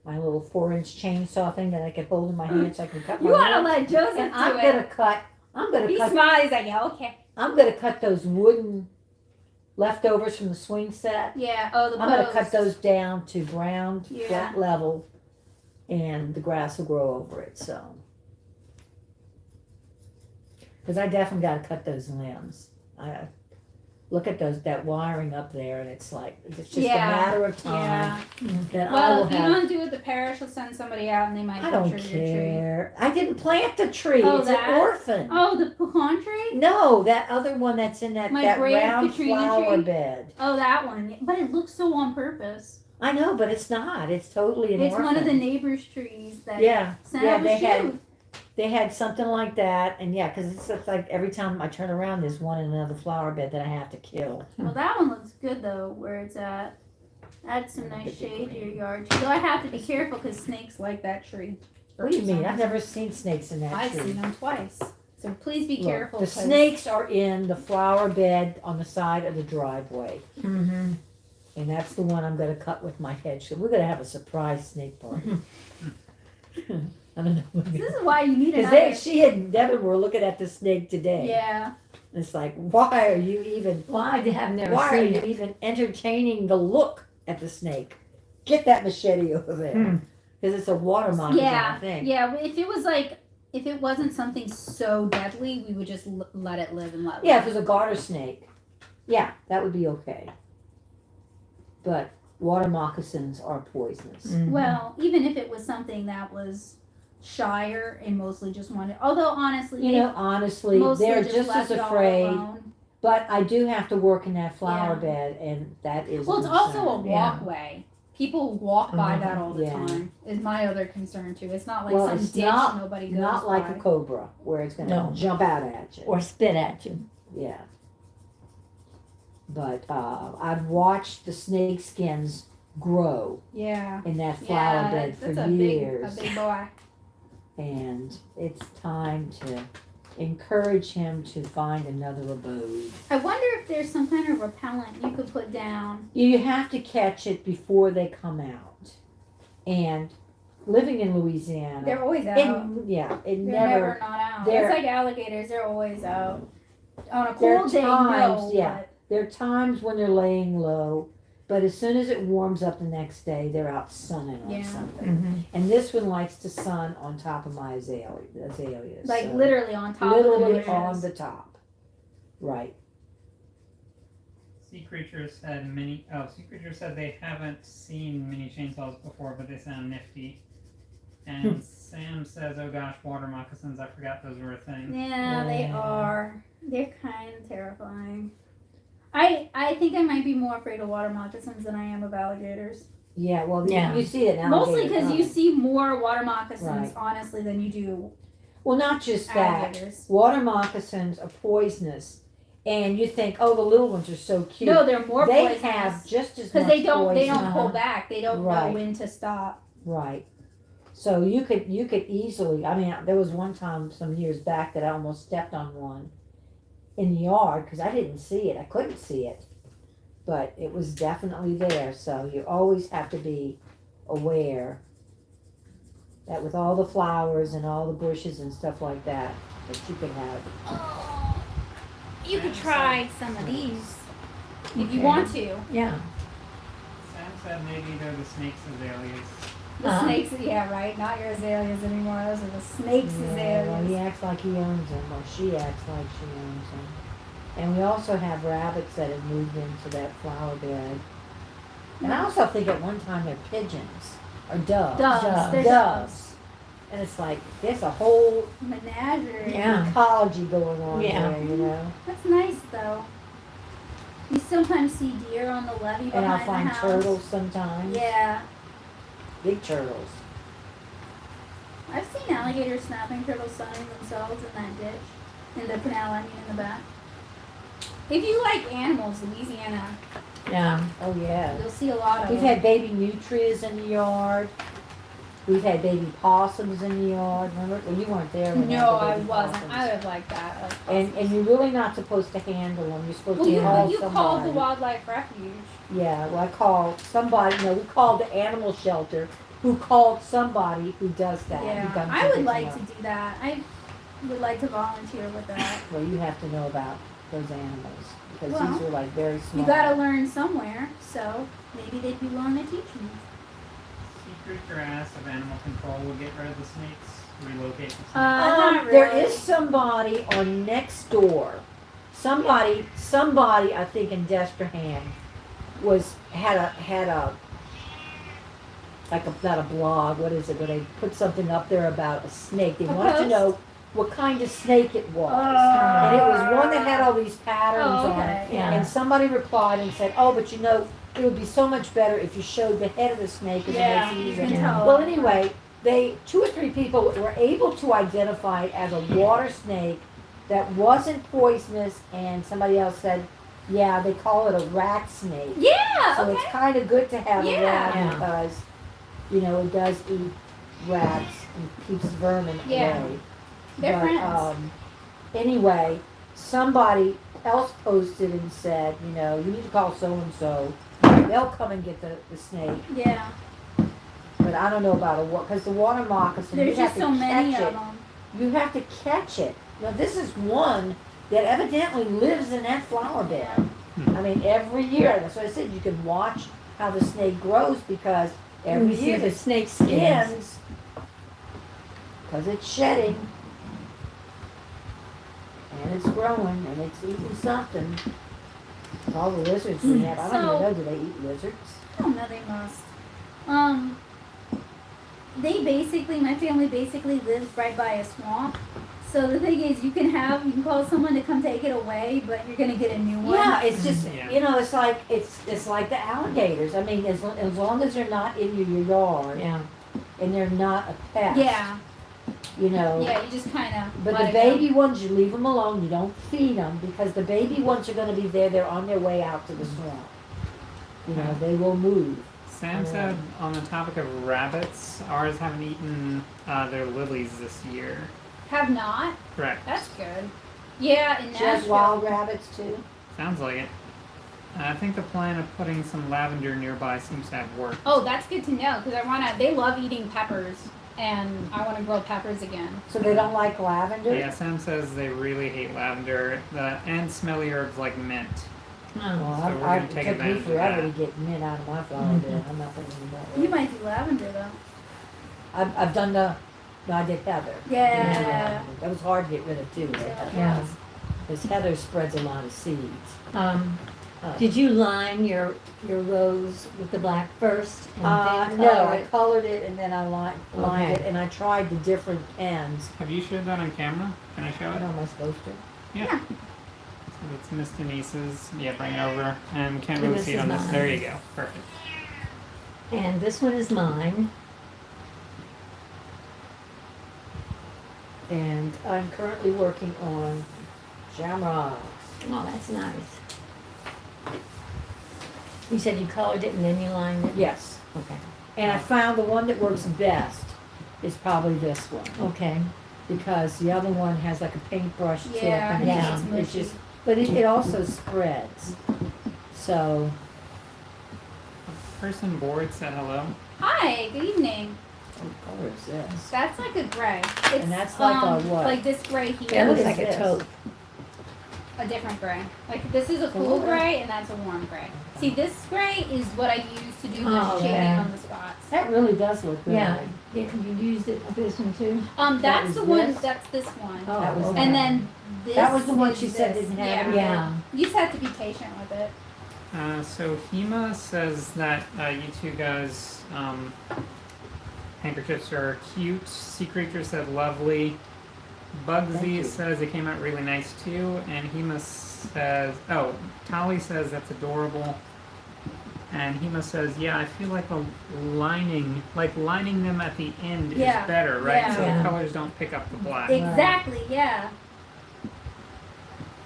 [SPEAKER 2] my little 4-inch chainsaw thing that I can hold in my hand so I can cut my
[SPEAKER 1] You want to
[SPEAKER 2] wood.
[SPEAKER 1] let Joseph
[SPEAKER 2] And
[SPEAKER 1] do
[SPEAKER 2] I'm
[SPEAKER 1] it.
[SPEAKER 2] gonna cut. I'm gonna
[SPEAKER 1] He
[SPEAKER 2] cut.
[SPEAKER 1] smiles. He's like, yeah, okay.
[SPEAKER 2] I'm gonna cut those wooden leftovers from the swing set.
[SPEAKER 1] Yeah. Oh, the
[SPEAKER 2] I'm gonna
[SPEAKER 1] post.
[SPEAKER 2] cut those down to ground
[SPEAKER 1] Yeah.
[SPEAKER 2] flat level, and the grass will grow over it. So, because I definitely got to cut those limbs. I look at that wiring up there, and it's like it's just
[SPEAKER 1] Yeah.
[SPEAKER 2] a matter of
[SPEAKER 1] Yeah.
[SPEAKER 2] time that I
[SPEAKER 1] Well,
[SPEAKER 2] will
[SPEAKER 1] if you
[SPEAKER 2] have.
[SPEAKER 1] don't do it, the parish will send somebody out and they might
[SPEAKER 2] I don't
[SPEAKER 1] butcher your tree.
[SPEAKER 2] care. I didn't plant the tree.
[SPEAKER 1] Oh,
[SPEAKER 2] It's
[SPEAKER 1] that?
[SPEAKER 2] an orphan.
[SPEAKER 1] Oh, the pecan tree?
[SPEAKER 2] No, that other one that's in that
[SPEAKER 1] My brave
[SPEAKER 2] round
[SPEAKER 1] Katrina
[SPEAKER 2] flower
[SPEAKER 1] tree?
[SPEAKER 2] bed.
[SPEAKER 1] Oh, that one. But it looks so on purpose.
[SPEAKER 2] I know, but it's not. It's totally an
[SPEAKER 1] It's
[SPEAKER 2] orphan.
[SPEAKER 1] one of the neighbor's trees that
[SPEAKER 2] Yeah,
[SPEAKER 1] sent
[SPEAKER 2] yeah,
[SPEAKER 1] out a
[SPEAKER 2] they had
[SPEAKER 1] shoot.
[SPEAKER 2] They had something like that, and yeah, because it's like every time I turn around, there's one in another flower bed that I have to kill.
[SPEAKER 1] Well, that one looks good though, where it's at. Add some nice shade to your yard. Though I have to be careful because snakes like that tree.
[SPEAKER 2] What do you mean? I've never seen snakes in that
[SPEAKER 1] I've
[SPEAKER 2] tree.
[SPEAKER 1] seen them twice. So please be
[SPEAKER 2] Look,
[SPEAKER 1] careful.
[SPEAKER 2] the
[SPEAKER 1] 'cause-
[SPEAKER 2] snakes are in the flower bed on the side of the driveway,
[SPEAKER 3] Mm-hmm.
[SPEAKER 2] and that's the one I'm going to cut with my hedge. So we're going to have a surprise snake party. I don't know.
[SPEAKER 1] This is why you need
[SPEAKER 2] Because
[SPEAKER 1] another.
[SPEAKER 2] she and Devin were looking at the snake today.
[SPEAKER 1] Yeah.
[SPEAKER 2] It's like, why are you even?
[SPEAKER 3] Well, I have never
[SPEAKER 2] Why are
[SPEAKER 3] seen
[SPEAKER 2] you
[SPEAKER 3] it.
[SPEAKER 2] even entertaining the look at the snake? Get that machete over there.
[SPEAKER 3] Hmm.
[SPEAKER 2] Because it's a water moccasin,
[SPEAKER 1] Yeah.
[SPEAKER 2] I think.
[SPEAKER 1] Yeah. If it was like, if it wasn't something so deadly, we would just let it live and let it
[SPEAKER 2] Yeah, if
[SPEAKER 1] live.
[SPEAKER 2] it was a garter snake, yeah, that would be okay. But water moccasins are poisonous.
[SPEAKER 3] Mhm.
[SPEAKER 1] Well, even if it was something that was shyer and mostly just wanted, although honestly,
[SPEAKER 2] You
[SPEAKER 1] they
[SPEAKER 2] know, honestly,
[SPEAKER 1] mostly
[SPEAKER 2] they're
[SPEAKER 1] just
[SPEAKER 2] just
[SPEAKER 1] left
[SPEAKER 2] as
[SPEAKER 1] it all
[SPEAKER 2] afraid.
[SPEAKER 1] alone.
[SPEAKER 2] But I do have to work in that flower
[SPEAKER 1] Yeah.
[SPEAKER 2] bed, and that is.
[SPEAKER 1] Well, it's also a
[SPEAKER 2] concern.
[SPEAKER 3] Yeah.
[SPEAKER 1] walkway. People walk by
[SPEAKER 3] Mhm.
[SPEAKER 1] that all the
[SPEAKER 2] Yeah.
[SPEAKER 1] time. Is my other concern too. It's not like
[SPEAKER 2] Well,
[SPEAKER 1] some
[SPEAKER 2] it's
[SPEAKER 1] ditch
[SPEAKER 2] not-
[SPEAKER 1] nobody goes
[SPEAKER 2] Not like
[SPEAKER 1] by.
[SPEAKER 2] a cobra, where it's going to
[SPEAKER 3] No.
[SPEAKER 2] jump out at you.
[SPEAKER 3] Or spit at you.
[SPEAKER 2] Yeah. But I've watched the snake skins grow
[SPEAKER 1] Yeah.
[SPEAKER 2] in that flower
[SPEAKER 1] Yeah,
[SPEAKER 2] bed for
[SPEAKER 1] that's
[SPEAKER 2] years.
[SPEAKER 1] a big boy.
[SPEAKER 2] And it's time to encourage him to find another abode.
[SPEAKER 1] I wonder if there's some kind of repellent you could put down.
[SPEAKER 2] You have to catch it before they come out. And living in Louisiana,
[SPEAKER 1] They're always out.
[SPEAKER 2] it
[SPEAKER 1] They're
[SPEAKER 2] never.
[SPEAKER 1] never not out.
[SPEAKER 2] they're-
[SPEAKER 1] It's like alligators. They're always out. On a
[SPEAKER 2] There are
[SPEAKER 1] cold day,
[SPEAKER 2] times,
[SPEAKER 1] no.
[SPEAKER 2] yeah.
[SPEAKER 1] But
[SPEAKER 2] There are times when they're laying low, but as soon as it warms up the next day, they're out sunning on
[SPEAKER 1] Yeah.
[SPEAKER 2] something.
[SPEAKER 3] Mm-hmm.
[SPEAKER 2] And this one likes to sun on top of my azaleas.
[SPEAKER 1] like
[SPEAKER 2] so
[SPEAKER 1] literally on top
[SPEAKER 2] literally
[SPEAKER 1] of the
[SPEAKER 2] on
[SPEAKER 1] bushes.
[SPEAKER 2] the top. Right.
[SPEAKER 4] Sea Creature said Sea Creature said they haven't seen mini chainsaws before, but they sound nifty. And Sam says, "Oh gosh, water moccasins! I forgot those were a thing."
[SPEAKER 1] Yeah, they
[SPEAKER 2] Yeah.
[SPEAKER 1] are. They're kind of terrifying. I think I might be more afraid of water moccasins than I am of alligators.
[SPEAKER 2] Yeah, well,
[SPEAKER 3] Yeah.
[SPEAKER 2] you see it now.
[SPEAKER 1] Mostly because you see more water moccasins,
[SPEAKER 2] Right.
[SPEAKER 1] honestly, than you do
[SPEAKER 2] Well, not just that.
[SPEAKER 1] alligators.
[SPEAKER 2] Water moccasins are poisonous. And you think, oh, the little ones are so cute.
[SPEAKER 1] No, they're more
[SPEAKER 2] they
[SPEAKER 1] poisonous.
[SPEAKER 2] have just as much
[SPEAKER 1] Because they don't
[SPEAKER 2] poison.
[SPEAKER 1] pull back. They don't
[SPEAKER 2] Right.
[SPEAKER 1] know when to stop.
[SPEAKER 2] Right. So you could easily. I mean, there was one time some years back that I almost stepped on one in the yard because I didn't see it. I couldn't see it, but it was definitely there. So you always have to be aware that with all the flowers and all the bushes and stuff like that, that you can have
[SPEAKER 1] You could try some of these if you
[SPEAKER 3] Okay.
[SPEAKER 1] want to.
[SPEAKER 3] Yeah.
[SPEAKER 4] Sam said maybe they're the snake's azaleas.
[SPEAKER 1] The
[SPEAKER 3] Uh-huh.
[SPEAKER 1] snakes, yeah, right. Not your azaleas anymore. Those are the snakes'
[SPEAKER 2] Yeah, well, he
[SPEAKER 1] azaleas.
[SPEAKER 2] acts like he owns them, or she acts like she owns them. And we also have rabbits that have moved into that flower bed. And I also think at one time they're pigeons, or doves.
[SPEAKER 1] Doves. They're
[SPEAKER 2] Doves. And it's like, there's a whole
[SPEAKER 1] Menagerie.
[SPEAKER 3] Yeah.
[SPEAKER 2] ecology going on
[SPEAKER 3] Yeah.
[SPEAKER 2] there, you know?
[SPEAKER 1] That's nice though. You sometimes see deer on the levee behind
[SPEAKER 2] And I'll find
[SPEAKER 1] the house.
[SPEAKER 2] turtles sometimes.
[SPEAKER 1] Yeah.
[SPEAKER 2] Big turtles.
[SPEAKER 1] I've seen alligators snapping turtles sunning themselves in that ditch. In the canal, I mean in the back. If you like animals, Louisiana,
[SPEAKER 3] Yeah.
[SPEAKER 2] Oh, yeah.
[SPEAKER 1] you'll see a lot of
[SPEAKER 2] We've
[SPEAKER 1] them.
[SPEAKER 2] had baby nutrias in the yard. We've had baby possums in the yard. Remember? Well, you weren't there when
[SPEAKER 1] No,
[SPEAKER 2] had the
[SPEAKER 1] I
[SPEAKER 2] baby
[SPEAKER 1] wasn't.
[SPEAKER 2] possums.
[SPEAKER 1] I would have liked that. Like
[SPEAKER 2] And you're really not supposed to handle them. You're supposed
[SPEAKER 1] well,
[SPEAKER 2] to call
[SPEAKER 1] you
[SPEAKER 2] somebody.
[SPEAKER 1] called the wildlife refuge.
[SPEAKER 2] Yeah, well, I called somebody. No, we called the animal shelter, who called somebody who does that. who
[SPEAKER 1] Yeah,
[SPEAKER 2] comes
[SPEAKER 1] I
[SPEAKER 2] and
[SPEAKER 1] would
[SPEAKER 2] picks
[SPEAKER 1] like
[SPEAKER 2] them
[SPEAKER 1] to
[SPEAKER 2] up.
[SPEAKER 1] do that. I would like to volunteer with that.
[SPEAKER 2] Well, you have to know about those animals because
[SPEAKER 1] Well,
[SPEAKER 2] these are like very small.
[SPEAKER 1] You gotta learn somewhere, so maybe they'd be willing to teach me.
[SPEAKER 4] Sea creature asked if animal control would get rid of the snakes, relocate the snakes.
[SPEAKER 1] Not
[SPEAKER 2] There
[SPEAKER 1] really.
[SPEAKER 2] is somebody on next door. Somebody, I think in Destrehan had a like a not a blog. What is it? Where they put something up there about a snake. They
[SPEAKER 1] A
[SPEAKER 2] wanted to
[SPEAKER 1] post?
[SPEAKER 2] know what kind of snake it was,
[SPEAKER 1] Oh.
[SPEAKER 2] and it was one that had all these patterns
[SPEAKER 1] Oh,
[SPEAKER 2] on
[SPEAKER 1] okay.
[SPEAKER 2] it.
[SPEAKER 3] Yeah.
[SPEAKER 2] And somebody replied and said, "Oh, but you know, it would be so much better if you showed the head of the snake as
[SPEAKER 1] Yeah,
[SPEAKER 2] it
[SPEAKER 1] you
[SPEAKER 2] makes it
[SPEAKER 1] can
[SPEAKER 2] easier."
[SPEAKER 1] tell.
[SPEAKER 2] Well, anyway, 2 or 3 people were able to identify it as a water snake that wasn't poisonous, and somebody else said, yeah, they call it a rat snake.
[SPEAKER 1] Yeah,
[SPEAKER 2] So
[SPEAKER 1] okay.
[SPEAKER 2] it's kind of good to have a
[SPEAKER 1] Yeah.
[SPEAKER 2] rat
[SPEAKER 3] Yeah.
[SPEAKER 2] because, you know, it does eat rats and keeps vermin
[SPEAKER 1] Yeah.
[SPEAKER 2] away.
[SPEAKER 1] They're
[SPEAKER 2] But,
[SPEAKER 1] friends.
[SPEAKER 2] anyway, somebody else posted and said, you know, you need to call so-and-so. They'll come and get the snake.
[SPEAKER 1] Yeah.
[SPEAKER 2] But I don't know about because the water moccasin,
[SPEAKER 1] There's
[SPEAKER 2] you have
[SPEAKER 1] just
[SPEAKER 2] to
[SPEAKER 1] so many
[SPEAKER 2] catch
[SPEAKER 1] of
[SPEAKER 2] it.
[SPEAKER 1] them.
[SPEAKER 2] You have to catch it. Now, this is one that evidently lives in that flower bed. I mean, every year. That's what I said. You can watch how the snake grows because every
[SPEAKER 3] You see
[SPEAKER 2] year
[SPEAKER 3] the
[SPEAKER 2] the
[SPEAKER 3] snake skins.
[SPEAKER 2] skins, because it's shedding, and it's growing, and it's eating something. All the lizards we have. I don't
[SPEAKER 1] So-
[SPEAKER 2] even know, do they eat lizards?
[SPEAKER 1] I don't know, they must. My family basically lives right by a swamp. So the thing is, you can call someone to come take it away, but you're gonna get a new one.
[SPEAKER 2] Yeah, it's just
[SPEAKER 4] Yeah.
[SPEAKER 2] you know, it's like the alligators. I mean, as long as they're not in your yard
[SPEAKER 3] Yeah.
[SPEAKER 2] and they're not a pest.
[SPEAKER 1] Yeah,
[SPEAKER 2] You know.
[SPEAKER 1] yeah, you just kind of.
[SPEAKER 2] But the baby ones, you leave them alone. You don't feed them because the baby ones are going to be there. They're on their way out to the swamp. You know, they will move.
[SPEAKER 4] Sam said on the topic of rabbits, ours haven't eaten their lilies this year.
[SPEAKER 1] Have not.
[SPEAKER 4] Correct.
[SPEAKER 1] That's good. Yeah, in
[SPEAKER 2] She has
[SPEAKER 1] Nashville.
[SPEAKER 2] wild rabbits too.
[SPEAKER 4] Sounds like it. I think the plan of putting some lavender nearby seems to have worked.
[SPEAKER 1] Oh, that's good to know because they love eating peppers, and I want to grow peppers again.
[SPEAKER 2] So they don't like lavender.
[SPEAKER 4] Yeah, Sam says they really hate lavender and smelly herbs like mint.
[SPEAKER 3] Oh.
[SPEAKER 2] Well,
[SPEAKER 4] So we're
[SPEAKER 2] it
[SPEAKER 4] gonna
[SPEAKER 2] took
[SPEAKER 4] take
[SPEAKER 2] me
[SPEAKER 4] advantage of
[SPEAKER 2] forever to
[SPEAKER 4] that.
[SPEAKER 2] get mint out of my flower bed. I'm not going to do that.
[SPEAKER 1] You might do lavender though.
[SPEAKER 2] I've done no, I did heather.
[SPEAKER 1] Yeah.
[SPEAKER 2] That was hard to get rid of too.
[SPEAKER 3] Yeah.
[SPEAKER 2] Because heather spreads a lot of seeds.
[SPEAKER 3] Did you line your rose with the black first and then
[SPEAKER 2] No,
[SPEAKER 3] color
[SPEAKER 2] I
[SPEAKER 3] it?
[SPEAKER 2] colored it and then I lined
[SPEAKER 3] Okay.
[SPEAKER 2] it and I tried the different pens.
[SPEAKER 4] Have you showed that on camera? Can I show
[SPEAKER 2] How
[SPEAKER 4] it?
[SPEAKER 2] am I supposed to?
[SPEAKER 4] Yeah. So it's Miss Denise's. Yeah, bring it over. And can't
[SPEAKER 3] And
[SPEAKER 4] really
[SPEAKER 3] this
[SPEAKER 4] see it
[SPEAKER 3] is
[SPEAKER 4] on this.
[SPEAKER 3] mine.
[SPEAKER 4] There you go. Perfect.
[SPEAKER 3] And this one is mine.
[SPEAKER 2] And I'm currently working on shamrocks.
[SPEAKER 3] Oh, that's nice. You said you colored it and then you lined it?
[SPEAKER 2] Yes.
[SPEAKER 3] Okay.
[SPEAKER 2] And I found the one that works best is probably this one.
[SPEAKER 3] Okay.
[SPEAKER 2] Because the other one has like a paintbrush tip.
[SPEAKER 1] Yeah,
[SPEAKER 2] and
[SPEAKER 3] yeah.
[SPEAKER 2] it's
[SPEAKER 1] mushy.
[SPEAKER 2] just, but it also spreads. So,
[SPEAKER 4] Person bored said hello.
[SPEAKER 1] Hi, good evening.
[SPEAKER 2] what color is this?
[SPEAKER 1] That's like a gray. It's,
[SPEAKER 2] And that's like a what?
[SPEAKER 1] Like this gray here.
[SPEAKER 3] That
[SPEAKER 2] What
[SPEAKER 3] looks
[SPEAKER 2] is
[SPEAKER 3] like
[SPEAKER 2] this?
[SPEAKER 3] a taupe.
[SPEAKER 1] a different gray. Like this is a cool gray and that's a warm gray. See, this gray is what I use to do the
[SPEAKER 3] Oh,
[SPEAKER 1] shading
[SPEAKER 3] yeah.
[SPEAKER 1] on the spots.
[SPEAKER 2] That really does look good.
[SPEAKER 3] Yeah, you used it with this one too?
[SPEAKER 1] That's
[SPEAKER 2] was
[SPEAKER 1] the one.
[SPEAKER 2] this?
[SPEAKER 1] That's this one.
[SPEAKER 3] Oh,
[SPEAKER 2] That was
[SPEAKER 3] okay.
[SPEAKER 1] And then this.
[SPEAKER 2] That was the one
[SPEAKER 1] is
[SPEAKER 2] she said
[SPEAKER 1] this.
[SPEAKER 2] didn't have it.
[SPEAKER 3] Yeah.
[SPEAKER 1] You just have to be patient with it.
[SPEAKER 4] So Hema says that you two guys handkerchiefs are cute. Sea Creature said lovely.
[SPEAKER 2] Thank
[SPEAKER 4] Bugsy
[SPEAKER 2] you.
[SPEAKER 4] says they came out really nice too, and Hema says, oh, Tali says that's adorable. And Hema says, yeah, I feel like lining them at the end
[SPEAKER 1] Yeah,
[SPEAKER 4] is better, right?
[SPEAKER 1] yeah.
[SPEAKER 4] So
[SPEAKER 3] Yeah.
[SPEAKER 4] the colors don't pick up the black.
[SPEAKER 1] Exactly. Yeah.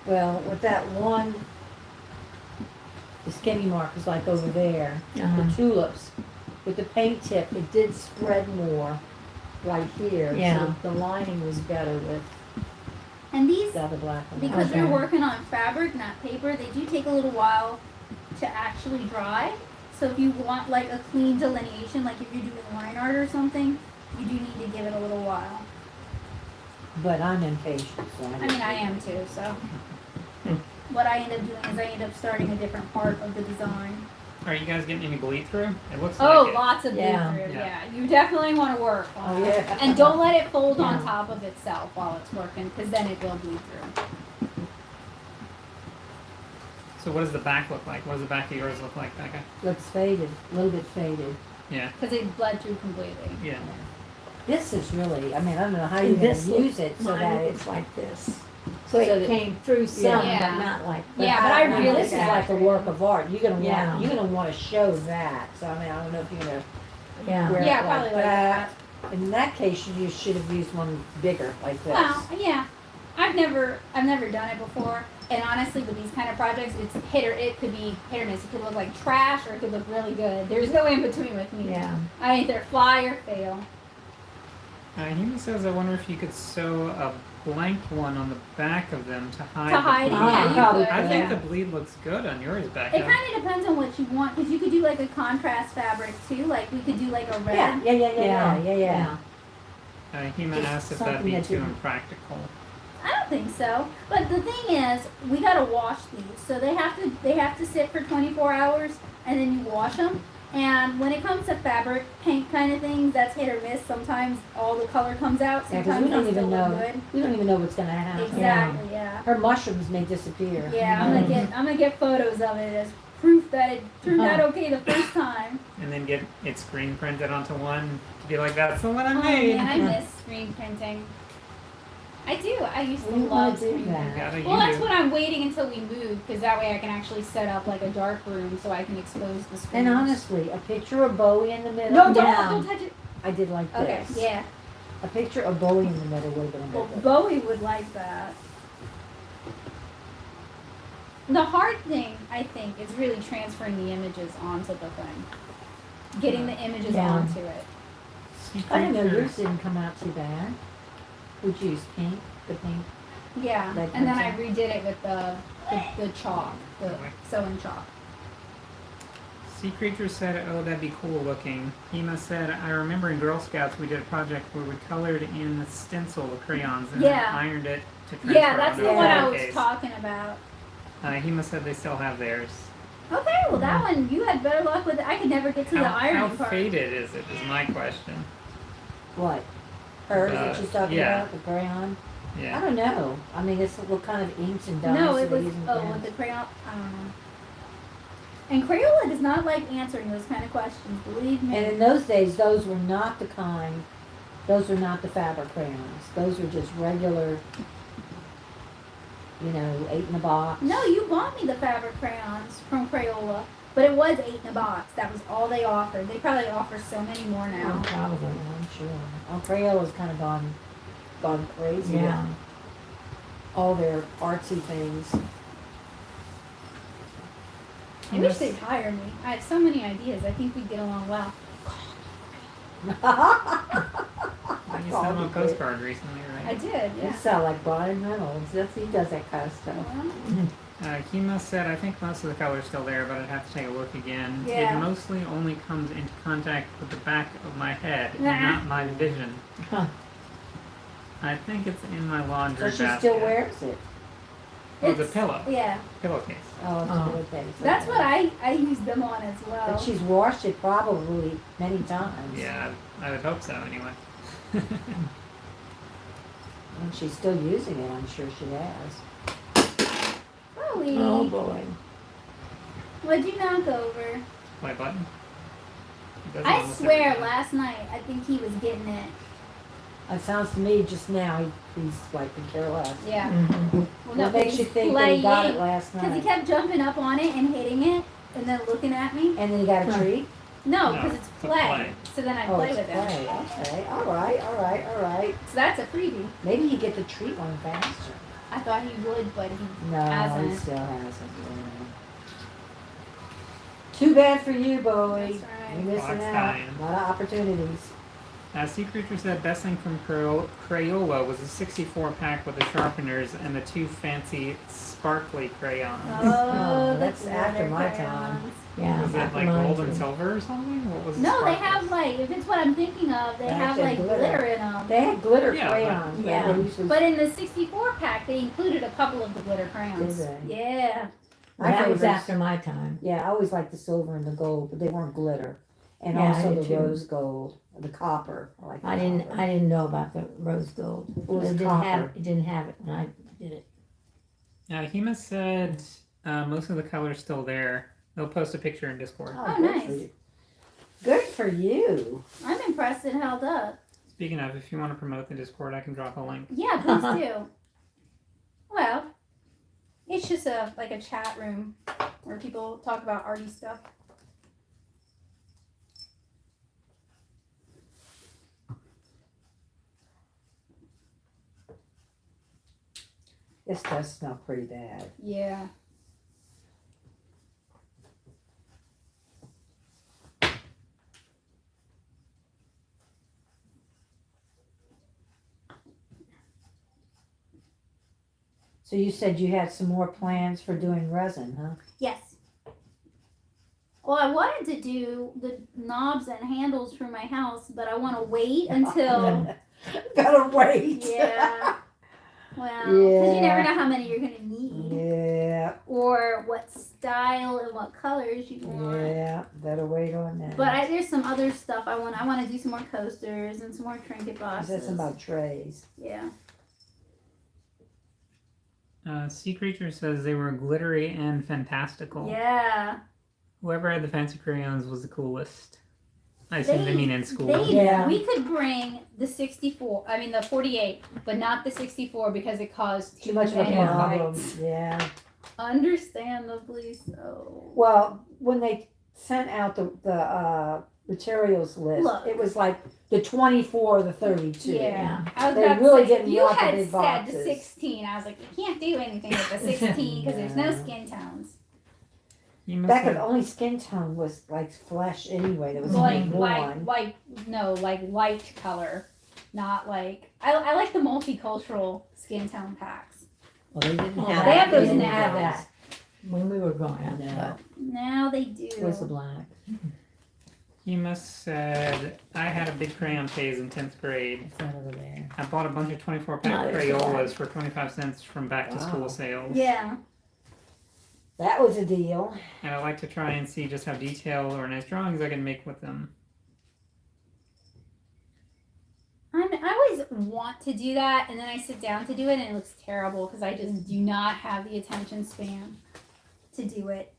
[SPEAKER 2] Well, with that one, the skinny markers like over there,
[SPEAKER 3] Uh-huh.
[SPEAKER 2] the tulips, with the paint tip, it did spread more right here.
[SPEAKER 3] Yeah.
[SPEAKER 2] So the lining was better with
[SPEAKER 1] And these,
[SPEAKER 2] the other black one.
[SPEAKER 1] because they're
[SPEAKER 3] Okay.
[SPEAKER 1] working on fabric, not paper, they do take a little while to actually dry. So if you want like a clean delineation, like if you're doing line art or something, you do need to give it a little while.
[SPEAKER 2] But I'm impatient, so
[SPEAKER 1] I mean, I am too, so. What I end up doing is I end up starting a different part of the design.
[SPEAKER 4] Are you guys getting any bleed through? It looks
[SPEAKER 1] Oh,
[SPEAKER 4] like it.
[SPEAKER 1] lots of bleed
[SPEAKER 3] Yeah.
[SPEAKER 1] through,
[SPEAKER 4] Yeah.
[SPEAKER 1] yeah. You definitely want to work on
[SPEAKER 2] Oh,
[SPEAKER 1] it.
[SPEAKER 2] yeah.
[SPEAKER 1] And don't let it fold on
[SPEAKER 3] Yeah.
[SPEAKER 1] top of itself while it's working, because then it will bleed through.
[SPEAKER 4] So what does the back look like? What does the back of yours look like, Becca?
[SPEAKER 2] looks faded, a little bit faded.
[SPEAKER 4] Yeah.
[SPEAKER 1] Because it bled through completely.
[SPEAKER 4] Yeah.
[SPEAKER 2] This is really, I mean, I don't know how you're
[SPEAKER 3] And
[SPEAKER 2] gonna
[SPEAKER 3] this
[SPEAKER 2] use it so
[SPEAKER 3] Mine
[SPEAKER 2] that
[SPEAKER 3] looks
[SPEAKER 2] it's
[SPEAKER 3] like this. So
[SPEAKER 2] So
[SPEAKER 3] it
[SPEAKER 2] that-
[SPEAKER 3] came through some,
[SPEAKER 1] Yeah.
[SPEAKER 3] but not like.
[SPEAKER 1] Yeah, but I
[SPEAKER 2] mean,
[SPEAKER 1] really
[SPEAKER 2] this is like a work of art. You're gonna
[SPEAKER 3] Yeah.
[SPEAKER 2] want, you're gonna wanna show that. So I mean, I don't know if you're gonna
[SPEAKER 3] Yeah.
[SPEAKER 2] wear
[SPEAKER 1] Yeah,
[SPEAKER 2] it
[SPEAKER 1] probably
[SPEAKER 2] like
[SPEAKER 1] like
[SPEAKER 2] that.
[SPEAKER 1] that.
[SPEAKER 2] In that case, you should have used one bigger like this.
[SPEAKER 1] Well, yeah. I've never done it before. And honestly, with these kind of projects, it could be hit or miss. It could look like trash or it could look really good. There's no in between with me.
[SPEAKER 3] Yeah.
[SPEAKER 1] I either fly or fail.
[SPEAKER 4] Human says, I wonder if you could sew a blank one on the back of them to hide.
[SPEAKER 1] To hide it,
[SPEAKER 4] the
[SPEAKER 1] yeah,
[SPEAKER 4] bleed.
[SPEAKER 1] you
[SPEAKER 2] probably
[SPEAKER 1] could.
[SPEAKER 4] I think
[SPEAKER 1] yeah.
[SPEAKER 4] the bleed looks good on yours,
[SPEAKER 1] It
[SPEAKER 4] Becca.
[SPEAKER 1] kind of depends on what you want, because you could do like a contrast fabric too. Like we could do like a red.
[SPEAKER 2] Yeah.
[SPEAKER 4] Human
[SPEAKER 2] Just
[SPEAKER 4] asked if that'd
[SPEAKER 2] something
[SPEAKER 4] be
[SPEAKER 2] that
[SPEAKER 4] too
[SPEAKER 2] didn't-
[SPEAKER 4] impractical.
[SPEAKER 1] I don't think so. But the thing is, we gotta wash these, so they have to sit for 24 hours, and then you wash them. And when it comes to fabric paint kind of things, that's hit or miss. Sometimes all the color comes out.
[SPEAKER 2] Yeah, 'cause
[SPEAKER 1] Sometimes
[SPEAKER 2] we don't
[SPEAKER 1] they
[SPEAKER 2] even
[SPEAKER 1] still look
[SPEAKER 2] know.
[SPEAKER 1] good.
[SPEAKER 2] We don't even know what's gonna happen.
[SPEAKER 1] Exactly. Yeah.
[SPEAKER 2] Her mushrooms may disappear.
[SPEAKER 1] Yeah. I'm gonna get photos of it as proof that it turned out okay the first time.
[SPEAKER 4] And then get it screen printed onto one to be like, that's the one I
[SPEAKER 1] Oh
[SPEAKER 4] made.
[SPEAKER 1] man, I miss screen printing. I do. I used to
[SPEAKER 2] We wanna
[SPEAKER 1] love
[SPEAKER 2] do
[SPEAKER 1] screen
[SPEAKER 2] that.
[SPEAKER 1] printing.
[SPEAKER 4] Gotta
[SPEAKER 1] Well, that's
[SPEAKER 4] use
[SPEAKER 1] what I'm waiting until we move, because that way I can actually set up like a dark room so I can expose the screen.
[SPEAKER 2] And honestly, a picture of Bowie in the middle.
[SPEAKER 1] no,
[SPEAKER 3] Yeah.
[SPEAKER 1] don't touch it.
[SPEAKER 2] I did like
[SPEAKER 1] Okay,
[SPEAKER 2] this.
[SPEAKER 1] yeah.
[SPEAKER 2] A picture of Bowie in the middle would have been
[SPEAKER 1] Well,
[SPEAKER 2] good.
[SPEAKER 1] Bowie would like that. The hard thing, I think, is really transferring the images onto the thing. Getting the images
[SPEAKER 3] Yeah.
[SPEAKER 1] onto it.
[SPEAKER 4] Sea
[SPEAKER 2] I don't know,
[SPEAKER 4] Creature-
[SPEAKER 2] yours didn't come out too bad. Would you use pink? The pink?
[SPEAKER 1] Yeah,
[SPEAKER 2] Like
[SPEAKER 1] and then I
[SPEAKER 2] pencil?
[SPEAKER 1] redid it with the chalk, the sewing chalk.
[SPEAKER 4] Sea Creature said, oh, that'd be cool looking. Hema said, I remember in Girl Scouts we did a project where we colored in the stencil with crayons and
[SPEAKER 1] Yeah.
[SPEAKER 4] then ironed it to transfer
[SPEAKER 1] Yeah, that's
[SPEAKER 4] onto
[SPEAKER 1] the
[SPEAKER 4] a
[SPEAKER 1] one I
[SPEAKER 4] photo
[SPEAKER 1] was
[SPEAKER 4] case.
[SPEAKER 1] talking about.
[SPEAKER 4] Hema said they still have theirs.
[SPEAKER 1] Okay, well that one, you had better luck with it. I could never get to the
[SPEAKER 4] How
[SPEAKER 1] ironing part.
[SPEAKER 4] faded is it, is my question.
[SPEAKER 2] What? Hers that she's talking
[SPEAKER 4] yeah.
[SPEAKER 2] about, the crayon? I
[SPEAKER 4] Yeah.
[SPEAKER 2] don't know. I mean, it's what kind of inks and dyes
[SPEAKER 1] No,
[SPEAKER 2] are
[SPEAKER 1] it
[SPEAKER 2] they
[SPEAKER 1] was,
[SPEAKER 2] using
[SPEAKER 1] oh,
[SPEAKER 2] for
[SPEAKER 1] with
[SPEAKER 2] that?
[SPEAKER 1] the crayon, I don't know. And Crayola does not like answering those kind of questions, believe me.
[SPEAKER 2] And in those days, those were not the kind, those were not the fabric crayons. Those were just regular, 8 in a box.
[SPEAKER 1] No, you bought me the fabric crayons from Crayola, but it was 8 in a box. That was all they offered. They probably offer so many more now.
[SPEAKER 2] Oh, probably, I'm sure. Oh, Crayola's kind of gone crazy
[SPEAKER 3] Yeah.
[SPEAKER 2] with all their artsy things.
[SPEAKER 1] I wish they'd hire me. I have so many ideas. I think we'd get along well.
[SPEAKER 4] You sent him a postcard recently,
[SPEAKER 1] I
[SPEAKER 4] right?
[SPEAKER 1] did,
[SPEAKER 2] You
[SPEAKER 1] yeah.
[SPEAKER 2] sound like Brian Reynolds. He does that kind of stuff.
[SPEAKER 4] Hema said, I think most of the color's still there, but I'd have to take a look again.
[SPEAKER 1] Yeah.
[SPEAKER 4] It mostly only comes into contact with the back of my head, and
[SPEAKER 1] Nah.
[SPEAKER 4] not my vision.
[SPEAKER 2] Huh.
[SPEAKER 4] I think it's in my
[SPEAKER 2] So
[SPEAKER 4] laundry
[SPEAKER 2] she
[SPEAKER 4] basket.
[SPEAKER 2] still wears it.
[SPEAKER 4] Oh, the
[SPEAKER 1] It's-
[SPEAKER 4] pillow.
[SPEAKER 1] Yeah,
[SPEAKER 4] Pillowcase.
[SPEAKER 2] Oh, it's
[SPEAKER 3] Oh.
[SPEAKER 2] a good thing.
[SPEAKER 1] that's what I use them on as well.
[SPEAKER 2] But she's washed it probably many times.
[SPEAKER 4] Yeah, I would hope so anyway.
[SPEAKER 2] And she's still using it, I'm sure she has.
[SPEAKER 1] Chloe,
[SPEAKER 3] Oh, boy.
[SPEAKER 1] what'd you knock over?
[SPEAKER 4] Play button. It does it
[SPEAKER 1] I
[SPEAKER 4] almost
[SPEAKER 1] swear,
[SPEAKER 4] every time.
[SPEAKER 1] last night I think he was getting it.
[SPEAKER 2] It sounds to me just now he's like the care less.
[SPEAKER 1] Yeah.
[SPEAKER 3] Mhm.
[SPEAKER 1] Well, no,
[SPEAKER 2] What makes you think that he got it last
[SPEAKER 1] Because he
[SPEAKER 2] night?
[SPEAKER 1] kept jumping up on it and hitting it, and then looking at me.
[SPEAKER 2] And then he got a
[SPEAKER 3] Huh.
[SPEAKER 2] treat?
[SPEAKER 1] No,
[SPEAKER 4] No,
[SPEAKER 1] because it's
[SPEAKER 4] it's a
[SPEAKER 1] play.
[SPEAKER 4] play.
[SPEAKER 1] So then I
[SPEAKER 2] Oh,
[SPEAKER 1] play
[SPEAKER 2] it's
[SPEAKER 1] with him.
[SPEAKER 2] play. Okay, all right.
[SPEAKER 1] So that's a freebie.
[SPEAKER 2] Maybe he get the treat one faster.
[SPEAKER 1] I thought he would, but he
[SPEAKER 2] No,
[SPEAKER 1] hasn't.
[SPEAKER 2] he still hasn't. Yeah. Too bad for you, Bowie.
[SPEAKER 1] That's right.
[SPEAKER 2] You're missing
[SPEAKER 4] Clock's
[SPEAKER 2] out.
[SPEAKER 4] dying.
[SPEAKER 2] A lot of opportunities.
[SPEAKER 4] Sea Creature said best thing from Crayola was a 64 pack with the sharpeners and the 2 fancy sparkly crayons.
[SPEAKER 1] Oh,
[SPEAKER 2] that's
[SPEAKER 1] the
[SPEAKER 2] after
[SPEAKER 1] glitter
[SPEAKER 2] my
[SPEAKER 1] crayons.
[SPEAKER 2] time.
[SPEAKER 3] Yeah.
[SPEAKER 4] Was it
[SPEAKER 3] after
[SPEAKER 4] like
[SPEAKER 3] mine,
[SPEAKER 4] gold and
[SPEAKER 3] too.
[SPEAKER 4] silver or something? What was the
[SPEAKER 1] No, they
[SPEAKER 4] sparkles?
[SPEAKER 1] have like, if it's what I'm thinking of, they
[SPEAKER 2] They
[SPEAKER 1] have
[SPEAKER 2] have
[SPEAKER 1] like
[SPEAKER 2] glitter.
[SPEAKER 1] glitter in them.
[SPEAKER 2] They had glitter
[SPEAKER 4] Yeah, but-
[SPEAKER 2] crayons.
[SPEAKER 3] Yeah.
[SPEAKER 2] They usually,
[SPEAKER 1] But in the 64 pack, they included a couple of the glitter crayons.
[SPEAKER 2] Did they?
[SPEAKER 1] Yeah.
[SPEAKER 2] My
[SPEAKER 3] That was
[SPEAKER 2] favorites-
[SPEAKER 3] after my time.
[SPEAKER 2] Yeah, I always liked the silver and the gold, but they weren't glitter. And
[SPEAKER 3] Yeah, I
[SPEAKER 2] also
[SPEAKER 3] did
[SPEAKER 2] the
[SPEAKER 3] too.
[SPEAKER 2] rose gold, the copper. I like the
[SPEAKER 3] I
[SPEAKER 2] copper.
[SPEAKER 3] didn't know about the rose gold.
[SPEAKER 2] was
[SPEAKER 3] It
[SPEAKER 2] copper.
[SPEAKER 3] didn't have it when I did it.
[SPEAKER 4] Hema said most of the color's still there. They'll post a picture in Discord.
[SPEAKER 1] Oh,
[SPEAKER 2] good
[SPEAKER 1] nice.
[SPEAKER 2] for you. Good for you.
[SPEAKER 1] I'm impressed it held up.
[SPEAKER 4] Speaking of, if you want to promote the Discord, I can drop a link.
[SPEAKER 1] Yeah, please do. Well, it's just like a chat room where people talk about arty stuff.
[SPEAKER 2] This does smell pretty bad.
[SPEAKER 1] Yeah.
[SPEAKER 2] So you said you had some more plans for doing resin, huh?
[SPEAKER 1] Yes. Well, I wanted to do the knobs and handles for my house, but I want to wait until.
[SPEAKER 2] Gotta wait.
[SPEAKER 1] Yeah. Well, because you never
[SPEAKER 2] Yeah.
[SPEAKER 1] know how many you're gonna need,
[SPEAKER 2] Yeah,
[SPEAKER 1] or what style and what colors you want.
[SPEAKER 2] yeah. Better wait on that.
[SPEAKER 1] But there's some other stuff I want. I want to do some more coasters and some more trinket
[SPEAKER 2] You
[SPEAKER 1] boxes.
[SPEAKER 2] said something about trays.
[SPEAKER 1] Yeah.
[SPEAKER 4] Sea Creature says they were glittery and fantastical.
[SPEAKER 1] Yeah.
[SPEAKER 4] Whoever had the fancy crayons was the coolest. I assume they mean in school.
[SPEAKER 2] Yeah.
[SPEAKER 1] We could bring the 64. I mean the 48, but not the 64 because it caused
[SPEAKER 2] Too much of a
[SPEAKER 1] many
[SPEAKER 2] problem.
[SPEAKER 1] fights.
[SPEAKER 2] Yeah.
[SPEAKER 1] Understandably so.
[SPEAKER 2] Well, when they sent out the materials list,
[SPEAKER 1] Look.
[SPEAKER 2] it was like the 24 or the 32.
[SPEAKER 1] Yeah. I was
[SPEAKER 2] They
[SPEAKER 1] about to
[SPEAKER 2] really
[SPEAKER 1] say,
[SPEAKER 2] didn't
[SPEAKER 1] you
[SPEAKER 2] want the
[SPEAKER 1] had
[SPEAKER 2] big
[SPEAKER 1] said
[SPEAKER 2] boxes.
[SPEAKER 1] the 16. I was like, you can't do anything with the 16 because there's no
[SPEAKER 2] No.
[SPEAKER 1] skin tones.
[SPEAKER 4] You must
[SPEAKER 2] Back
[SPEAKER 4] have,
[SPEAKER 2] the only skin tone was like flesh anyway. There was
[SPEAKER 1] Like
[SPEAKER 2] only one.
[SPEAKER 1] light color, not like I like the multicultural skin tone packs.
[SPEAKER 2] Well, they didn't
[SPEAKER 3] Well,
[SPEAKER 2] have
[SPEAKER 1] they
[SPEAKER 2] that.
[SPEAKER 1] have those
[SPEAKER 3] didn't
[SPEAKER 1] now.
[SPEAKER 3] have that when we were growing up.
[SPEAKER 2] No.
[SPEAKER 1] Now they do.
[SPEAKER 2] Where's the black?
[SPEAKER 4] Hema said I had a big crayon phase in 10th grade.
[SPEAKER 2] It's not over there.
[SPEAKER 4] I bought a bunch of 24
[SPEAKER 3] No,
[SPEAKER 4] pack
[SPEAKER 3] there's
[SPEAKER 4] Crayolas for 25 cents from back to
[SPEAKER 2] Wow.
[SPEAKER 4] school sales.
[SPEAKER 1] Yeah.
[SPEAKER 2] That was a deal.
[SPEAKER 4] And I like to try and see just how detailed or nice drawings I can make with them.
[SPEAKER 1] I always want to do that, and then I sit down to do it, and it looks terrible because I just do not have the attention span to do it.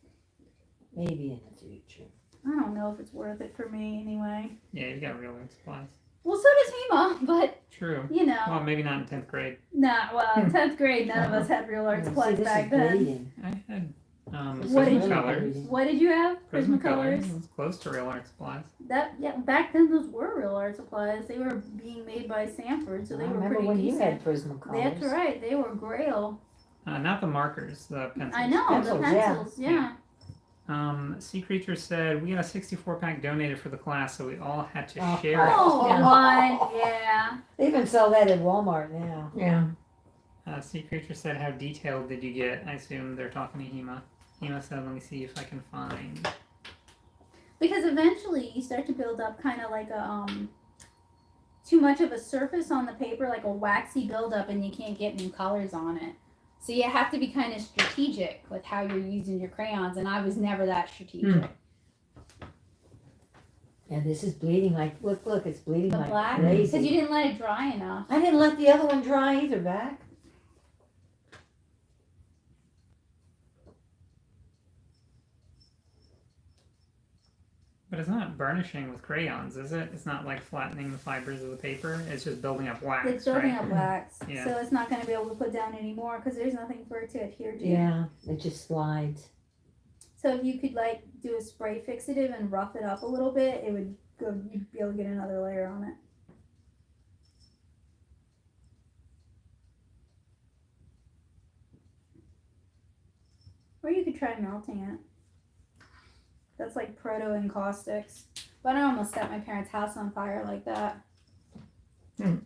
[SPEAKER 2] Maybe in the future.
[SPEAKER 1] I don't know if it's worth it for me anyway.
[SPEAKER 4] Yeah, you got real ink supplies.
[SPEAKER 1] Well, so does Hema, but
[SPEAKER 4] True.
[SPEAKER 1] you know,
[SPEAKER 4] Well, maybe not in 10th grade.
[SPEAKER 1] nah. Well, in 10th grade, none of us had real art
[SPEAKER 2] See,
[SPEAKER 1] supplies
[SPEAKER 2] this
[SPEAKER 1] back
[SPEAKER 2] is
[SPEAKER 1] then.
[SPEAKER 2] bleeding.
[SPEAKER 4] I had
[SPEAKER 1] What did you-
[SPEAKER 4] Prismacolors.
[SPEAKER 1] What did you have? Prismacolors.
[SPEAKER 4] It was close to real art supplies.
[SPEAKER 1] Back then those were real art supplies. They were being made by Sanford, so
[SPEAKER 2] I
[SPEAKER 1] they were
[SPEAKER 2] remember
[SPEAKER 1] pretty
[SPEAKER 2] when you
[SPEAKER 1] decent.
[SPEAKER 2] had Prismacolors.
[SPEAKER 1] That's right. They were grail.
[SPEAKER 4] Not the markers, the pencils.
[SPEAKER 1] I know
[SPEAKER 2] Pencils,
[SPEAKER 1] the
[SPEAKER 2] yeah.
[SPEAKER 1] pencils. Yeah.
[SPEAKER 4] Sea Creature said we got a 64 pack donated for the class, so we all had to
[SPEAKER 2] Oh,
[SPEAKER 4] share it.
[SPEAKER 1] Oh,
[SPEAKER 3] Yeah.
[SPEAKER 1] one. Yeah.
[SPEAKER 2] They even sell that at Walmart now.
[SPEAKER 3] Yeah.
[SPEAKER 4] Sea Creature said, how detailed did you get? I assume they're talking to Hema. Hema said, let me see if I can find.
[SPEAKER 1] Because eventually you start to build up kind of like a too much of a surface on the paper, like a waxy buildup, and you can't get new colors on it. So you have to be kind of strategic with how you're using your crayons, and I was never that strategic.
[SPEAKER 2] Yeah, this is bleeding like, look, it's bleeding
[SPEAKER 1] The
[SPEAKER 2] like
[SPEAKER 1] black,
[SPEAKER 2] crazy.
[SPEAKER 1] because you didn't let it dry enough.
[SPEAKER 2] I didn't let the other one dry either, back.
[SPEAKER 4] But it's not burnishing with crayons, is it? It's not like flattening the fibers of the paper. It's just building up wax,
[SPEAKER 1] It's building
[SPEAKER 4] right?
[SPEAKER 1] up wax,
[SPEAKER 4] Yeah.
[SPEAKER 1] so it's not going to be able to put down anymore because there's nothing for it to adhere to.
[SPEAKER 2] Yeah, it just slides.
[SPEAKER 1] So if you could like do a spray fixative and rough it up a little bit, it would go. You'd be able to get another layer on it. Or you could try melting it. That's like proto encaustics. But I almost set my parents' house on fire like that.
[SPEAKER 4] You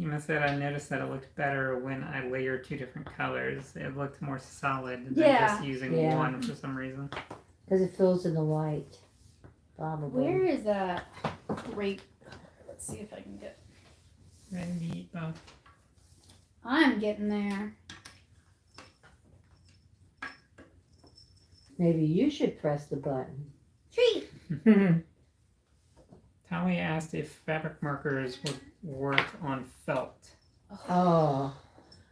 [SPEAKER 4] must say I noticed that it looked better when I layered two different colors. It looked more solid than
[SPEAKER 1] Yeah.
[SPEAKER 4] just using
[SPEAKER 2] Yeah.
[SPEAKER 4] one for some reason.
[SPEAKER 2] Because it fills in the white. Probably.
[SPEAKER 1] Where is that grape? Let's see if I can get.
[SPEAKER 4] Ready to eat both.
[SPEAKER 1] I'm getting there.
[SPEAKER 2] Maybe you should press the button.
[SPEAKER 1] Treat!
[SPEAKER 4] Tally asked if fabric markers would work on felt.
[SPEAKER 2] Oh,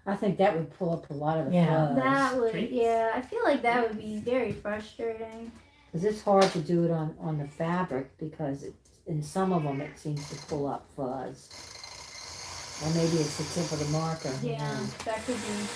[SPEAKER 2] I think that would pull up a lot of the
[SPEAKER 3] Yeah.
[SPEAKER 2] fuzz.
[SPEAKER 1] That would,
[SPEAKER 4] Treats?
[SPEAKER 1] yeah, I feel like that would be very frustrating.
[SPEAKER 2] Because it's hard to do it on the fabric because in some of them it seems to pull up fuzz. Or maybe it's the tip of the marker.
[SPEAKER 1] Yeah, that could be.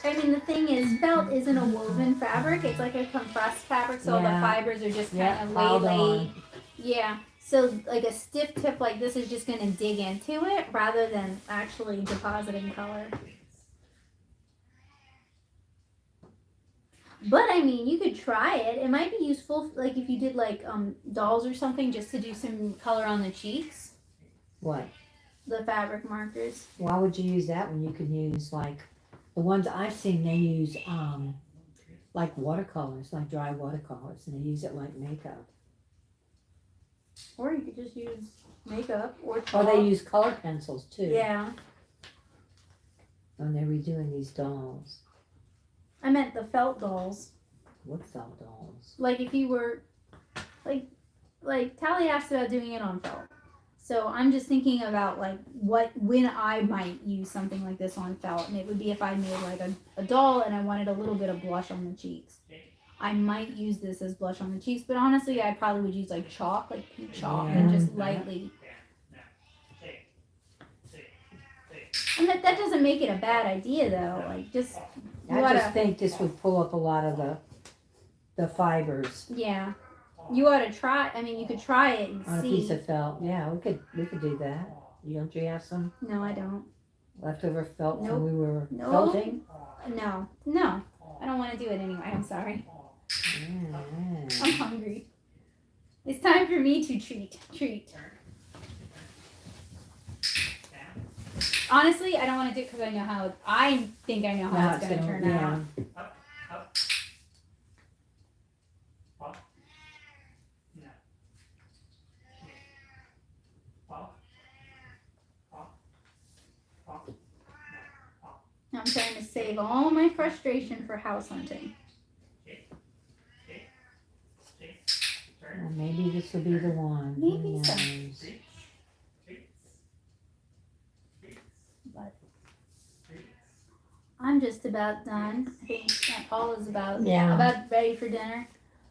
[SPEAKER 1] I mean, the thing is, felt isn't a woven fabric. It's like a compressed fabric, so
[SPEAKER 2] Yeah.
[SPEAKER 1] the fibers are just
[SPEAKER 2] Yeah,
[SPEAKER 1] kind of
[SPEAKER 2] piled
[SPEAKER 1] laid.
[SPEAKER 2] on.
[SPEAKER 1] Yeah. So, like a stiff tip like this is just going to dig into it rather than actually depositing color. But I mean, you could try it. It might be useful, like if you did like dolls or something, just to do some color on the cheeks.
[SPEAKER 2] What?
[SPEAKER 1] The fabric markers.
[SPEAKER 2] Why would you use that when you could use like the ones I've seen? They use like watercolors, like dry watercolors, and they use it like makeup.
[SPEAKER 1] Or you could just use makeup or
[SPEAKER 2] Or
[SPEAKER 1] chalk.
[SPEAKER 2] they use color pencils too.
[SPEAKER 1] Yeah.
[SPEAKER 2] When they're redoing these dolls.
[SPEAKER 1] I meant the felt dolls.
[SPEAKER 2] What felt dolls?
[SPEAKER 1] Like if you were, like Tally asked about doing it on felt. So I'm just thinking about like when I might use something like this on felt, and it would be if I made like a doll and I wanted a little bit of blush on the cheeks. I might use this as blush on the cheeks, but honestly, I probably would use like chalk, like pink chalk, and just lightly. And that doesn't make it a bad idea though. Like just
[SPEAKER 2] I just think this would pull up a lot of the fibers
[SPEAKER 1] yeah. You ought to try. I mean, you could try it and
[SPEAKER 2] on a
[SPEAKER 1] see.
[SPEAKER 2] piece of felt. Yeah, we could do that. Don't you have some
[SPEAKER 1] No, I don't.
[SPEAKER 2] leftover felt
[SPEAKER 1] Nope.
[SPEAKER 2] when we were
[SPEAKER 1] No.
[SPEAKER 2] felting?
[SPEAKER 1] No. I don't want to do it anyway. I'm sorry.
[SPEAKER 2] Yeah.
[SPEAKER 1] I'm hungry. It's time for me to treat. Honestly, I don't want to do it because I think I know how
[SPEAKER 2] Now
[SPEAKER 1] it's going to turn out. I'm trying to save all my frustration for house hunting.
[SPEAKER 2] Well, maybe this will be the one. Who
[SPEAKER 1] Maybe so.
[SPEAKER 2] knows?
[SPEAKER 1] I'm just about done. I think Aunt Paula's about ready for dinner.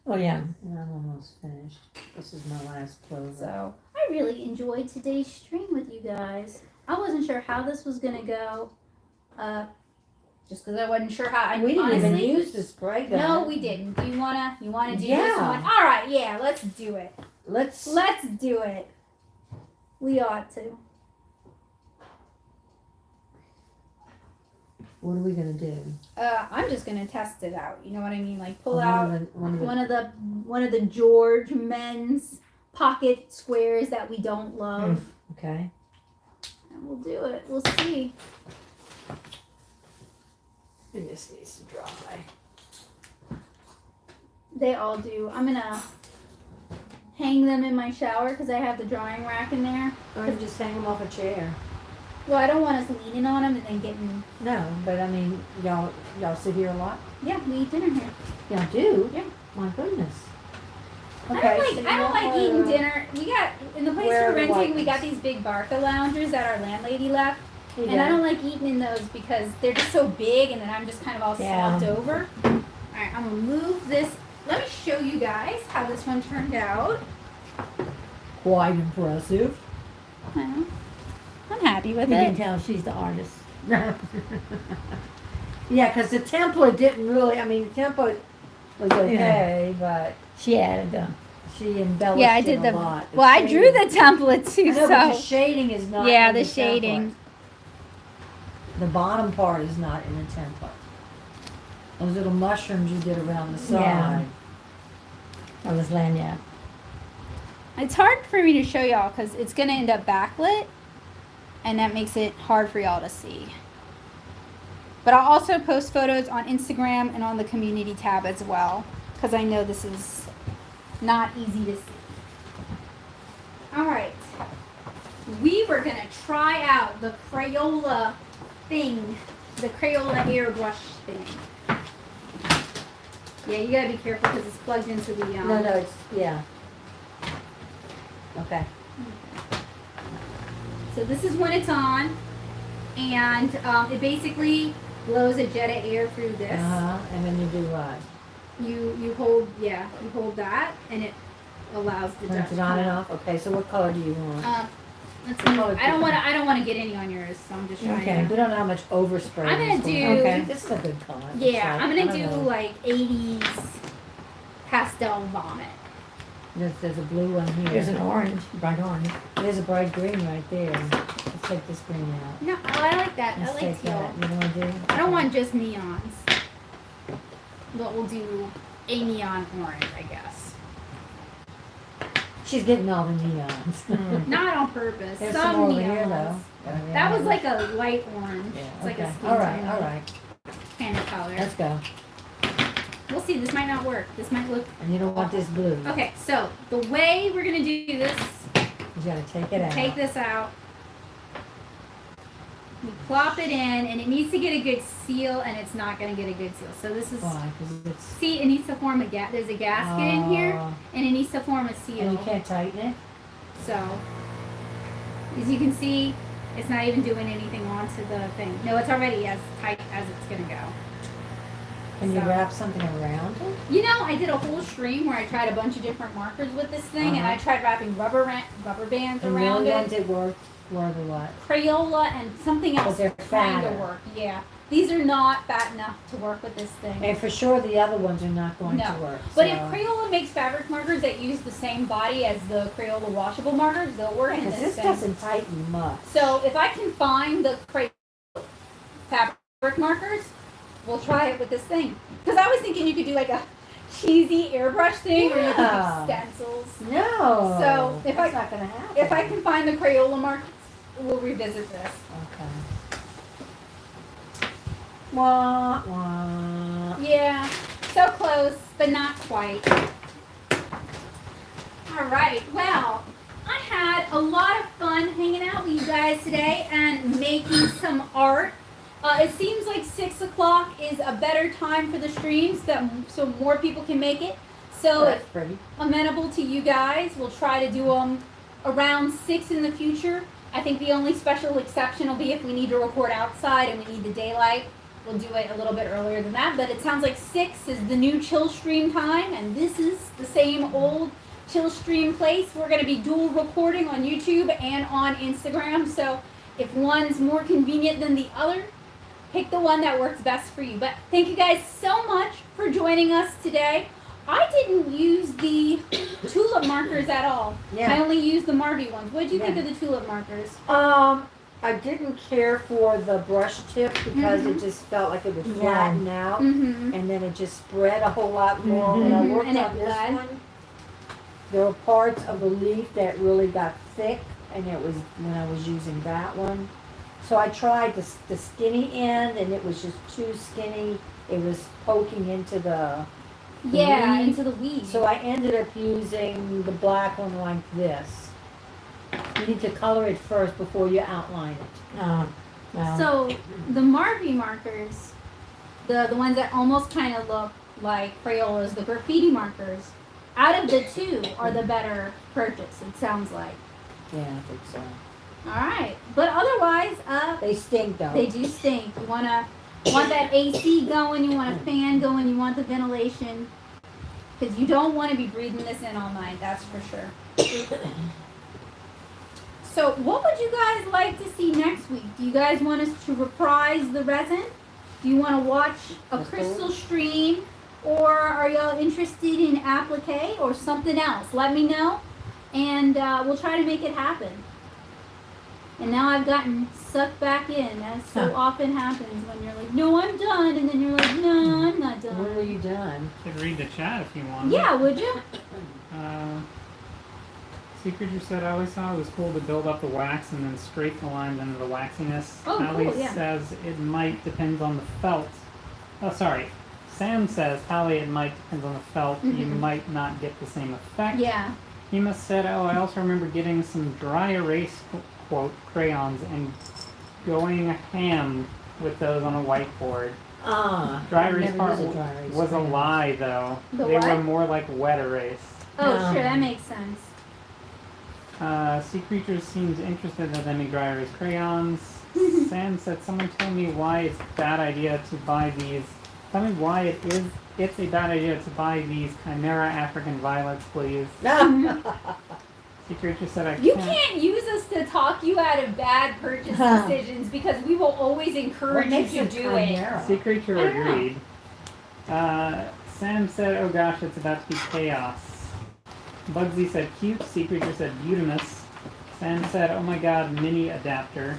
[SPEAKER 3] Oh, yeah.
[SPEAKER 2] I'm almost finished. This is my last clover.
[SPEAKER 1] So I really enjoyed today's stream with you guys. I wasn't sure how this was gonna go, just because I wasn't sure how.
[SPEAKER 2] We didn't even
[SPEAKER 1] honestly,
[SPEAKER 2] use the spray gun.
[SPEAKER 1] No, we didn't. Do you wanna do this
[SPEAKER 2] Yeah.
[SPEAKER 1] one? All right, yeah, let's do it.
[SPEAKER 2] Let's
[SPEAKER 1] do it. We ought to.
[SPEAKER 2] What are we gonna do?
[SPEAKER 1] I'm just gonna test it out. You know what I mean? Like pull
[SPEAKER 2] One
[SPEAKER 1] out
[SPEAKER 2] of the-
[SPEAKER 1] one of the George men's pocket squares that we don't love,
[SPEAKER 2] Okay.
[SPEAKER 1] and we'll do it. We'll see.
[SPEAKER 2] It just needs to dry.
[SPEAKER 1] They all do. I'm gonna hang them in my shower because I have the drying rack in there.
[SPEAKER 2] Or you just hang them off a chair.
[SPEAKER 1] Well, I don't want us leaning on them and then getting.
[SPEAKER 2] No, but I mean, y'all sit here a lot?
[SPEAKER 1] Yeah, we eat dinner here.
[SPEAKER 2] Y'all do?
[SPEAKER 1] Yeah.
[SPEAKER 2] My goodness.
[SPEAKER 1] I don't like eating dinner. We got in the place
[SPEAKER 2] Where
[SPEAKER 1] we're
[SPEAKER 2] are the
[SPEAKER 1] renting. We
[SPEAKER 2] white
[SPEAKER 1] got these big Barca loungers that our landlady left,
[SPEAKER 2] You
[SPEAKER 1] and I
[SPEAKER 2] know?
[SPEAKER 1] don't like eating in those because they're just so big, and then I'm just kind of all
[SPEAKER 3] Yeah.
[SPEAKER 1] slumped over. All right, I'm gonna move this. Let me show you guys how this one turned out.
[SPEAKER 2] Quite impressive.
[SPEAKER 1] Well, I'm happy with
[SPEAKER 3] You can
[SPEAKER 1] it.
[SPEAKER 3] tell she's the artist.
[SPEAKER 2] Yeah, because the template didn't really, I mean, the template was okay, but
[SPEAKER 3] She added them.
[SPEAKER 2] she embellished
[SPEAKER 1] Yeah, I did
[SPEAKER 2] it
[SPEAKER 1] the.
[SPEAKER 2] a lot.
[SPEAKER 1] Well, I drew the template
[SPEAKER 2] I
[SPEAKER 1] too,
[SPEAKER 2] know, but the
[SPEAKER 1] so
[SPEAKER 2] shading is not
[SPEAKER 1] yeah,
[SPEAKER 2] in
[SPEAKER 1] the
[SPEAKER 2] template.
[SPEAKER 1] shading.
[SPEAKER 2] The bottom part is not in the template. Those little mushrooms you did around the side.
[SPEAKER 3] Yeah. That was lanyard.
[SPEAKER 1] It's hard for me to show y'all because it's gonna end up backlit, and that makes it hard for y'all to see. But I'll also post photos on Instagram and on the community tab as well, because I know this is not easy to see. All right, we were gonna try out the Crayola thing, the Crayola airbrush thing. Yeah, you gotta be careful because it's plugged into the.
[SPEAKER 2] No, it's, yeah. Okay.
[SPEAKER 1] So this is when it's on, and it basically blows a jet of air through this.
[SPEAKER 2] And then you do what?
[SPEAKER 1] You hold that, and it allows the
[SPEAKER 2] Turns
[SPEAKER 1] dust
[SPEAKER 2] it
[SPEAKER 1] to
[SPEAKER 2] on
[SPEAKER 1] come
[SPEAKER 2] and
[SPEAKER 1] out.
[SPEAKER 2] off? Okay, so what color do you want?
[SPEAKER 1] Let's see.
[SPEAKER 2] color
[SPEAKER 1] I don't want to get any on yours, so I'm just trying.
[SPEAKER 2] Okay,
[SPEAKER 1] to...
[SPEAKER 2] we don't know how much overspray.
[SPEAKER 1] I'm gonna
[SPEAKER 2] is going
[SPEAKER 1] do-
[SPEAKER 2] on.
[SPEAKER 3] Okay.
[SPEAKER 2] This is a good color. It's
[SPEAKER 1] Yeah,
[SPEAKER 2] like,
[SPEAKER 1] I'm
[SPEAKER 2] I
[SPEAKER 1] gonna
[SPEAKER 2] don't
[SPEAKER 1] do
[SPEAKER 2] know.
[SPEAKER 1] like 80s pastel vomit.
[SPEAKER 2] There's a blue one here.
[SPEAKER 3] There's an orange, bright orange.
[SPEAKER 2] There's a bright green right there. Let's take this green out.
[SPEAKER 1] No, I like that.
[SPEAKER 2] Let's
[SPEAKER 1] I like
[SPEAKER 2] take
[SPEAKER 1] teal.
[SPEAKER 2] that. You know what I do?
[SPEAKER 1] I don't want just neons, but we'll do a neon orange, I guess.
[SPEAKER 2] She's getting all the neons.
[SPEAKER 1] Not on purpose.
[SPEAKER 2] There's
[SPEAKER 1] Some
[SPEAKER 2] some more over
[SPEAKER 1] neons.
[SPEAKER 2] here though.
[SPEAKER 1] That was like a light orange.
[SPEAKER 2] Yeah,
[SPEAKER 1] It's like a
[SPEAKER 2] okay.
[SPEAKER 1] skin
[SPEAKER 2] All right,
[SPEAKER 1] tone
[SPEAKER 2] all right.
[SPEAKER 1] kind of color.
[SPEAKER 2] Let's go.
[SPEAKER 1] We'll see. This might not work. This might look.
[SPEAKER 2] And you don't want this blue.
[SPEAKER 1] Okay, so the way we're gonna do this,
[SPEAKER 2] You gotta take it out.
[SPEAKER 1] take this out. We plop it in, and it needs to get a good seal, and it's not gonna get a good seal. So this is.
[SPEAKER 2] Why? Because it's.
[SPEAKER 1] See, it needs to form a there's a gasket in here, and it needs to form a seal.
[SPEAKER 2] And you can't tighten it?
[SPEAKER 1] So, as you can see, it's not even doing anything onto the thing. No, it's already as tight as it's gonna go.
[SPEAKER 2] Can you
[SPEAKER 1] So-
[SPEAKER 2] wrap something around it?
[SPEAKER 1] You know, I did a whole stream where I tried a bunch of different markers with this thing, and I tried wrapping rubber bands
[SPEAKER 2] And the
[SPEAKER 1] around
[SPEAKER 2] only
[SPEAKER 1] it.
[SPEAKER 2] ones that worked were the what?
[SPEAKER 1] Crayola and something else
[SPEAKER 2] they're
[SPEAKER 1] kind of
[SPEAKER 2] fatter.
[SPEAKER 1] work. Yeah, these are not fat enough to work with this thing.
[SPEAKER 2] And for sure the other ones are not going
[SPEAKER 1] No.
[SPEAKER 2] to work.
[SPEAKER 1] But
[SPEAKER 2] so.
[SPEAKER 1] if Crayola makes fabric markers that use the same body as the Crayola washable markers, they'll work in
[SPEAKER 2] Because
[SPEAKER 1] this
[SPEAKER 2] this
[SPEAKER 1] thing.
[SPEAKER 2] doesn't tighten much.
[SPEAKER 1] So if I can find the Crayola fabric markers, we'll try it with this thing. Because I was thinking you could do like a cheesy airbrush thing, or you could
[SPEAKER 2] Yeah.
[SPEAKER 1] do stencils.
[SPEAKER 2] No.
[SPEAKER 1] So, if
[SPEAKER 2] that's
[SPEAKER 1] I-
[SPEAKER 2] not going to happen.
[SPEAKER 1] If I can find the Crayola markers, we'll revisit this.
[SPEAKER 2] Okay. Wah, wah.
[SPEAKER 1] Yeah, so close, but not quite. All right, well, I had a lot of fun hanging out with you guys today and making some art. It seems like 6 o'clock is a better time for the streams, so more people can make it. So
[SPEAKER 2] That's
[SPEAKER 1] if
[SPEAKER 2] pretty.
[SPEAKER 1] amenable to you guys, we'll try to do them around 6 in the future. I think the only special exception will be if we need to record outside and we need the daylight. We'll do it a little bit earlier than that, but it sounds like 6 is the new Chillstream time, and this is the same old Chillstream place. We're going to be dual recording on YouTube and on Instagram, so if one's more convenient than the other, pick the one that works best for you. But thank you guys so much for joining us today. I didn't use the tulip markers at all.
[SPEAKER 2] Yeah.
[SPEAKER 1] I only used the Marby ones. What did you think
[SPEAKER 2] Yeah.
[SPEAKER 1] of the tulip markers?
[SPEAKER 2] I didn't care for the brush tip because it just felt like it would
[SPEAKER 3] Yeah.
[SPEAKER 2] flatten out.
[SPEAKER 1] Mm-hmm.
[SPEAKER 2] And then it just spread a whole lot more. When I
[SPEAKER 1] Mhm.
[SPEAKER 2] worked
[SPEAKER 1] And it
[SPEAKER 2] on this
[SPEAKER 1] bled.
[SPEAKER 2] one, there were parts of the leaf that really got thick, and it was when I was using that one. So I tried the skinny end, and it was just too skinny. It was poking into the
[SPEAKER 1] Yeah,
[SPEAKER 2] weed.
[SPEAKER 1] into the weed.
[SPEAKER 2] So I ended up using the black one like this. You need to color it first before you outline it.
[SPEAKER 3] Well,
[SPEAKER 1] So the Marby markers, the ones that almost kind of look like Crayolas, the graffiti markers, out of the two are the better purchase, it sounds like.
[SPEAKER 2] Yeah, I think so.
[SPEAKER 1] All right, but otherwise,
[SPEAKER 2] They stink though.
[SPEAKER 1] they do stink. You want that AC going, you want a fan going, you want the ventilation, because you don't want to be breathing this in all night, that's for sure. So what would you guys like to see next week? Do you guys want us to reprise the resin? Do you want to watch a crystal stream? Or are y'all interested in applique or something else? Let me know, and we'll try to make it happen. And now I've gotten sucked back in, as so often happens when you're like, no, I'm done, and then you're like, no, I'm not done.
[SPEAKER 2] When were you done?
[SPEAKER 4] You could read the chat if you want.
[SPEAKER 1] Yeah, would you?
[SPEAKER 4] Secret just said, I always thought it was cool to build up the wax and then scrape the lines into the waxiness.
[SPEAKER 1] Oh,
[SPEAKER 4] Hallie
[SPEAKER 1] cool, yeah.
[SPEAKER 4] says it might depend on the felt. Oh, sorry. Sam says, Hallie, it might depend on the felt. You might not get the same effect.
[SPEAKER 1] Yeah.
[SPEAKER 4] Hema said, oh, I also remember getting some dry erase, quote, crayons and going ham with those on a whiteboard. Dry
[SPEAKER 2] I've
[SPEAKER 4] erase
[SPEAKER 2] never
[SPEAKER 4] part
[SPEAKER 2] used a dry erase
[SPEAKER 4] was a
[SPEAKER 2] crayon.
[SPEAKER 4] lie, though.
[SPEAKER 1] The
[SPEAKER 4] They
[SPEAKER 1] what?
[SPEAKER 4] were more like wet erase.
[SPEAKER 1] Oh, sure, that makes sense.
[SPEAKER 4] Sea Creatures seems interested in any dry erase crayons. Sam said, someone told me why it's a bad idea to buy these. Tell me why it's a bad idea to buy these Chimera African violets, please. Sea Creature said,
[SPEAKER 1] You can't use us to talk you out of bad purchase decisions because we will always encourage you to do it.
[SPEAKER 4] Sea Creature
[SPEAKER 1] I don't know.
[SPEAKER 4] agreed. Sam said, oh gosh, it's about to be chaos. Bugsy said cute. Sea Creature said beautimous. Sam said, oh my god, mini adapter.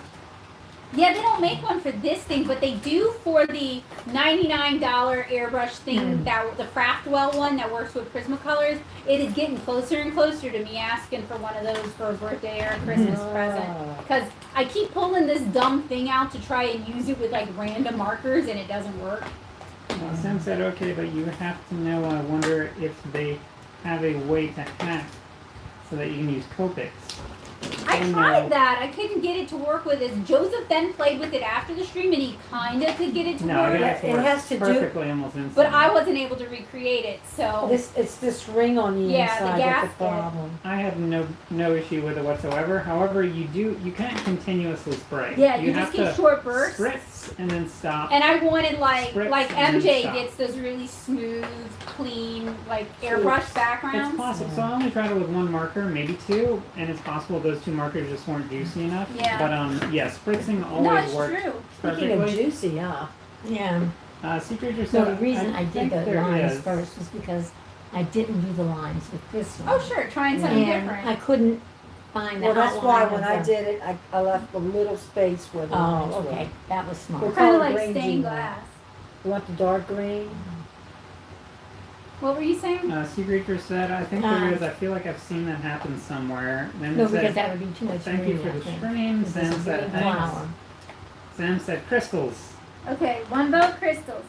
[SPEAKER 1] Yeah, they don't make one for this thing, but they do for the $99 airbrush thing, that the Kraft one that works with Prismacolors. It is getting closer and closer to me asking for one of those for a birthday or a Christmas present. Because I keep pulling this dumb thing out to try and use it with like random markers and it doesn't work.
[SPEAKER 4] Sam said, okay, but you have to know, I wonder if they have a way to hack so that you can use Copics.
[SPEAKER 1] I tried that. I couldn't get it to work with it. Joseph then played with it after the stream and he kind of could get it to work.
[SPEAKER 2] it has to do-
[SPEAKER 4] perfectly almost instantly.
[SPEAKER 1] But I wasn't able to recreate it, so.
[SPEAKER 2] It's this ring on the
[SPEAKER 1] Yeah, the
[SPEAKER 2] inside that's the
[SPEAKER 1] gasket.
[SPEAKER 2] problem.
[SPEAKER 4] I have no issue with it whatsoever. However, you can't continuously spray.
[SPEAKER 1] Yeah, you
[SPEAKER 4] have
[SPEAKER 1] just get
[SPEAKER 4] to
[SPEAKER 1] short bursts.
[SPEAKER 4] spritz and then stop.
[SPEAKER 1] And I wanted like
[SPEAKER 4] Spritz and
[SPEAKER 1] MJ
[SPEAKER 4] stop.
[SPEAKER 1] gets those really smooth, clean, like airbrush backgrounds.
[SPEAKER 4] It's possible. So I only tried it with one marker, maybe two, and it's possible those two markers just weren't juicy enough.
[SPEAKER 1] Yeah.
[SPEAKER 4] But yeah, spritzing
[SPEAKER 1] No,
[SPEAKER 4] always
[SPEAKER 1] it's
[SPEAKER 4] works
[SPEAKER 1] true.
[SPEAKER 2] Speaking of
[SPEAKER 4] perfectly.
[SPEAKER 2] juicy, yeah.
[SPEAKER 3] Yeah.
[SPEAKER 4] Secret just
[SPEAKER 3] So
[SPEAKER 4] said,
[SPEAKER 3] the reason I did
[SPEAKER 4] think
[SPEAKER 3] the
[SPEAKER 4] there
[SPEAKER 3] lines
[SPEAKER 4] is.
[SPEAKER 3] first was because I didn't do the lines with this one.
[SPEAKER 1] Oh sure, trying something
[SPEAKER 3] And
[SPEAKER 1] different.
[SPEAKER 3] I couldn't find the
[SPEAKER 2] Well, that's why
[SPEAKER 3] outline
[SPEAKER 2] when
[SPEAKER 3] of
[SPEAKER 2] I
[SPEAKER 3] the-
[SPEAKER 2] did it, I left a little space where the lines
[SPEAKER 3] Oh,
[SPEAKER 2] were.
[SPEAKER 3] okay. That was smart.
[SPEAKER 2] We're
[SPEAKER 1] Kind of
[SPEAKER 2] color
[SPEAKER 1] like
[SPEAKER 2] green
[SPEAKER 1] stained
[SPEAKER 2] gene.
[SPEAKER 1] glass.
[SPEAKER 2] You want the dark green?
[SPEAKER 1] What were you saying?
[SPEAKER 4] Secret just said, I think there is. I feel like I've seen that happen somewhere. Then
[SPEAKER 3] No,
[SPEAKER 4] it said,
[SPEAKER 3] because that would be too much
[SPEAKER 4] thank you
[SPEAKER 3] green,
[SPEAKER 4] for
[SPEAKER 3] I
[SPEAKER 4] the
[SPEAKER 3] think.
[SPEAKER 4] stream.
[SPEAKER 3] This
[SPEAKER 4] Sam
[SPEAKER 3] is a
[SPEAKER 4] said,
[SPEAKER 3] green
[SPEAKER 4] thanks.
[SPEAKER 3] flower.
[SPEAKER 4] Sam said, crystals.
[SPEAKER 1] Okay, one vote crystals.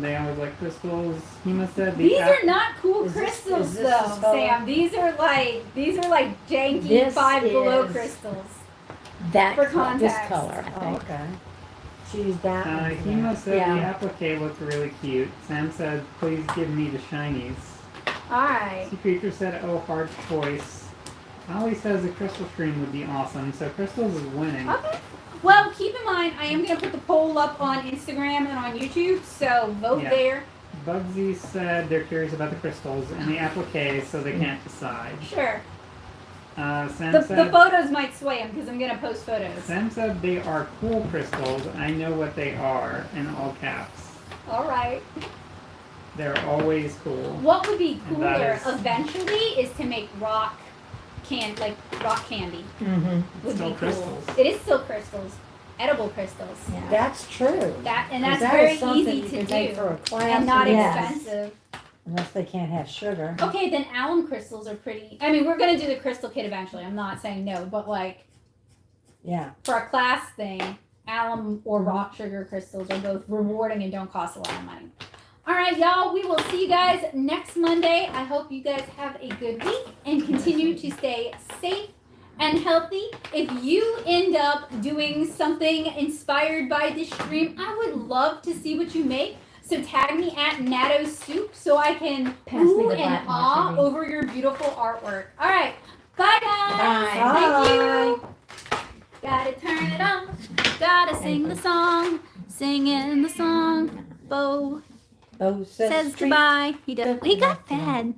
[SPEAKER 4] They always like crystals. Hema said,
[SPEAKER 1] These are not cool
[SPEAKER 2] Is this-
[SPEAKER 1] crystals
[SPEAKER 2] is this
[SPEAKER 1] though,
[SPEAKER 2] the color?
[SPEAKER 1] Sam. These are like janky
[SPEAKER 3] This
[SPEAKER 1] Five Below
[SPEAKER 3] is-
[SPEAKER 1] crystals.
[SPEAKER 3] That
[SPEAKER 1] For
[SPEAKER 3] co- this
[SPEAKER 1] contacts.
[SPEAKER 3] color, I
[SPEAKER 2] Oh,
[SPEAKER 3] think.
[SPEAKER 2] okay. Choose that one. for
[SPEAKER 4] Hema
[SPEAKER 2] that.
[SPEAKER 4] said
[SPEAKER 3] Yeah.
[SPEAKER 4] the applique looked really cute. Sam said, please give me the shinies.
[SPEAKER 1] Alright.
[SPEAKER 4] Sea Creature said, oh, hard choice. Holly says the crystal stream would be awesome, so crystals is winning.
[SPEAKER 1] Okay. Well, keep in mind, I am going to put the poll up on Instagram and on YouTube, so vote
[SPEAKER 4] Yeah.
[SPEAKER 1] there.
[SPEAKER 4] Bugsy said they're curious about the crystals and the applique, so they can't decide.
[SPEAKER 1] Sure.
[SPEAKER 4] Sam
[SPEAKER 1] The
[SPEAKER 4] said
[SPEAKER 1] photos might sway them because I'm going to post photos.
[SPEAKER 4] Sam said they are cool crystals. I know what they are in all caps.
[SPEAKER 1] Alright.
[SPEAKER 4] They're always cool.
[SPEAKER 1] What would be
[SPEAKER 4] And that
[SPEAKER 1] cooler
[SPEAKER 4] is-
[SPEAKER 1] eventually is to make rock candy.
[SPEAKER 3] Mm-hmm.
[SPEAKER 1] Would
[SPEAKER 4] Still
[SPEAKER 1] be
[SPEAKER 4] crystals.
[SPEAKER 1] cool. It is still crystals. Edible crystals.
[SPEAKER 3] Yeah.
[SPEAKER 2] That's true.
[SPEAKER 1] That and
[SPEAKER 2] 'Cause
[SPEAKER 1] that's
[SPEAKER 2] that
[SPEAKER 1] very
[SPEAKER 2] is something
[SPEAKER 1] easy
[SPEAKER 2] you
[SPEAKER 1] to
[SPEAKER 2] can take
[SPEAKER 1] do.
[SPEAKER 2] for a class
[SPEAKER 1] And not
[SPEAKER 3] Yes.
[SPEAKER 1] expensive.
[SPEAKER 2] unless they can't have sugar.
[SPEAKER 1] Okay, then alum crystals are pretty. I mean, we're gonna do the crystal kit eventually. I'm not saying no, but like
[SPEAKER 2] Yeah.
[SPEAKER 1] for a class thing, alum or rock sugar crystals are both rewarding and don't cost a lot of money. All right, y'all. We will see you guys next Monday. I hope you guys have a good week and continue to stay safe and healthy. If you end up doing something inspired by this stream, I would love to see what you make. So tag me at Natto Soup so I can
[SPEAKER 2] Pass me
[SPEAKER 1] ooh
[SPEAKER 2] the
[SPEAKER 1] and
[SPEAKER 2] black
[SPEAKER 1] awe
[SPEAKER 2] marker.
[SPEAKER 1] over your beautiful artwork. All right. Bye, guys.
[SPEAKER 2] Bye.
[SPEAKER 1] Thank you. Gotta turn it on. Gotta sing the song. Singing the song. Bo
[SPEAKER 2] Oh,
[SPEAKER 1] says goodbye. He got fed.